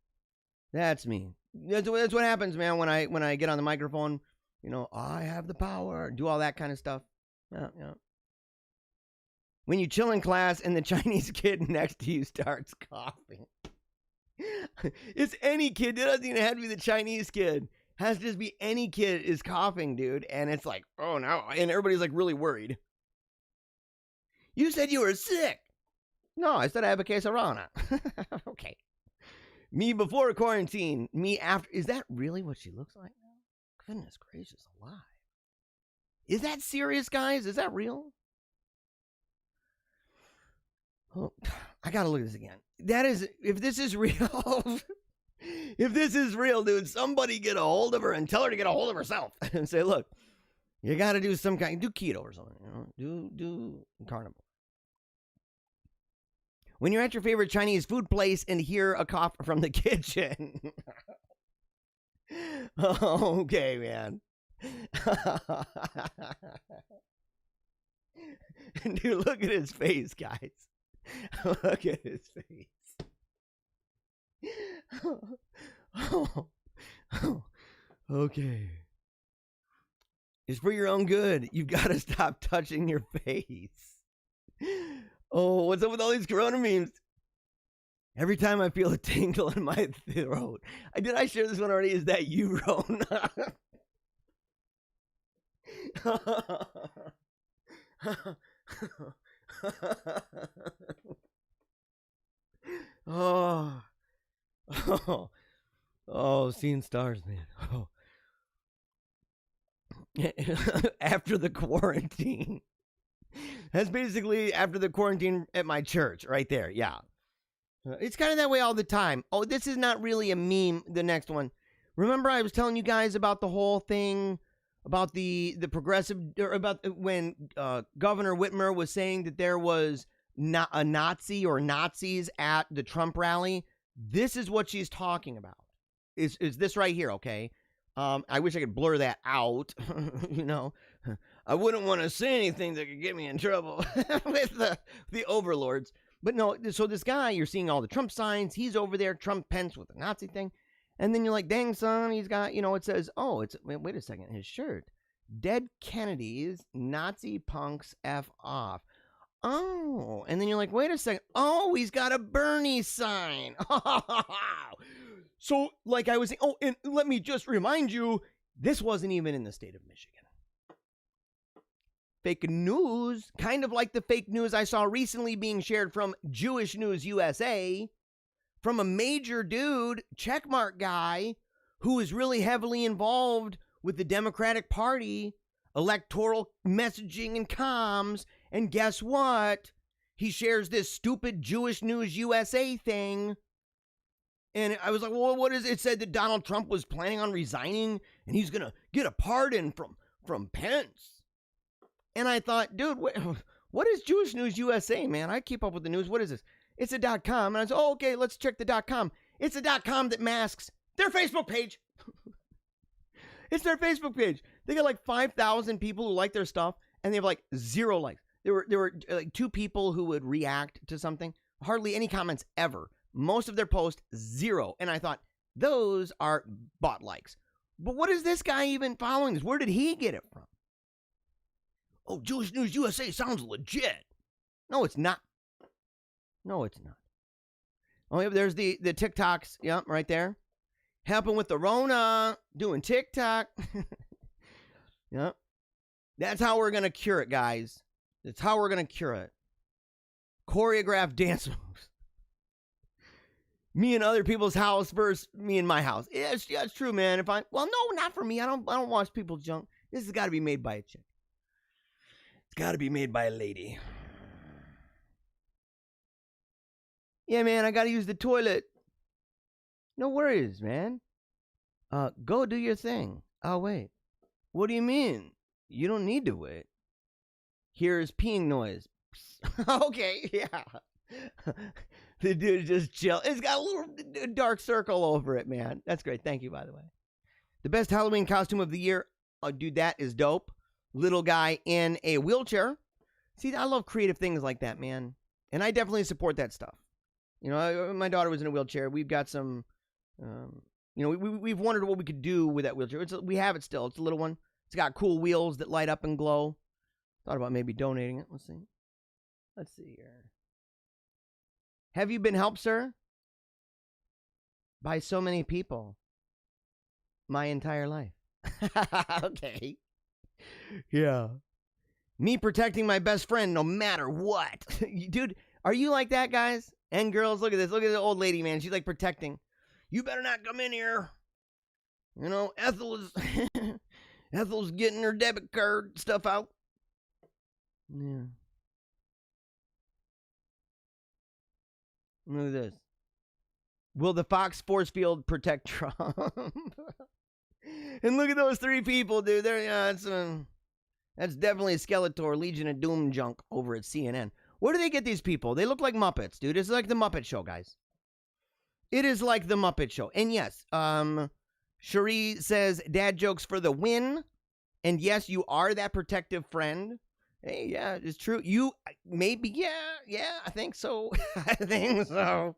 That's me. That's what happens, man, when I get on the microphone. I have the power. Do all that kind of stuff. Yeah. When you chill in class and the Chinese kid next to you starts coughing. It's any kid. It doesn't even have to be the Chinese kid. Has to just be any kid is coughing, dude. And it's like, oh no. And everybody's like really worried. You said you were sick. No, I said I have a case of Rona. Okay. Me before quarantine. Me after. Is that really what she looks like now? Goodness gracious alive. Is that serious, guys? Is that real? Oh, I gotta look at this again. That is, if this is real, if this is real, dude, somebody get a hold of her and tell her to get a hold of herself and say, look, you gotta do some kind, do keto or something, do carnivore. When you're at your favorite Chinese food place and hear a cough from the kitchen. Okay, man. Dude, look at his face, guys. Look at his face. Okay. It's for your own good. You've got to stop touching your face. Oh, what's up with all these corona memes? Every time I feel a tingle in my throat. Did I share this one already? Is that you, Rona? Seeing stars, man. Oh. After the quarantine. That's basically after the quarantine at my church, right there. Yeah. It's kind of that way all the time. Oh, this is not really a meme, the next one. Remember I was telling you guys about the whole thing about the progressive, or about when Governor Whitmer was saying that there was not a Nazi or Nazis at the Trump rally? This is what she's talking about. Is this right here, okay? I wish I could blur that out, I wouldn't want to say anything that could get me in trouble with the overlords. But no, so this guy, you're seeing all the Trump signs. He's over there, Trump Pence with the Nazi thing. And then you're like, dang, son, he's got, it says, wait a second, his shirt. Dead Kennedys, Nazi punks F off. Oh, and then you're like, wait a second. Oh, he's got a Bernie sign. So, like I was saying, and let me just remind you, this wasn't even in the state of Michigan. fake news, kind of like the fake news I saw recently being shared from Jewish News USA, from a major dude, checkmark guy, who is really heavily involved with the Democratic Party, electoral messaging and comms, and guess what? He shares this stupid Jewish News USA thing. And I was like, well, what is it? It said that Donald Trump was planning on resigning and he's going to get a pardon from Pence. And I thought, dude, what is Jewish News USA, man? I keep up with the news. What is this? It's a .com. And I said, oh, okay, let's check the .com. It's a .com that masks their Facebook page. It's their Facebook page. They got like 5,000 people who like their stuff, and they have like 0 likes. There were like 2 people who would react to something. Hardly any comments ever. Most of their posts, 0. And I thought, those are bot likes. But what is this guy even following this? Where did he get it from? Oh, Jewish News USA sounds legit. No, it's not. No, it's not. Oh, yeah, there's the TikToks. Yep, right there. Helping with the Rona, doing TikTok. Yep. That's how we're going to cure it, guys. That's how we're going to cure it. Choreographed dance moves. Me in other people's house versus me in my house. Yeah, it's true, man. Well, no, not for me. I don't watch people's junk. This has got to be made by a chick. It's got to be made by a lady. Yeah, man, I got to use the toilet. No worries, man. Go do your thing. I'll wait. What do you mean? You don't need to wait. Here's peeing noise. Okay, yeah. The dude just chill. It's got a little dark circle over it, man. That's great. Thank you, by the way. The best Halloween costume of the year. Oh, dude, that is dope. Little guy in a wheelchair. See, I love creative things like that, man. And I definitely support that stuff. You know, my daughter was in a wheelchair. We've got some, we've wondered what we could do with that wheelchair. We have it still. It's a little one. It's got cool wheels that light up and glow. Thought about maybe donating it. Let's see here. Have you been helped, sir? By so many people. My entire life. Okay. Yeah. Me protecting my best friend no matter what. Dude, are you like that, guys? And girls, look at this. Look at the old lady, man. She's like protecting. You better not come in here. You know, Ethel's getting her debit card stuff out. Yeah. Look at this. Will the Fox force field protect Trump? And look at those 3 people, dude. That's definitely Skeletor, Legion of Doom junk over at CNN. Where do they get these people? They look like Muppets, dude. It's like the Muppet Show, guys. It is like the Muppet Show. And yes, Cherie says, dad jokes for the win. And yes, you are that protective friend. Hey, yeah, it's true. You, maybe, yeah, I think so. I think so.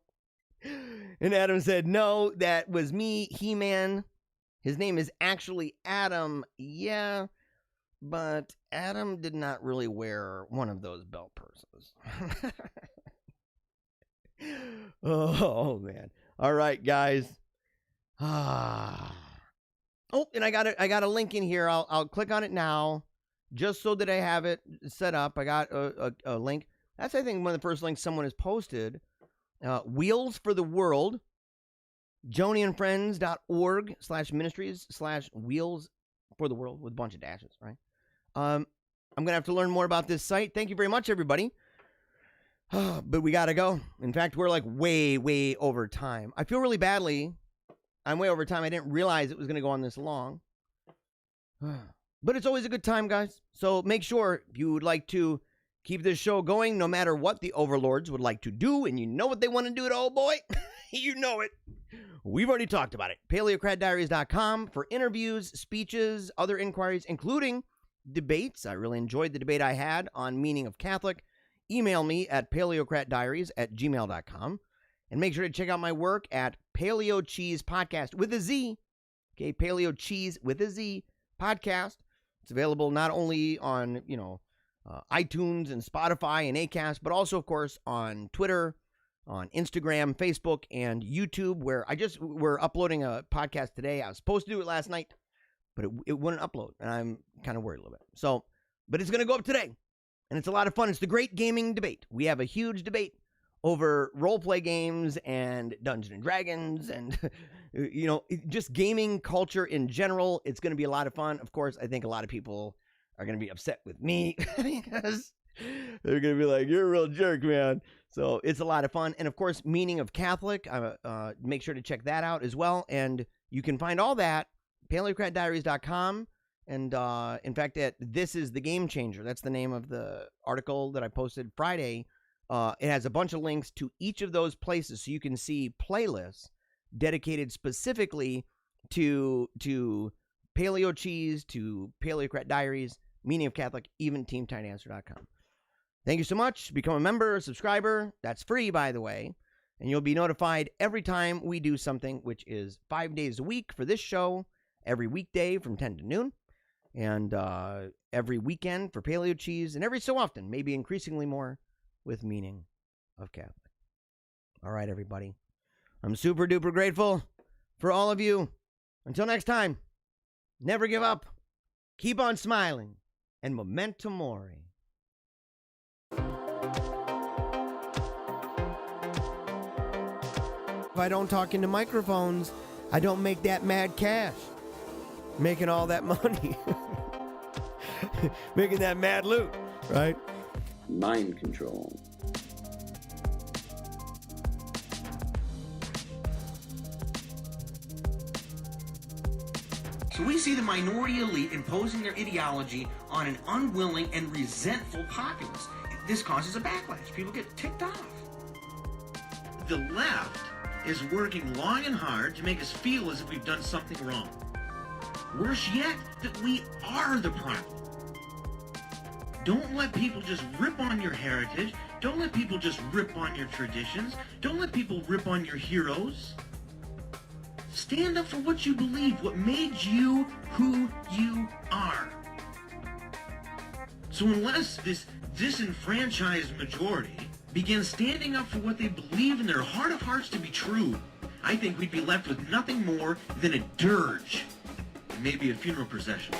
And Adam said, no, that was me, He-Man. His name is actually Adam. Yeah, but Adam did not really wear one of those belt purses. Oh, man. All right, guys. Oh, and I got a link in here. I'll click on it now, just so that I have it set up. I got a link. That's, I think, one of the first links someone has posted. Wheels for the World. joniandfriends.org/ministries/wheels for the world with a bunch of dashes, right? I'm going to have to learn more about this site. Thank you very much, everybody. But we got to go. In fact, we're like way over time. I feel really badly. I'm way over time. I didn't realize it was going to go on this long. But it's always a good time, guys. So make sure if you would like to keep this show going, no matter what the overlords would like to do, and you know what they want to do to old boy. You know it. We've already talked about it. Paleocratdiaries.com for interviews, speeches, other inquiries, including debates. I really enjoyed the debate I had on meaning of Catholic. Email me at paleocratdiaries@gmail.com. And make sure to check out my work at Paleo Cheese Podcast with a Z. Okay, Paleo Cheese with a Z podcast. It's available not only on, iTunes and Spotify and Acast, but also, of course, on Twitter, on Instagram, Facebook, and YouTube, where we're uploading a podcast today. I was supposed to do it last night, but it wouldn't upload, and I'm kind of worried a little bit. So but it's going to go up today. And it's a lot of fun. It's the Great Gaming Debate. We have a huge debate over role-play games and Dungeons and Dragons and, just gaming culture in general. It's going to be a lot of fun. Of course, I think a lot of people are going to be upset with me because they're going to be like, you're a real jerk, man. So it's a lot of fun. And, of course, Meaning of Catholic. Make sure to check that out as well. And you can find all that, paleocratdiaries.com. And, in fact, This is the Game Changer. That's the name of the article that I posted Friday. It has a bunch of links to each of those places, so you can see playlists dedicated specifically to Paleo Cheese, to Paleocrat Diaries, Meaning of Catholic, even TeamTinyAnswer.com. Thank you so much. Become a member, a subscriber. That's free, by the way. And you'll be notified every time we do something, which is 5 days a week for this show, every weekday from 10 to noon. And every weekend for Paleo Cheese, and every so often, maybe increasingly more, with Meaning of Catholic. All right, everybody. I'm super duper grateful for all of you. Until next time, never give up. Keep on smiling. And memento mori. If I don't talk into microphones, I don't make that mad cash. Making all that money. Making that mad loot, right? Mind control. So we see the minority elite imposing their ideology on an unwilling and resentful populace. This causes a backlash. People get ticked off. The left is working long and hard to make us feel as if we've done something wrong. Worse yet, that we are the problem. Don't let people just rip on your heritage. Don't let people just rip on your traditions. Don't let people rip on your heroes. Stand up for what you believe, what made you who you are. So unless this disenfranchised majority begins standing up for what they believe in their heart of hearts to be true, I think we'd be left with nothing more than a dirge, and maybe a funeral procession.